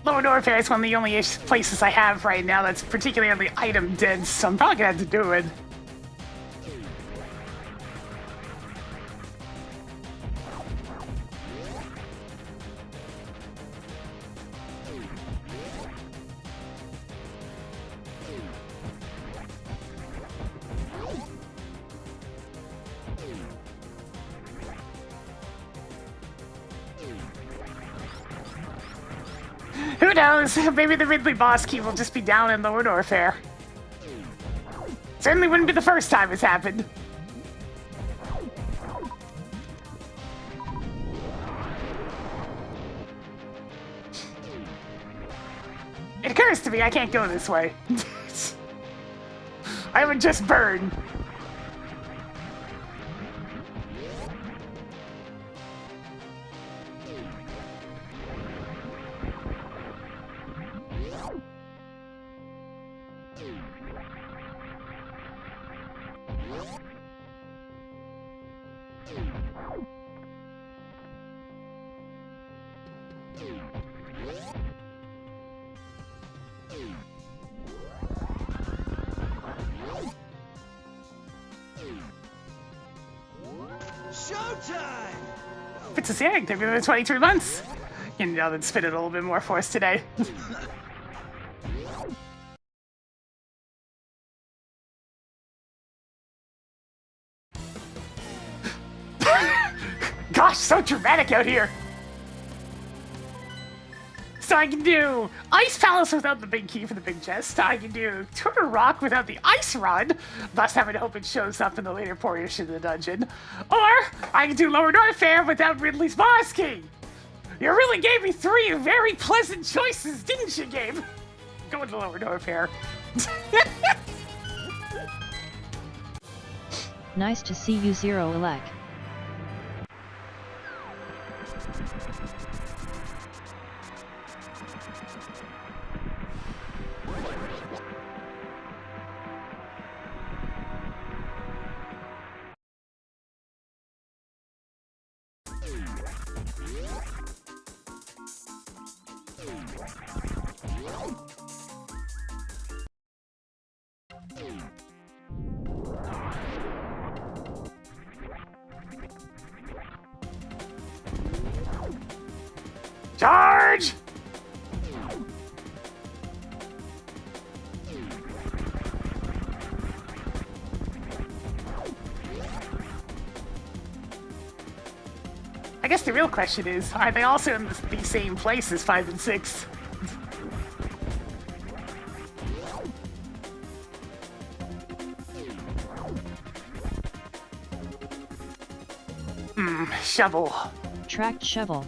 Lower Norfair is one of the only places I have right now that's particularly item dense, so I'm probably gonna have to do it. Who knows? Maybe the Ridley boss key will just be down in Lower Norfair. Certainly wouldn't be the first time it's happened. It occurs to me I can't go this way. I would just burn. Showtime! Princess Yang, they've been there 23 months. You know, then spin it a little bit more for us today. Gosh, so dramatic out here. So I can do Ice Palace without the big key for the big chest. I can do Turtle Rock without the Ice Rod, thus having to hope it shows up in the later portion of the dungeon. Or I can do Lower North Fair without Ridley's boss key. You really gave me 3 very pleasant choices, didn't you, Gabe? Going to Lower North Fair. Nice to see you, Zero Elec. Charge! I guess the real question is, are they also in the same place as 5 and 6? Shovel. Tracked shovel.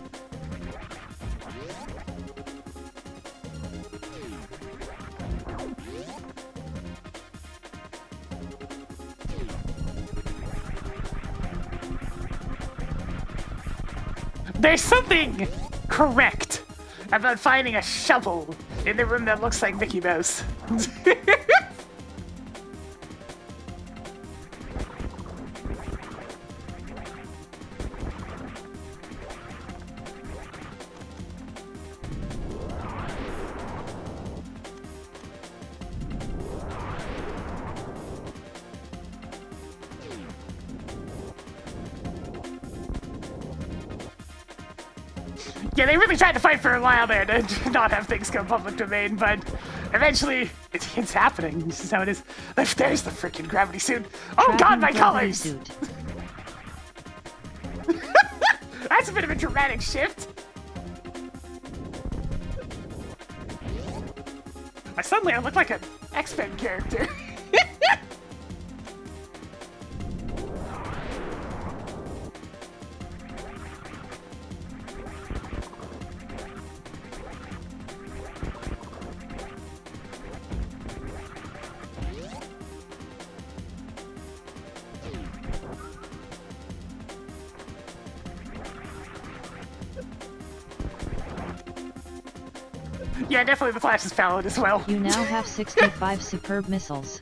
There's something correct about finding a shovel in the room that looks like Mickey Mouse. Yeah, they really tried to fight for a while there to not have things go public domain, but eventually it's happening. This is how it is. There's the freaking gravity suit. Oh god, my colors! Suit. That's a bit of a dramatic shift. Suddenly I look like an X-Men character. Yeah, definitely the Flash is valid as well. You now have 65 superb missiles.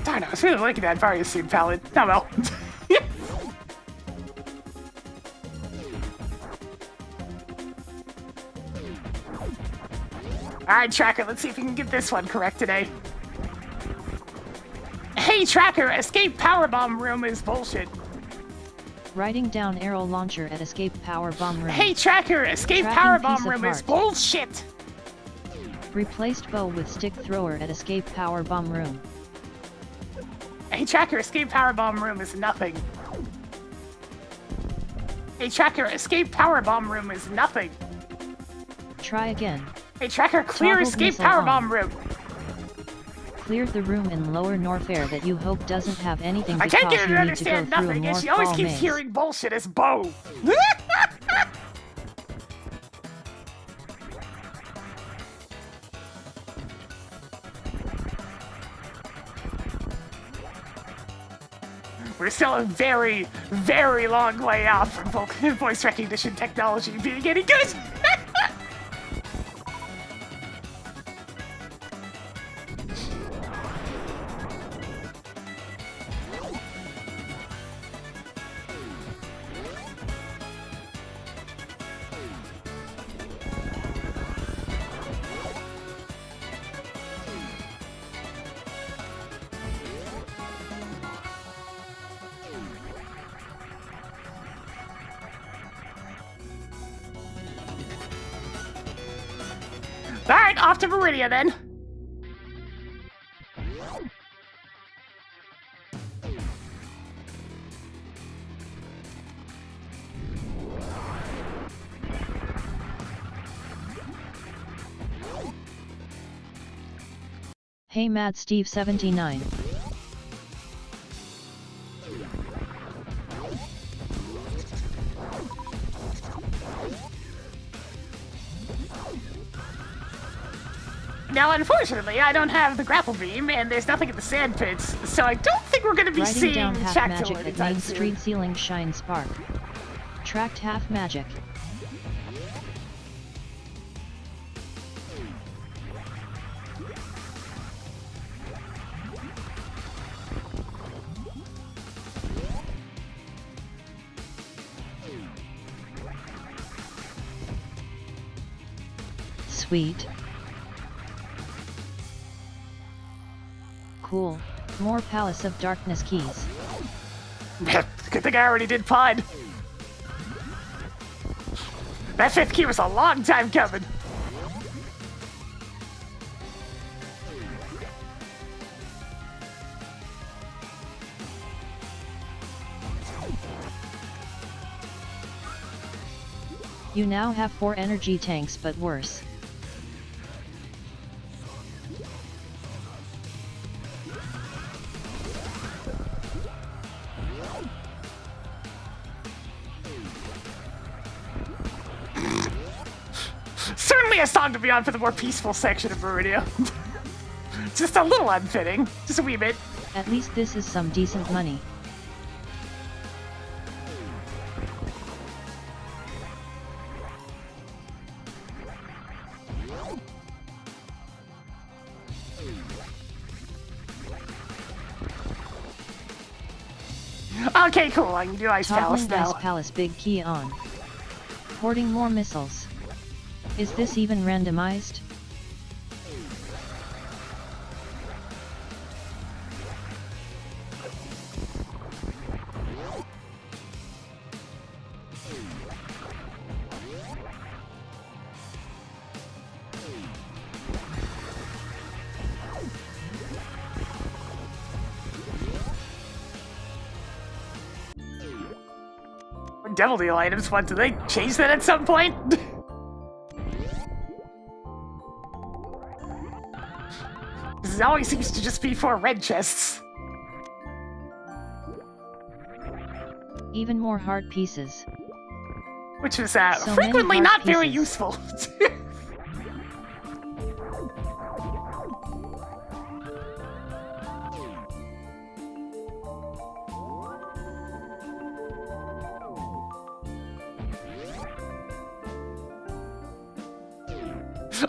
Darn, I was really liking that Various suit palette. Oh well. Alright, Tracker, let's see if we can get this one correct today. Hey, Tracker, escape powerbomb room is bullshit. Writing down arrow launcher at escape power bomb room. Hey, Tracker, escape powerbomb room is bullshit. Replaced bow with stick thrower at escape power bomb room. Hey, Tracker, escape powerbomb room is nothing. Hey, Tracker, escape powerbomb room is nothing. Try again. Hey, Tracker, clear Toggled escape missile powerbomb on. room. Cleared the room in Lower North Air that you hope doesn't have anything I because can't get her to you need to go understand through a nothing, and North she always Ball keeps maze. hearing bullshit as Bo. We're still a very, very long way off from voice recognition technology being any good. Alright, off to Meridia then. Hey Mad Steve 79. Now, unfortunately, I don't have the grapple beam, and there's nothing in the sand pits, so I don't think we're going to be Writing seeing down half Chactyl magic that anytime means soon. street ceiling shine spark. Tracked half magic. Sweet. Cool. More Palace of Darkness keys. Good thing I already did pod. That 5th key was a long time coming. You now have 4 energy tanks, but worse. Certainly a song to be on for the more peaceful section of Meridia. Just a little unfitting. Just a wee bit. At least this is some decent money. Okay, cool. I can do Ice Palace Toppling now. Ice Palace big key on. Hoarding more missiles. Is this even randomized? Devil Deal items, what, do they change that at some point? It always seems to just be 4 red chests. Even more heart pieces. Which is So many frequently heart not very pieces. useful.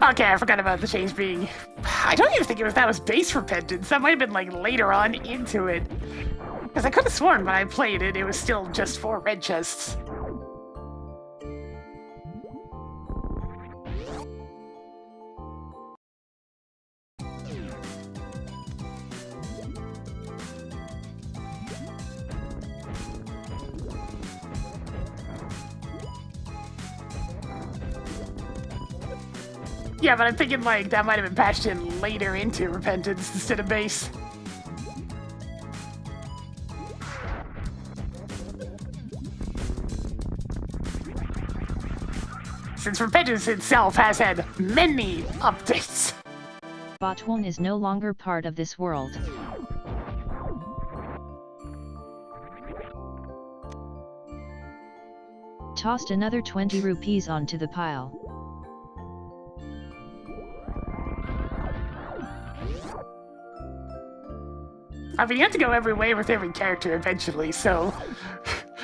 Okay, I forgot about the change being... I don't even think that was base repentance. That might have been like later on into it. Because I could have sworn when I played it, it was still just 4 red chests. Yeah, but I'm thinking like that might have been patched in later into repentance instead of base. Since repentance itself has had many updates. Botwon is no longer part of this world. Tossed another 20 rupees onto the pile. I mean, you have to go every way with every character eventually, so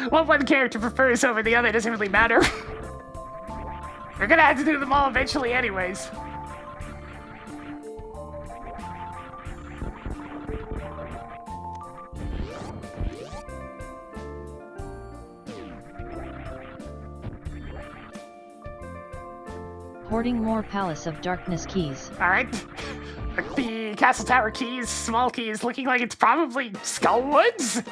what one character prefers over the other doesn't really matter. You're gonna have to do them all eventually anyways. Hoarding more Palace of Darkness keys. Alright. The Castle Tower keys, small keys, looking like it's probably Skullwoods?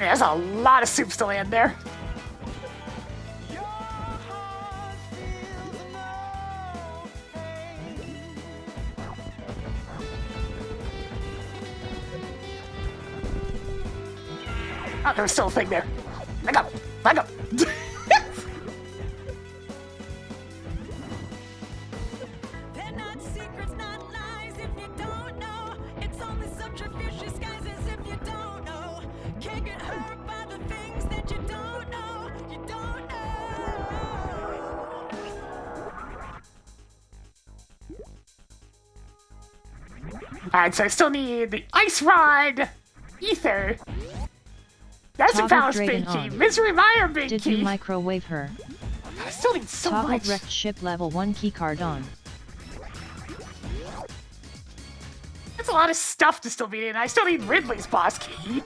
There's a lot of soups to land there. Oh, there was still a thing there. Back up! Back up! They're not secrets, not lies, if you don't know. It's only subterfuge disguises if you don't know. Can't get hurt by the things that you don't know. You don't know. Alright, so I still need the Ice Rod, Ether. That's a Toggled Palace Dragon Big Key. on. Misery Mire Big Did Key. you microwave her? I still need so Toggled much. wrecked ship level 1 keycard on. That's a lot of stuff to still beat in. I still need Ridley's boss key.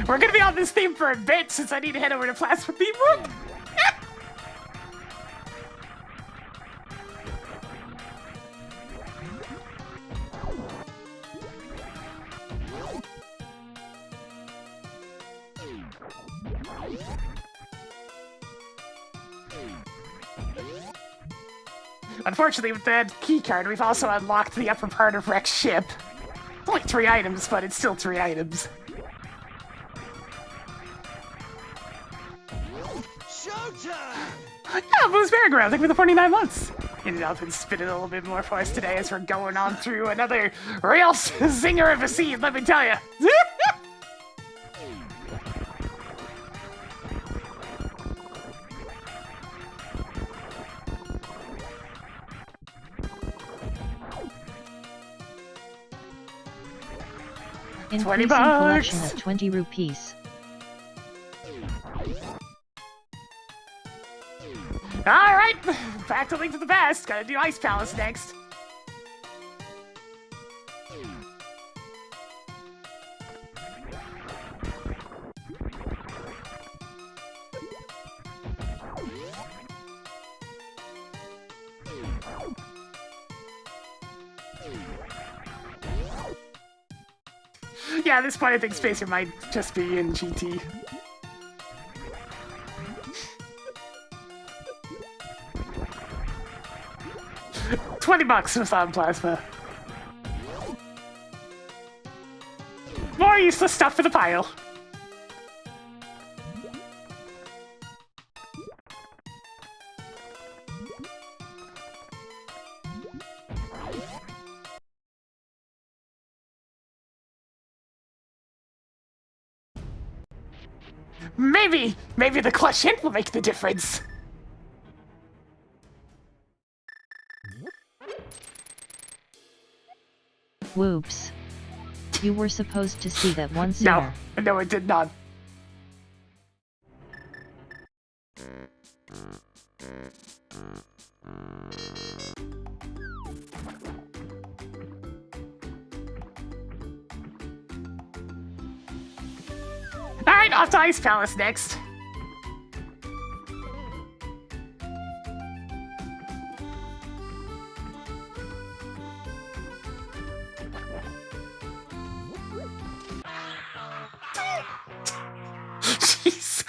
We're gonna be on this theme for a bit since I need to head over to Plasma Theme Room. Unfortunately, with that key card, we've also unlocked the upper part of Rex's ship. It's only 3 items, but it's still 3 items. Yeah, Boo's Merry-Go-Round, thank you for the 49 months. Ended up and spinning a little bit more for us today as we're going on through another real zinger of a scene, let me tell you. Increasing collection at 20 rupees. Alright, back to Link to the Past. Gotta do Ice Palace next. Yeah, at this point I think Spacer might just be in GT. $20 was on Plasma. More useless stuff for the pile. Maybe the clutch hit will make the difference. Whoops. You were supposed to see that one sooner. No, it did not. Alright, off to Ice Palace next. Jeez.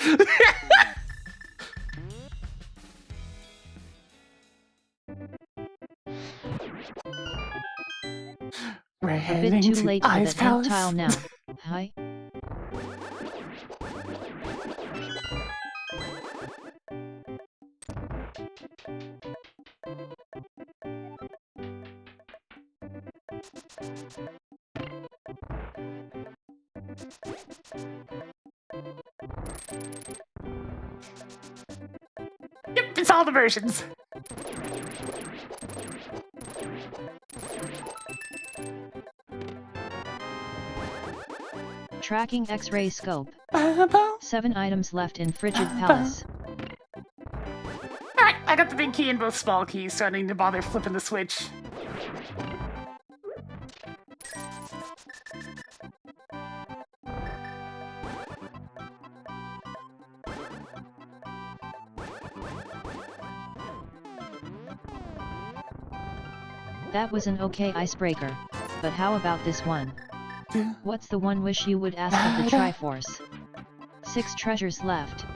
We're A heading bit too to late for Ice that Palace. tile now. Hi. Yep, it's all the versions. Tracking X-ray scope. Alright, 7 items left in Frigid Palace. I I got the big key and both small keys, so I don't need to bother flipping the switch. That was an okay icebreaker, but how about this one? What's the one wish you would ask of the Triforce? 6 treasures left.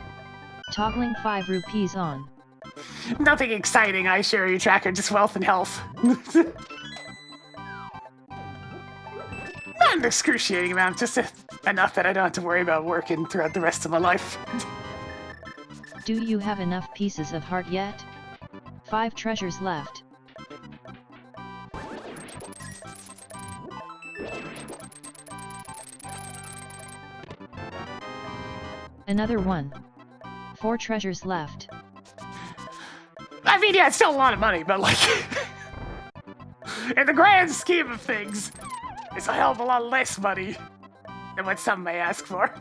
Toggling 5 rupees on. Nothing exciting, I share your tracker, just wealth and health. Not an excruciating amount, just enough that I don't have to worry about working throughout the rest of my life. Do you have enough pieces of heart yet? 5 treasures left. Another one. 4 treasures left. I mean, yeah, it's still a lot of money, but like... in the grand scheme of things, it's a hell of a lot less money than what some may ask for.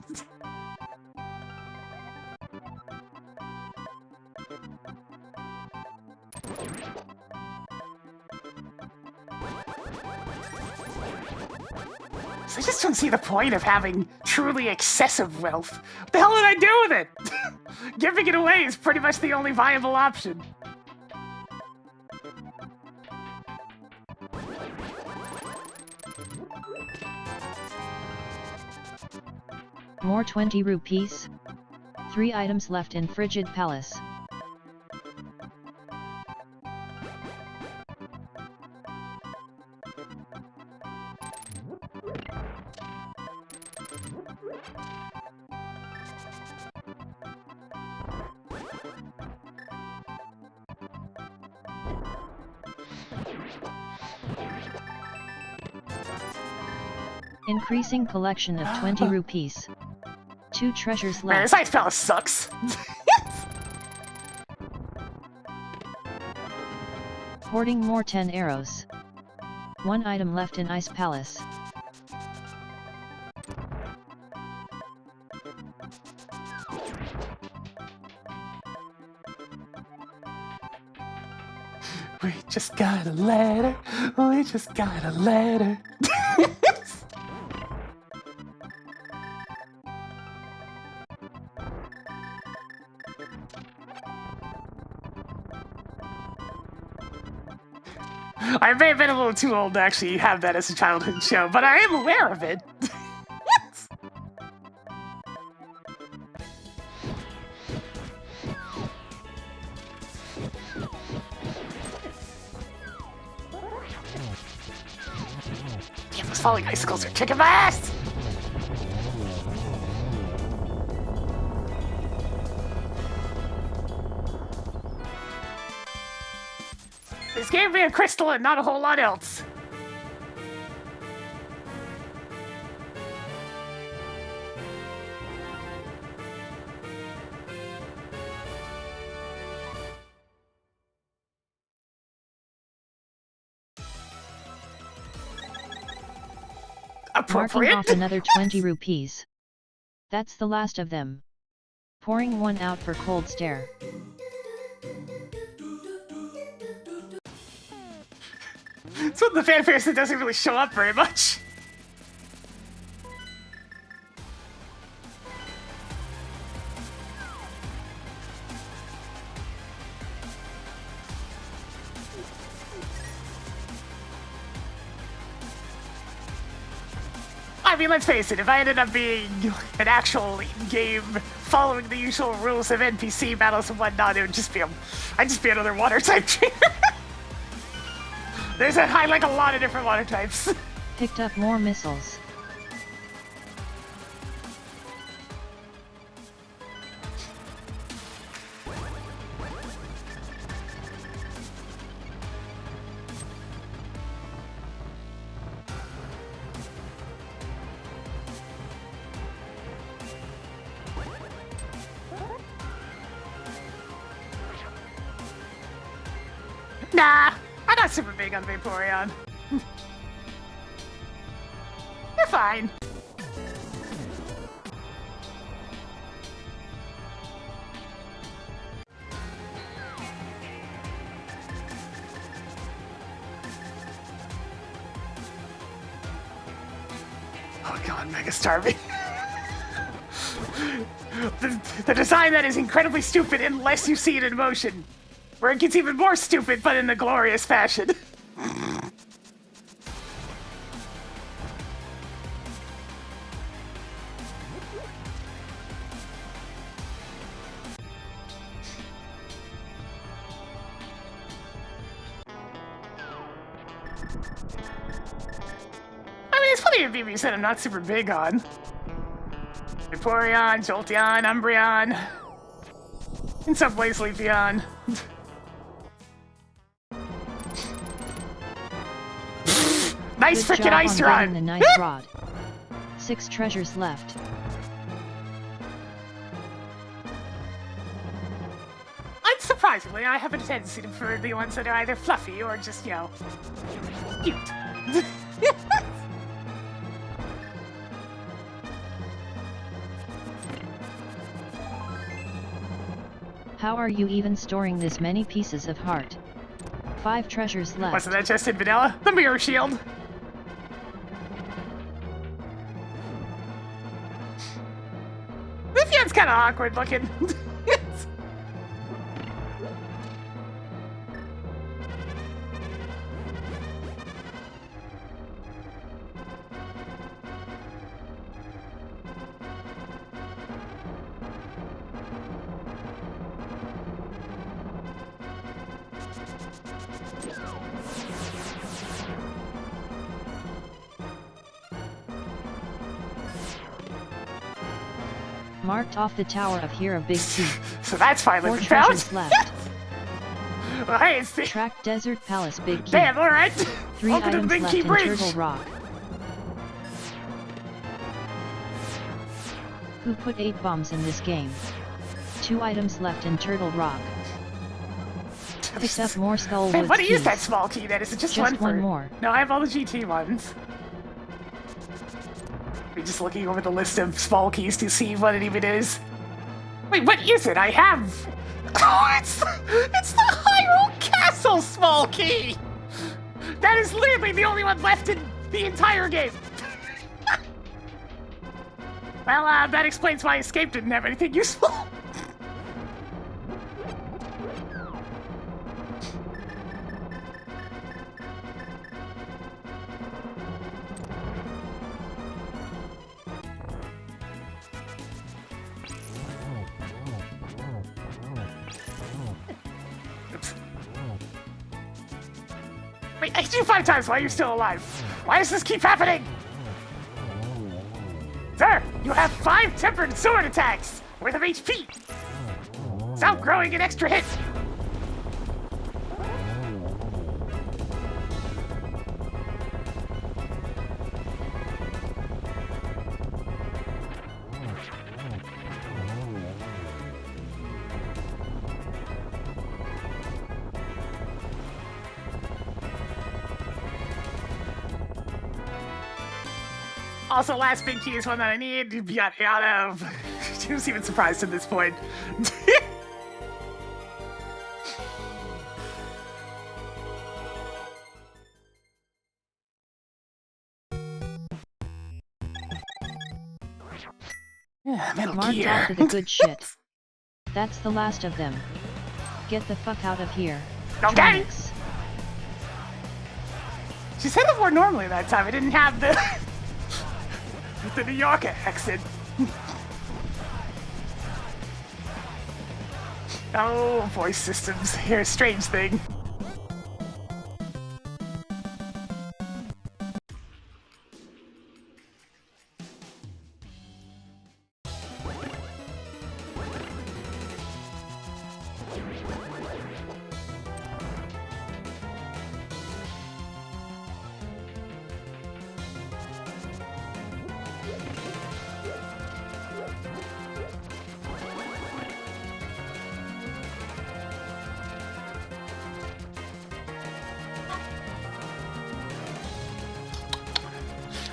So I just don't see the point of having truly excessive wealth. What the hell did I do with it? Giving it away is pretty much the only viable option. More 20 rupees. 3 items left in Frigid Palace. Increasing collection of 20 rupees. 2 treasures Man, this left. ice palace sucks. Hoarding more 10 arrows. 1 item left in Ice Palace. We just got a letter. We just got a letter. I may have been a little too old to actually have that as a childhood show, but I am aware of it. Damn, those falling icicles are kicking my ass! This gave me a crystal and not a whole lot else. Marking Appropriate. off another 20 rupees. That's the last of them. Pouring one out for cold stare. It's one of the fanfares that doesn't really show up very much. I mean, let's face it, if I ended up being an actual in-game, following the usual rules of NPC battles and whatnot, it would just be I'd just be another water type trainer. I like a lot of different water types. Picked up more missiles. Nah, I'm not super big on Vaporeon. They're fine. Oh god, Mega Starving. the design that is incredibly stupid unless you see it in motion. Where it gets even more stupid, but in a glorious fashion. I mean, there's plenty of BBs that I'm not super big on. Vaporeon, Jolteon, Umbreon. In some ways, Leafeon. Nice Good frickin' job ice on run! getting the nice rod. 6 treasures left. Unsurprisingly, I have a tendency to prefer the ones that are either fluffy or just, you know, cute. How are you even storing this many pieces of heart? 5 treasures left. Wasn't that just in vanilla? The mirror shield. Leafeon's kind of awkward looking. Marked off the Tower of Hero Big T. So that's finally 4 been found. treasures left. Well, hey, it's the... Track Desert Palace Big Key. Damn, alright. 3 Welcome to the items Big left Key in Bridge. Turtle Rock. Who put 8 bombs in this game? 2 items left in Turtle Rock. Pick up more Skullwood Hey, what keys. is that small key then? Is it just one one for... more. No, I have all the GT ones. We're just looking over the list of small keys to see what it even is. Wait, what is it? I have... Oh, it's the Hyrule Castle small key! That is literally the only one left in the entire game. Well, that explains why Escape didn't have anything useful. Oops. Wait, I hit you 5 times. Why are you still alive? Why does this keep happening? Sir, you have 5 tempered sword attacks worth of HP. Stop growing an extra hit. Also, last big key is one that I need to be out of. Who's even surprised at this point? Yeah, Metal Marked Gear. off to the good shit. That's the last of them. Get the fuck out of here. Okay. Tronics. She said it more normally that time. I didn't have the New York accent. Oh, voice systems. Here's a strange thing.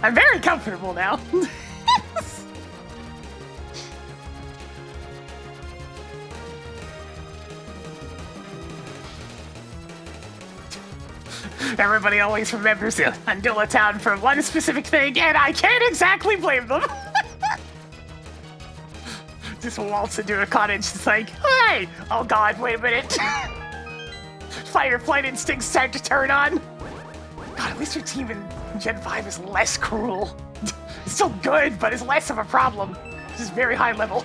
I'm very comfortable now. Everybody always remembers Andula Town for one specific thing, and I can't exactly blame them. Just waltz into a cottage, it's like, hey! Oh god, wait a minute. Fight or flight instincts start to turn on. God, at least your team in Gen 5 is less cruel. It's still good, but it's less of a problem. It's just very high level.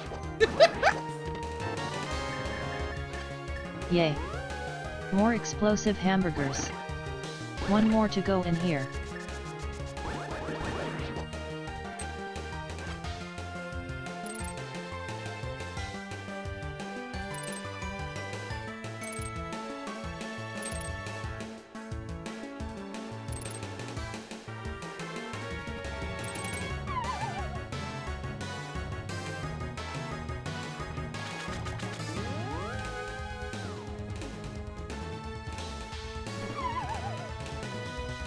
Yay. More explosive hamburgers. One more to go in here.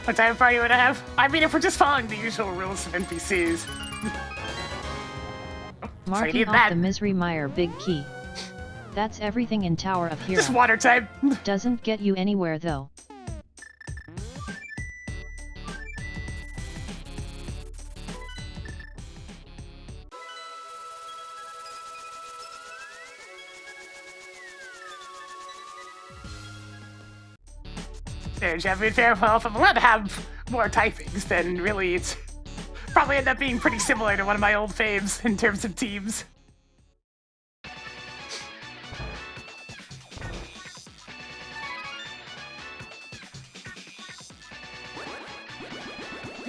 What type of party would I have? I mean, if we're just following the usual rules of NPCs. Marking off the Misery Mire big key. That's everything in Tower of Hero. Just water type. Doesn't get you anywhere though. There, Champion Fair. Well, if I'm allowed to have more typings, then really it's probably end up being pretty similar to one of my old faves in terms of teams.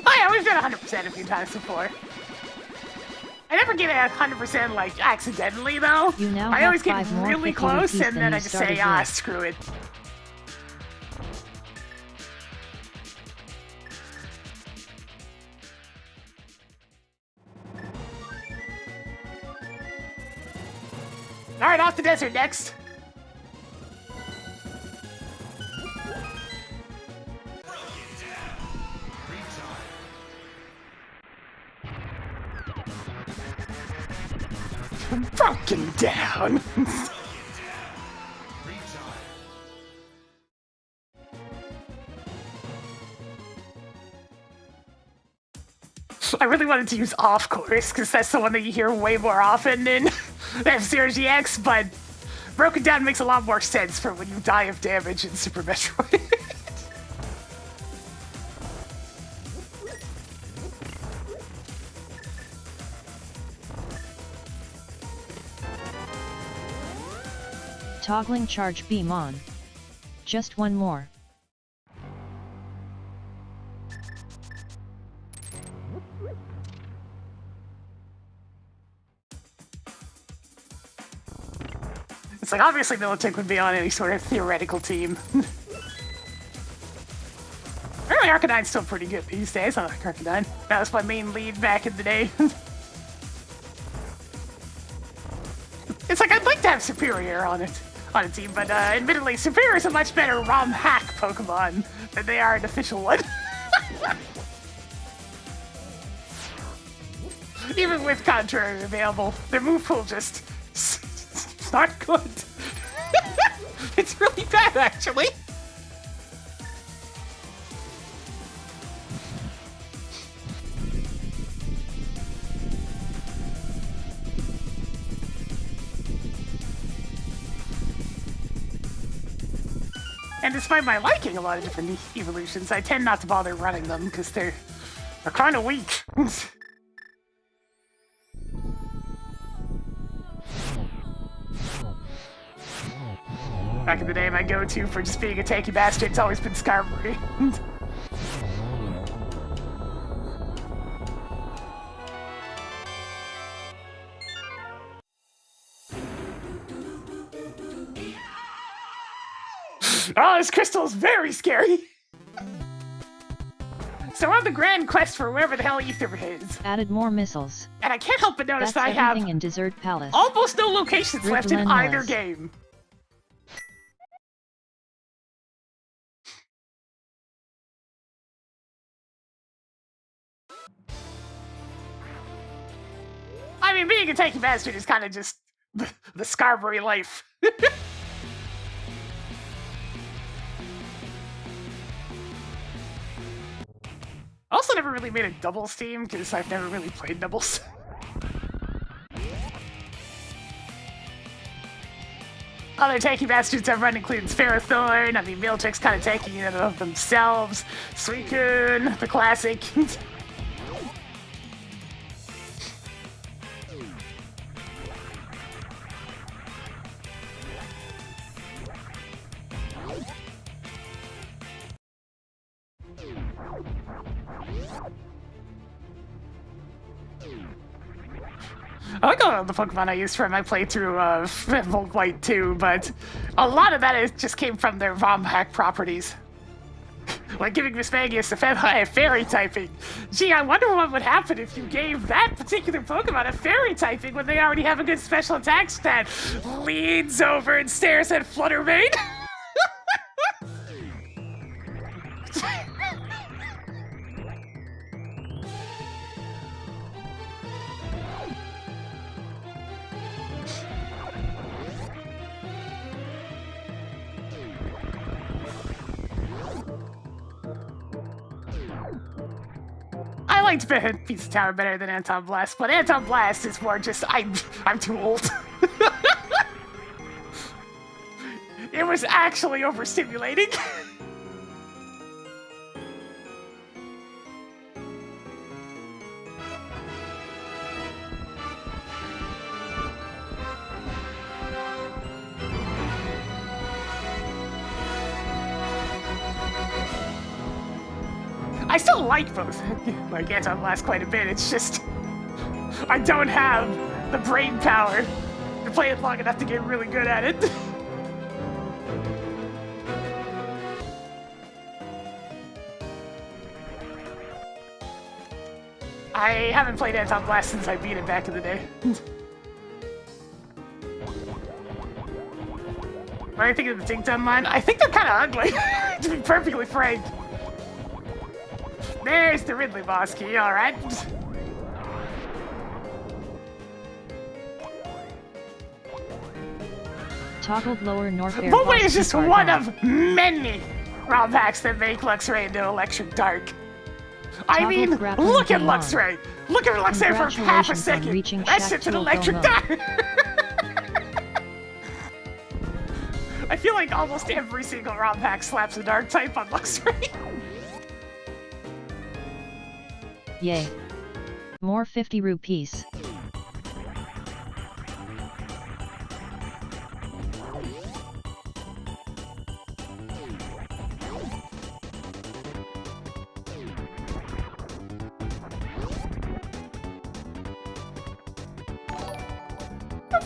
Oh yeah, we've done 100% a few times before. I never get a 100% like accidentally though. You now I always have get 5 more really pickle close rupees and than then you I just say, started ah, with. screw it. Alright, off the desert next. Broken down. I really wanted to use off course because that's the one that you hear way more often in F-Zero GX, but broken down makes a lot more sense for when you die of damage in Super Metroid. Toggling charge beam on. Just one more. It's like, obviously Militech would be on any sort of theoretical team. Really, Arcanine's still pretty good these days. I like Arcanine. That was my main lead back in the day. It's like, I'd like to have Superior on a team, but admittedly, Superior is a much better ROM hack Pokemon than they are an official one. Even with Contrary available, their move pool just... it's not good. It's really bad, actually. And despite my liking a lot of different evolutions, I tend not to bother running them because they're kind of weak. Back in the day, my go-to for just being a tanky bastard, it's always been Skarmory. Oh, this crystal is very scary! So we're on the grand quest for wherever the hell Ether is. Added more missiles. And I can't help but notice That's that I have everything in Desert Palace. almost no locations left in either Relentless. game. I mean, being a tanky bastard is kind of just the Skarmory life. I also never really made a doubles team because I've never really played doubles. Other tanky bastards I've run include Ferrothorn, I mean, Miltrick's kind of tanky in and of themselves, Suicune, the classic. I like all the Pokemon I used for my playthrough of Volt White 2, but a lot of that just came from their ROM hack properties. Like giving Mismagius a fairy typing. Gee, I wonder what would happen if you gave that particular Pokemon a fairy typing when they already have a good special attack stat. Leans over and stares at Fluttermane. I liked Pizza Tower better than Anton Blast, but Anton Blast is more just I'm too old. It was actually overstimulating. I still like both, like Anton Blast quite a bit, it's just I don't have the brain power to play it long enough to get really good at it. I haven't played Anton Blast since I beat it back in the day. What do you think of the Ting-Tum line? I think they're kind of ugly, to be perfectly frank. There's the Ridley boss key, alright. Toggled lower north air. But wait, is just one of many ROM hacks that make Luxray into Electric Dark. I mean, look at Luxray! Look at Luxray for half a second! That shit's an Electric Dark! I feel like almost every single ROM hack slaps a Dark type on Luxray. Yay. More 50 rupees.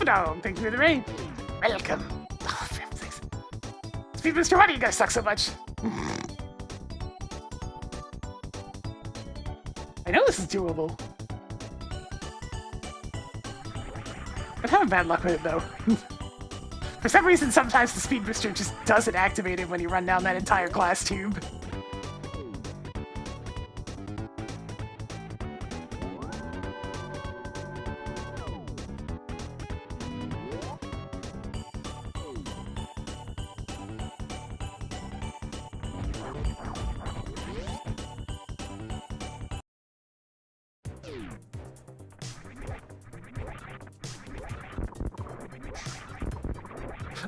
No, thank you for the raid. Welcome. Oh, thanks. Speed Booster, why do you guys suck so much? I know this is doable. I'm having bad luck with it, though. For some reason, sometimes the Speed Booster just doesn't activate it when you run down that entire glass tube.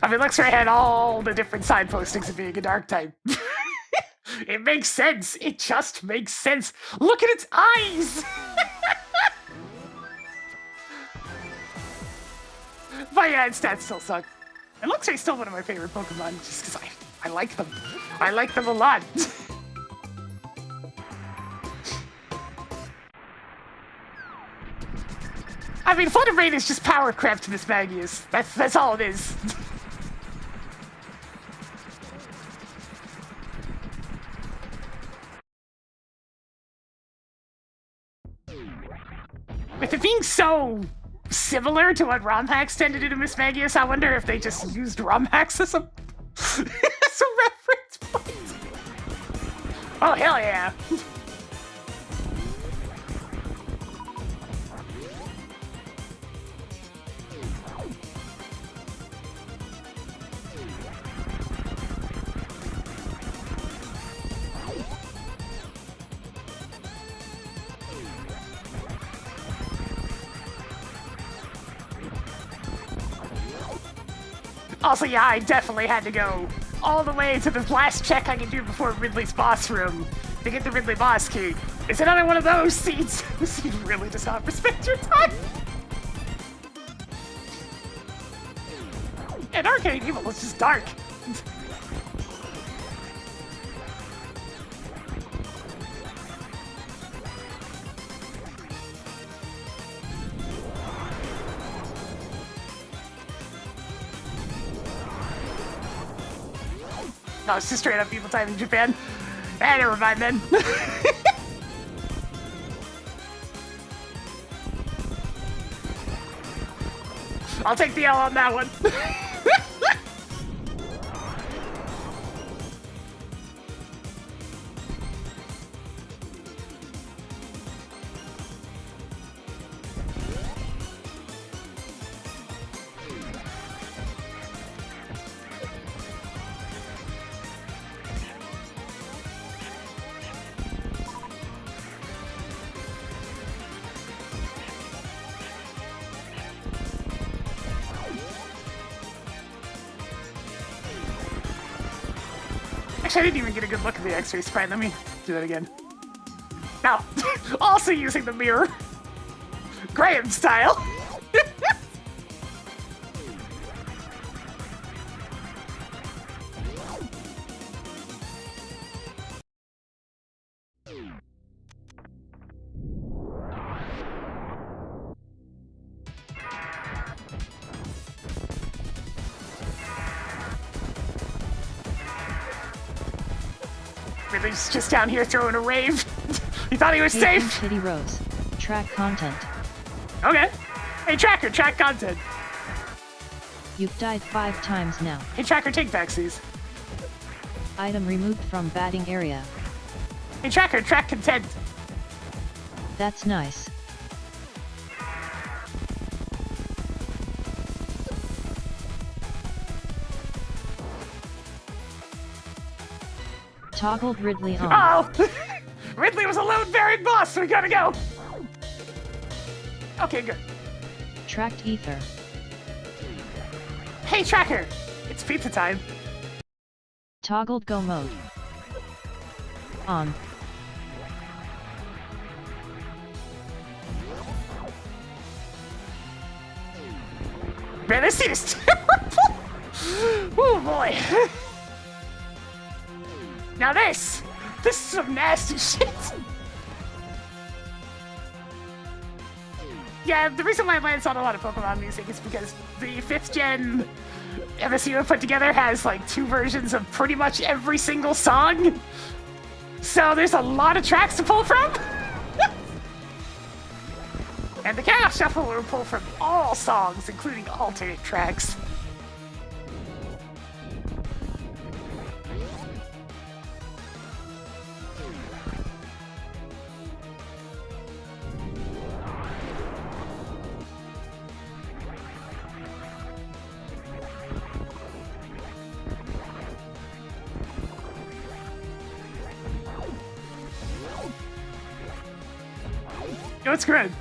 I mean, Luxray had all the different side postings of being a Dark type. It makes sense. It just makes sense. Look at its eyes! But yeah, its stats still suck. And Luxray's still one of my favorite Pokemon, just because I like them. I like them a lot. I mean, Fluttermane is just power crap to Mismagius. That's all it is. With it being so similar to what ROM hacks tend to do to Mismagius, I wonder if they just used ROM hacks as a as a reference point. Oh, hell yeah. Also, yeah, I definitely had to go all the way to the last check I could do before Ridley's boss room to get the Ridley boss key. It's another one of those seats. This seat really does not respect your time. And Arcade Evil is just dark. No, it's just straight up evil time in Japan. Eh, never mind then. I'll take the L on that one. Actually, I didn't even get a good look at the X-ray sprite. Let me do that again. Now, also using the mirror. Graham style. Ridley's just down here throwing a rave. He thought he was safe. PinkKittyRose. Track content. Okay. Hey, Tracker, track content. You've died 5 times now. Hey, Tracker, take backsies. Item removed from batting area. Hey, Tracker, track content. That's nice. Toggled Ridley on. Oh! Ridley was a load-bearing boss, so we gotta go. Okay, good. Tracked ether. Hey, Tracker! It's pizza time. Toggled go mode. On. Man, this scene is terrible! Oh boy. Now this is some nasty shit. Yeah, the reason why I landed on a lot of Pokemon music is because the 5th gen MSU have put together has like 2 versions of pretty much every single song. So there's a lot of tracks to pull from. And the Chaos Shuffle will pull from all songs, including alternate tracks. Yo, it's good.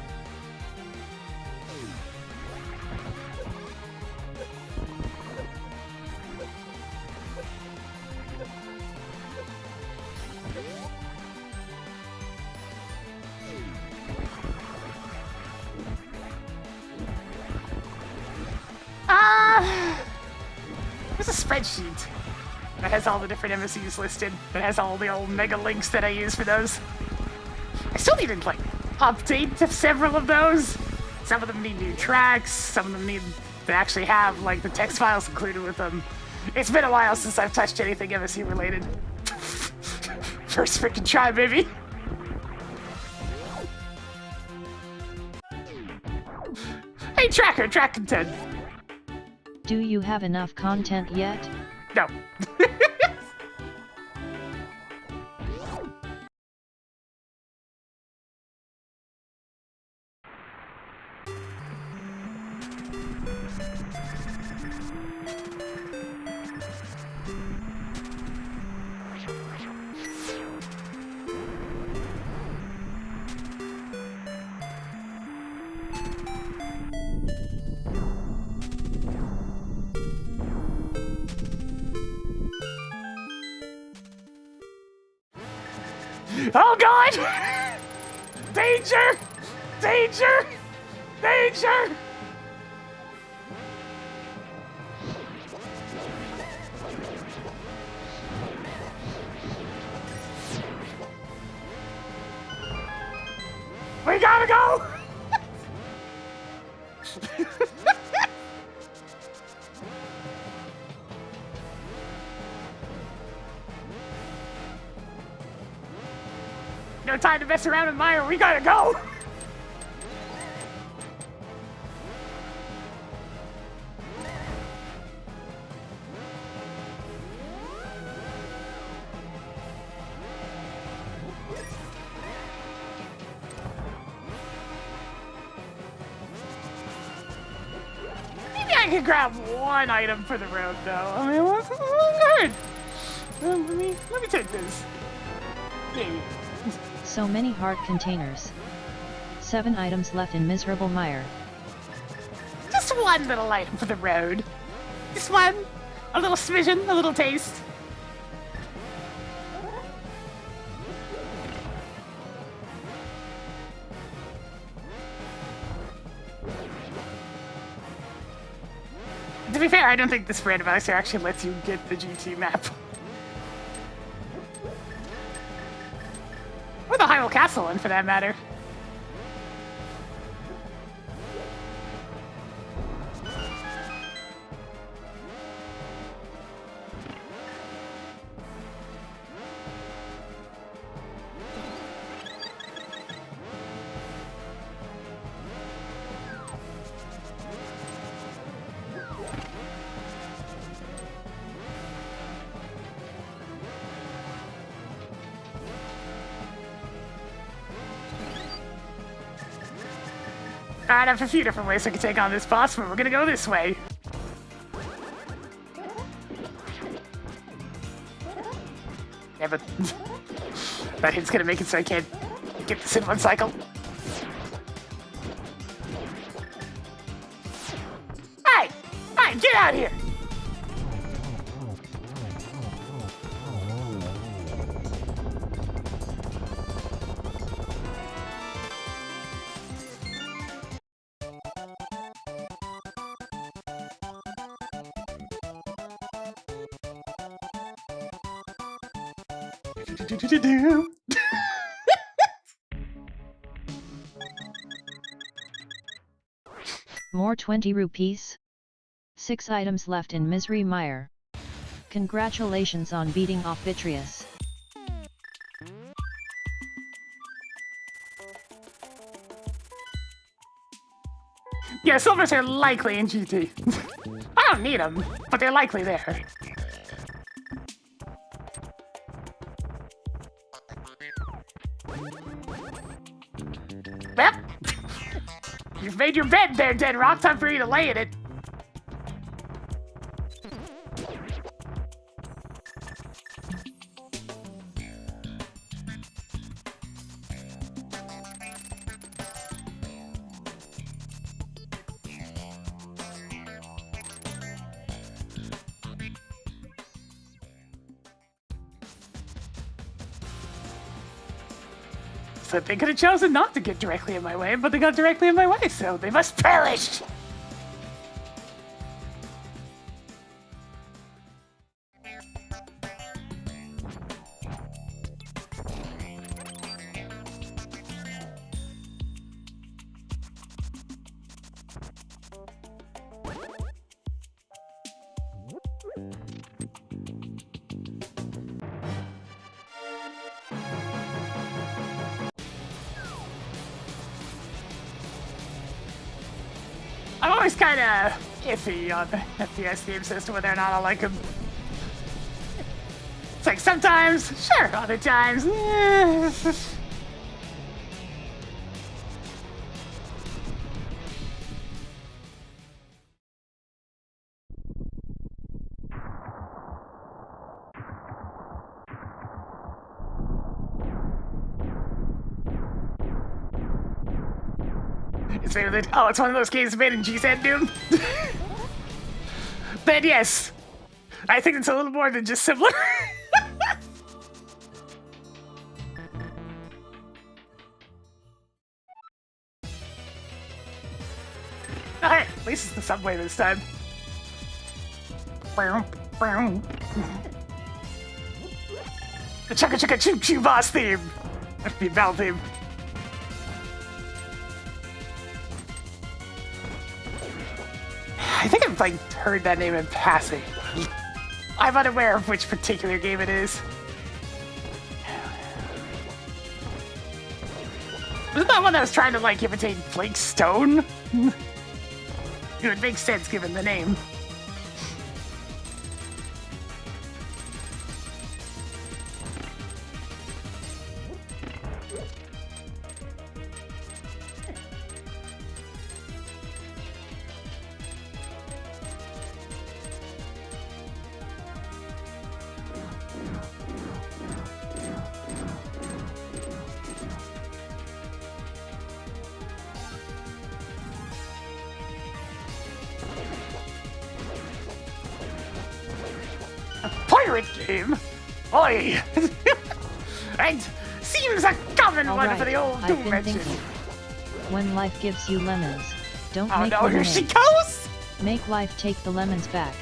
There's a spreadsheet that has all the different MSUs listed, that has all the old mega links that I use for those. I still need to, like, update to several of those. Some of them need new tracks, some of them need to actually have, like, the text files included with them. It's been a while since I've touched anything MSU related. First freaking try, baby. Hey, Tracker, track content. Do you have enough content yet? No. Oh god! Danger! Danger! Danger! We gotta go! No time to mess around with Meyer, we gotta go! Maybe I could grab one item for the road, though. I mean, what's good? Let me take this. Maybe. So many heart containers. 7 items left in miserable mire. Just one little item for the road. Just one. A little smidgen, a little taste. To be fair, I don't think this randomizer actually lets you get the GT map. Or the Hyrule Castle one, for that matter. Alright, I have a few different ways I can take on this boss, but we're gonna go this way. Yeah, but that hit's gonna make it so I can't get this in one cycle. Hey! Hey, get out of here! More 20 rupees. 6 items left in misery mire. Congratulations on beating off Vitreous. Yeah, silvers are likely in GT. I don't need them, but they're likely there. Well, you've made your bed there, Dead Rock. Time for you to lay in it. So they could have chosen not to get directly in my way, but they got directly in my way, so they must perish! I'm always kind of iffy on the FPS games as to whether or not I like them. It's like sometimes, sure, other times, It's it's one of those games made in GZ Doom. But yes, I think it's a little more than just similar. Alright, at least it's the subway this time. The Chugga Chugga Choo Choo boss theme! That'd be Val theme. I think I've, like, heard that name in passing. I'm unaware of which particular game it is. Wasn't that one that was trying to, like, imitate Flake Stone? It would make sense given the name. Pirate game? Oi! And seems a common All one right, for the old I've Doom been engine. thinking. When life gives you lemons, don't Oh make no, here she lemonade. goes! Make life take the lemons back.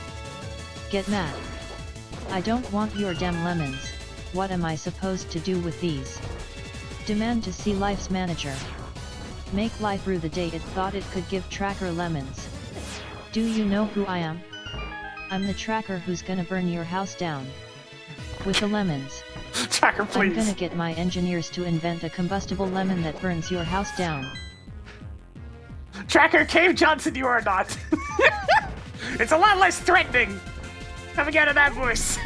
Get mad. I don't want your damn lemons. What am I supposed to do with these? Demand to see life's manager. Make life rue the day it thought it could give tracker lemons. Do you know who I am? I'm the tracker who's gonna burn your house down. With the lemons. Tracker, I'm please. gonna get my engineers to invent a combustible lemon that burns your house down. Tracker, Cave Johnson, you are not. It's a lot less threatening coming out of that voice.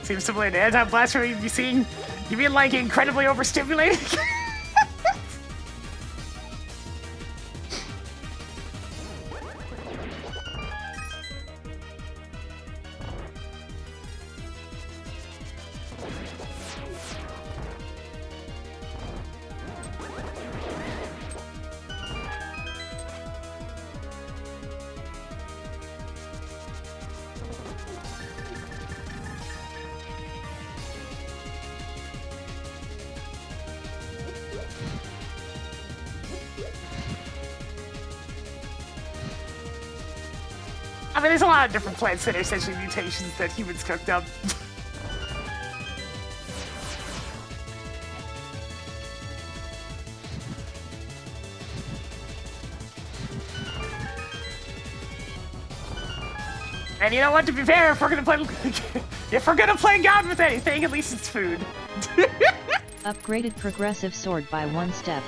Seems to be an anti-blaster you'd be seeing. You mean like incredibly overstimulated? I mean, there's a lot of different plants that are essentially mutations that humans cooked up. And you know what? To be fair, if we're gonna play God with anything, at least it's food. Upgraded progressive sword by 1 step.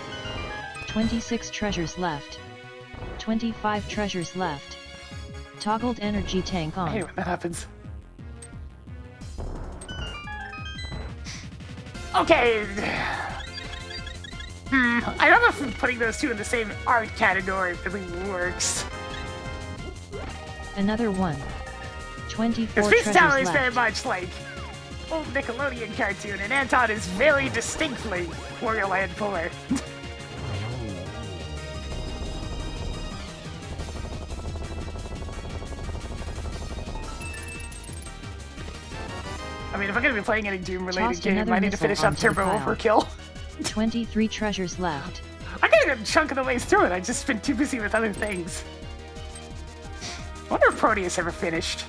26 treasures left. 25 treasures left. Toggled energy tank on. Hey, when that happens. Okay. I don't know if putting those two in the same art category really works. Another one. 24 Because Beast treasures Tower is left. very much like old Nickelodeon cartoon, and Anton is very distinctly Wario Land 4. I mean, if I'm gonna be playing any Doom-related Tossed game, another I need to missile finish up onto the Turbo pile. Overkill. 23 treasures left. I got a good chunk of the ways through it, I've just been too busy with other things. I wonder if Proteus ever finished.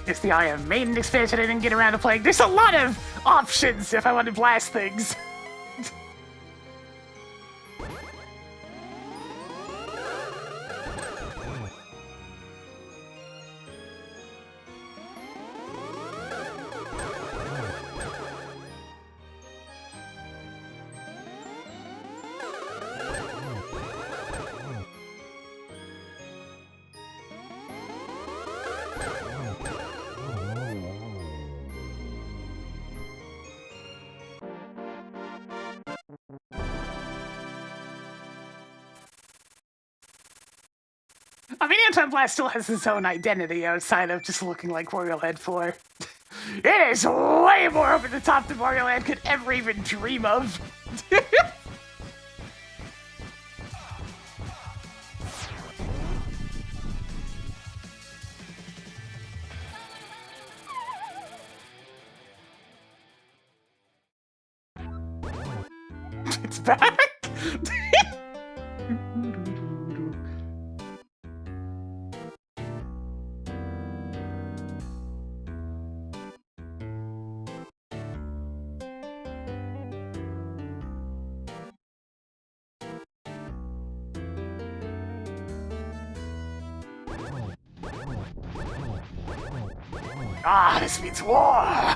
It's the I Am Maiden expansion I didn't get around to playing. There's a lot of options if I want to blast things. I mean, Anti-Blast still has its own identity outside of just looking like Wario Land 4. It is way more over the top than Wario Land could ever even dream of. It's back! Ah, this means war!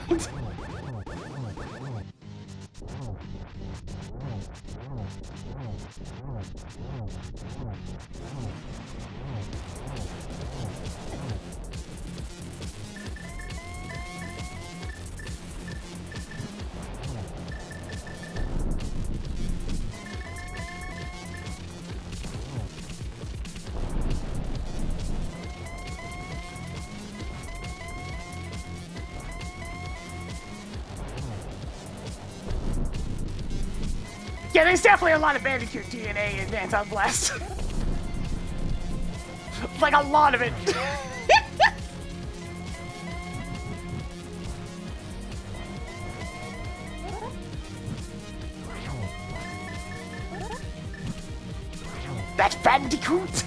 Yeah, there's definitely a lot of Bandicoot DNA in Anton Blast. Like, a lot of it. That's Bandicoot!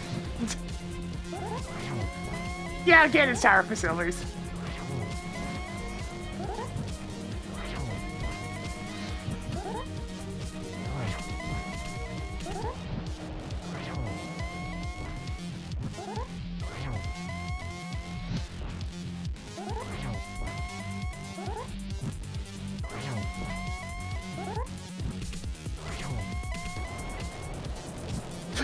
Yeah, again, it's Tower for Silvers.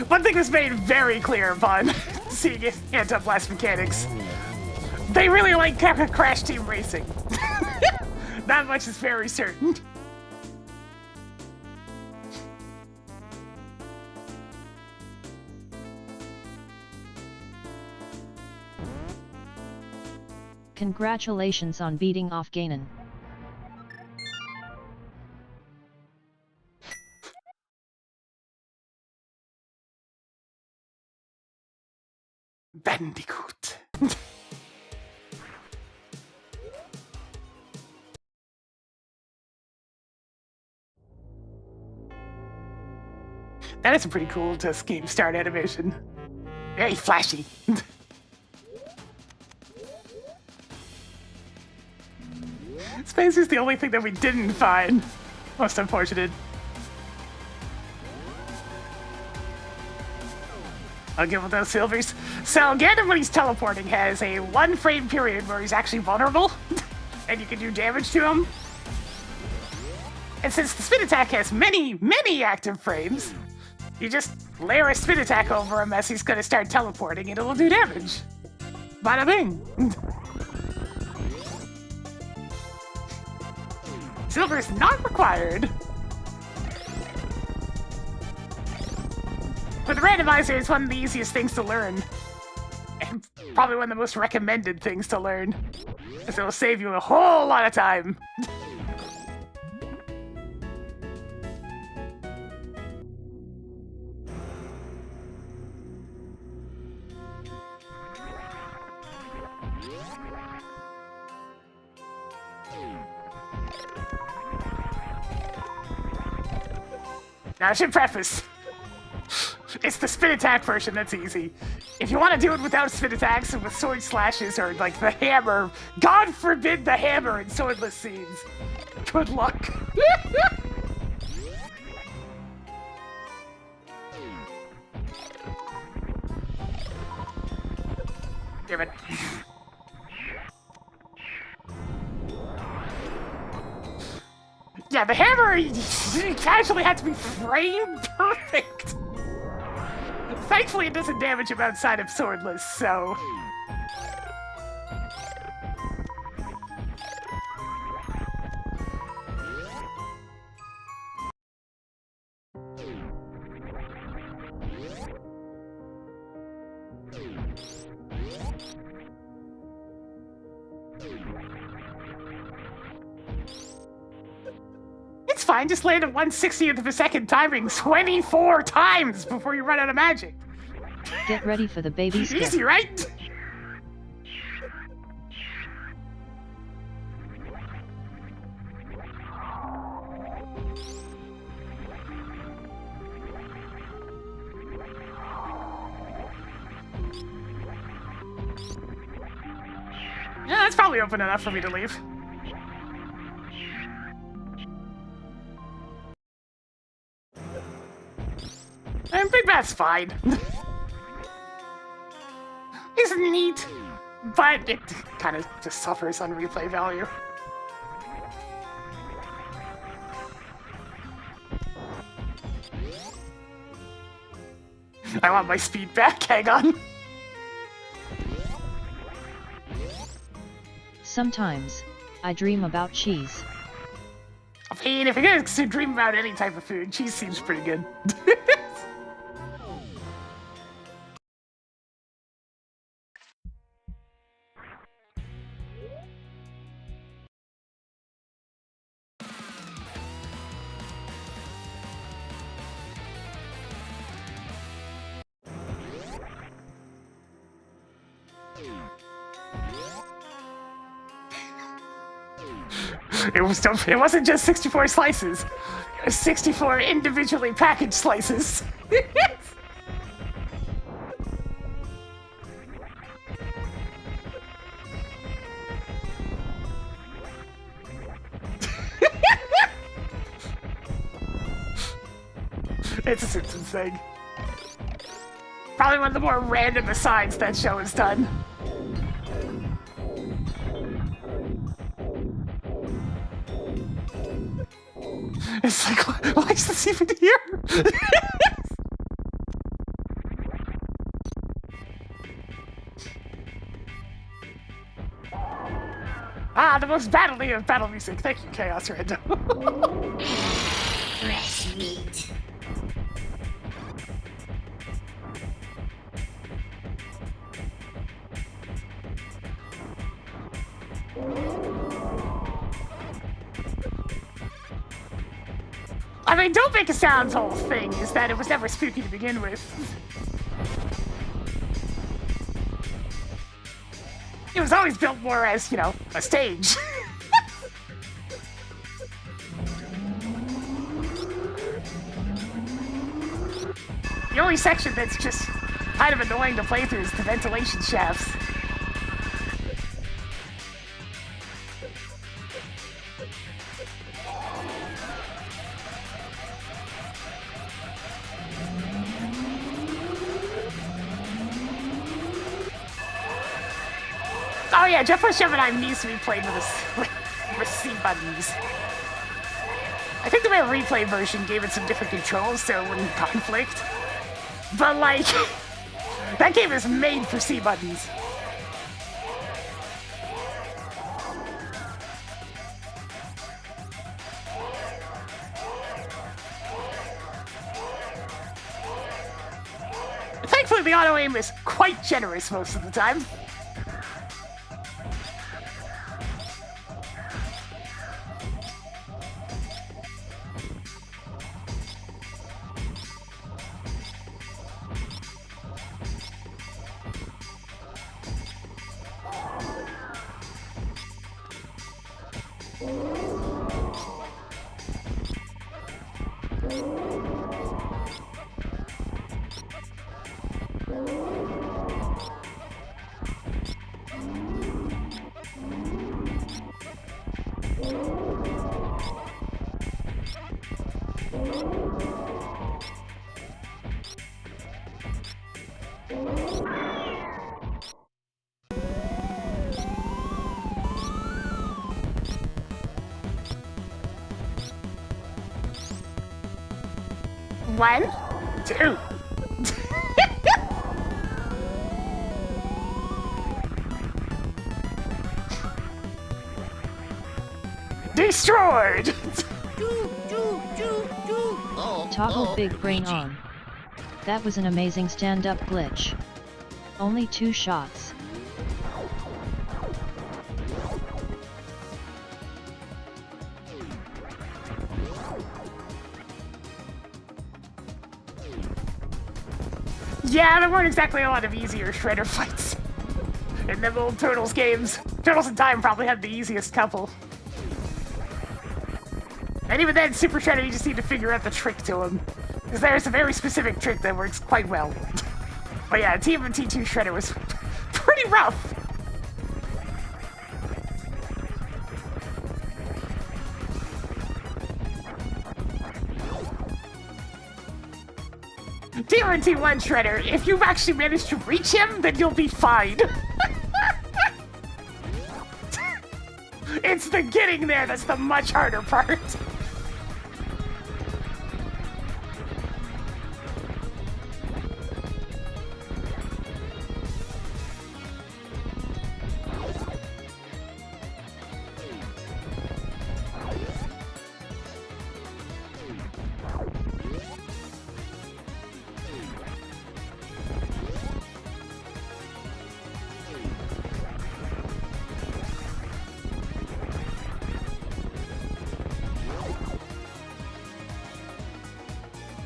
One thing was made very clear upon seeing Anti-Blast mechanics. They really like Crash Team Racing. That much is very certain. Congratulations on beating off Ganon. Bandicoot. That is a pretty cool game start animation. Very flashy. Space is the only thing that we didn't find. Most unfortunate. I'll give him those silvers. So Ganon, when he's teleporting, has a 1 frame period where he's actually vulnerable, and you can do damage to him. And since the spin attack has many, many active frames, you just layer a spin attack over him as he's gonna start teleporting, and it'll do damage. Bada bing. Silver is not required. But the randomizer is one of the easiest things to learn. And probably one of the most recommended things to learn. Because it'll save you a whole lot of time. Now I should preface. It's the spin attack version that's easy. If you want to do it without spin attacks and with sword slashes or like the hammer, God forbid the hammer in swordless scenes. Good luck. Damn it. Yeah, the hammer casually had to be frame perfect. Thankfully, it doesn't damage him outside of swordless, so... It's fine, just land at 1/60th of a second timing 24 times before you run out of magic. Get ready for the baby skip. Easy, right? Yeah, that's probably open enough for me to leave. And Big Math's fine. It's neat, but it kind of just suffers on replay value. I want my speed back, hang on. Sometimes, I dream about cheese. I mean, if you're gonna dream about any type of food, cheese seems pretty good. It wasn't just 64 slices. It was 64 individually packaged slices. It's a Simpsons thing. Probably one of the more random asides that show has done. It's like, why is this even here? Ah, the most battly of battle music. Thank you, Chaos Random. Fresh meat. I mean, Don't Make a Sound's whole thing is that it was never spooky to begin with. It was always built more as, you know, a stage. The only section that's just kind of annoying to play through is the ventilation shafts. Oh yeah, Jeff was Gemini needs to be played with C buttons. I think the replay version gave it some different controls so it wouldn't conflict. But like, that game is made for C buttons. Thankfully, the auto aim is quite generous most of the time. One, two. Destroyed! Toggle big brain on. That was an amazing stand-up glitch. Only 2 shots. Yeah, there weren't exactly a lot of easier Shredder fights in them old Turtles games. Turtles in Time probably had the easiest couple. And even then, Super Shredder, you just need to figure out the trick to him. Because there's a very specific trick that works quite well. But yeah, Team of T2 Shredder was pretty rough. TRNT1 Shredder, if you've actually managed to reach him, then you'll be fine. It's the getting there that's the much harder part.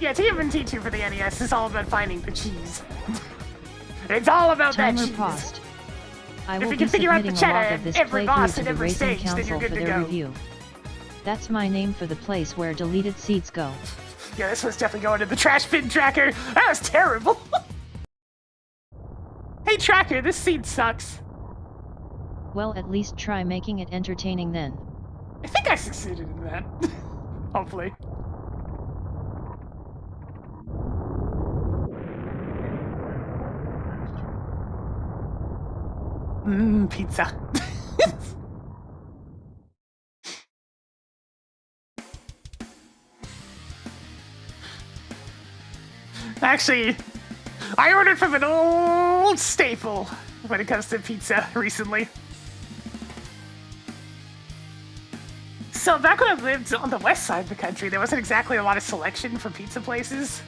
Yeah, TMNT2 for the NES is all about finding the cheese. It's all about that Timer cheese. paused. I If will you be can figure out the submitting a log cheddar of this and every playthrough boss to and the every Racing stage, then Council you're good for to their go. review. That's my name for the place where deleted seeds go. Yeah, this one's definitely going to the trash bin tracker. That was terrible. Hey, tracker, this seed sucks. Well, at least try making it entertaining then. I think I succeeded in that. Hopefully. Pizza. Actually, I ordered from an old staple when it comes to pizza recently. So back when I lived on the west side of the country, there wasn't exactly a lot of selection for pizza places.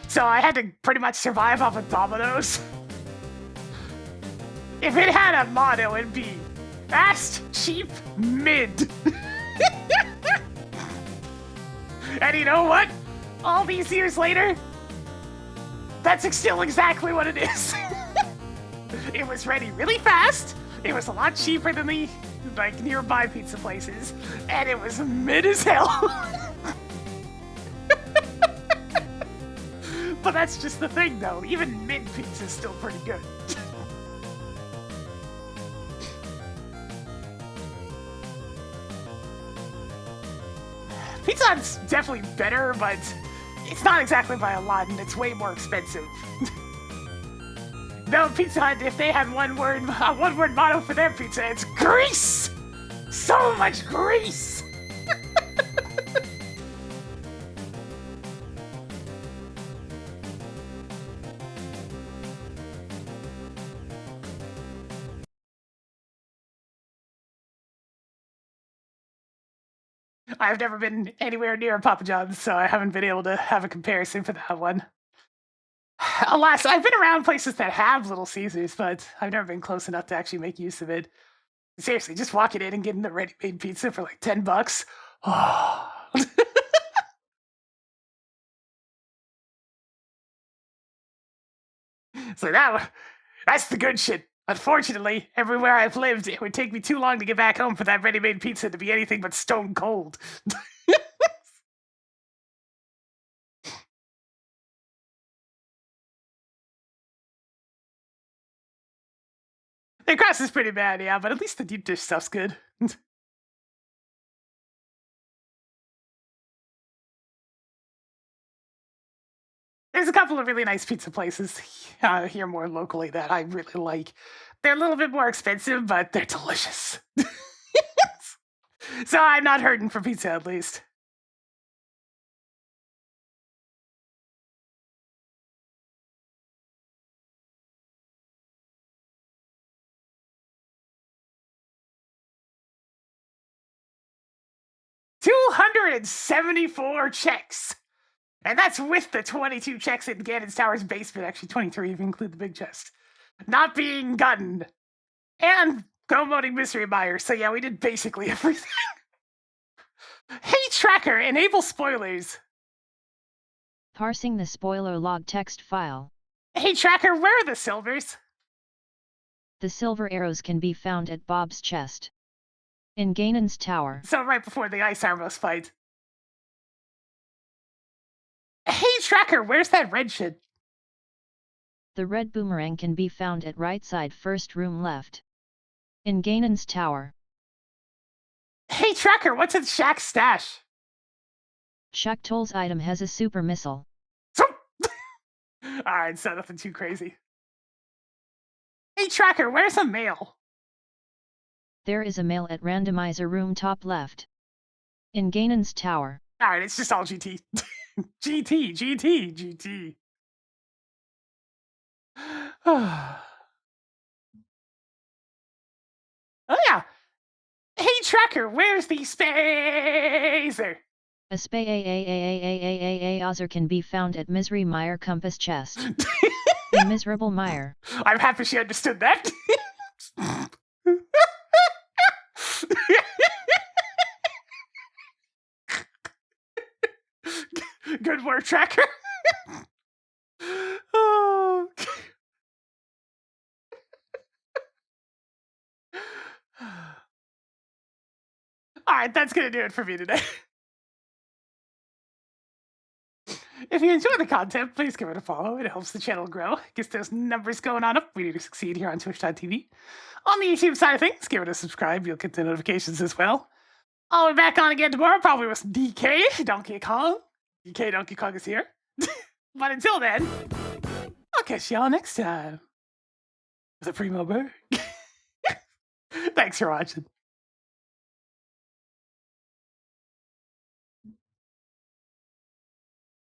So I had to pretty much survive off of Domino's. If it had a motto, it'd be fast, cheap, mid. And you know what? All these years later, that's still exactly what it is. It was ready really fast. It was a lot cheaper than the nearby pizza places, and it was mid as hell. But that's just the thing, though. Even mid pizza is still pretty good. Pizza Hut's definitely better, but it's not exactly by a lot, and it's way more expensive. No, Pizza Hut, if they had a one-word motto for their pizza, it's grease! So much grease! I've never been anywhere near Papa John's, so I haven't been able to have a comparison for that one. Alas, I've been around places that have Little Caesars, but I've never been close enough to actually make use of it. Seriously, just walking in and getting the ready-made pizza for like $10. Oh. So that's the good shit. Unfortunately, everywhere I've lived, it would take me too long to get back home for that ready-made pizza to be anything but stone cold. The crust is pretty bad, yeah, but at least the deep dish stuff's good. There's a couple of really nice pizza places here more locally that I really like. They're a little bit more expensive, but they're delicious. So I'm not hurting for pizza, at least. $274 checks! And that's with the 22 checks in Ganon's Tower's basement, actually 23 if you include the big chest, not being gotten. And promoting Mystery Buyer, so yeah, we did basically everything. Hey Tracker, enable spoilers. Parsing the spoiler log text file. Hey Tracker, where are the silvers? The silver arrows can be found at Bob's chest. In Ganon's Tower. So right before the Ice Armos fight. Hey Tracker, where's that red shit? The red boomerang can be found at right side first room left. In Ganon's Tower. Hey Tracker, what's in Shaq's stash? Shaq Toll's item has a super missile. So, Alright, so nothing too crazy. Hey, Tracker, where's a mail? There is a mail at Randomizer room top left. In Ganon's tower. Alright, it's just all GT. GT. Oh yeah. Hey, Tracker, where's the spacer? A spacer can be found at Misery Mire Compass Chest. A miserable mire. I'm happy she understood that. Good work, Tracker. Oh. Alright, that's gonna do it for me today. If you enjoy the content, please give it a follow. It helps the channel grow. Gets those numbers going on up. We need to succeed here on Twitch.tv. On the YouTube side of things, give it a subscribe. You'll get the notifications as well. I'll be back on again tomorrow, probably with DK, Donkey Kong. DK Donkey Kong is here. But until then, I'll catch y'all next time. With a primo bird. Thanks for watching.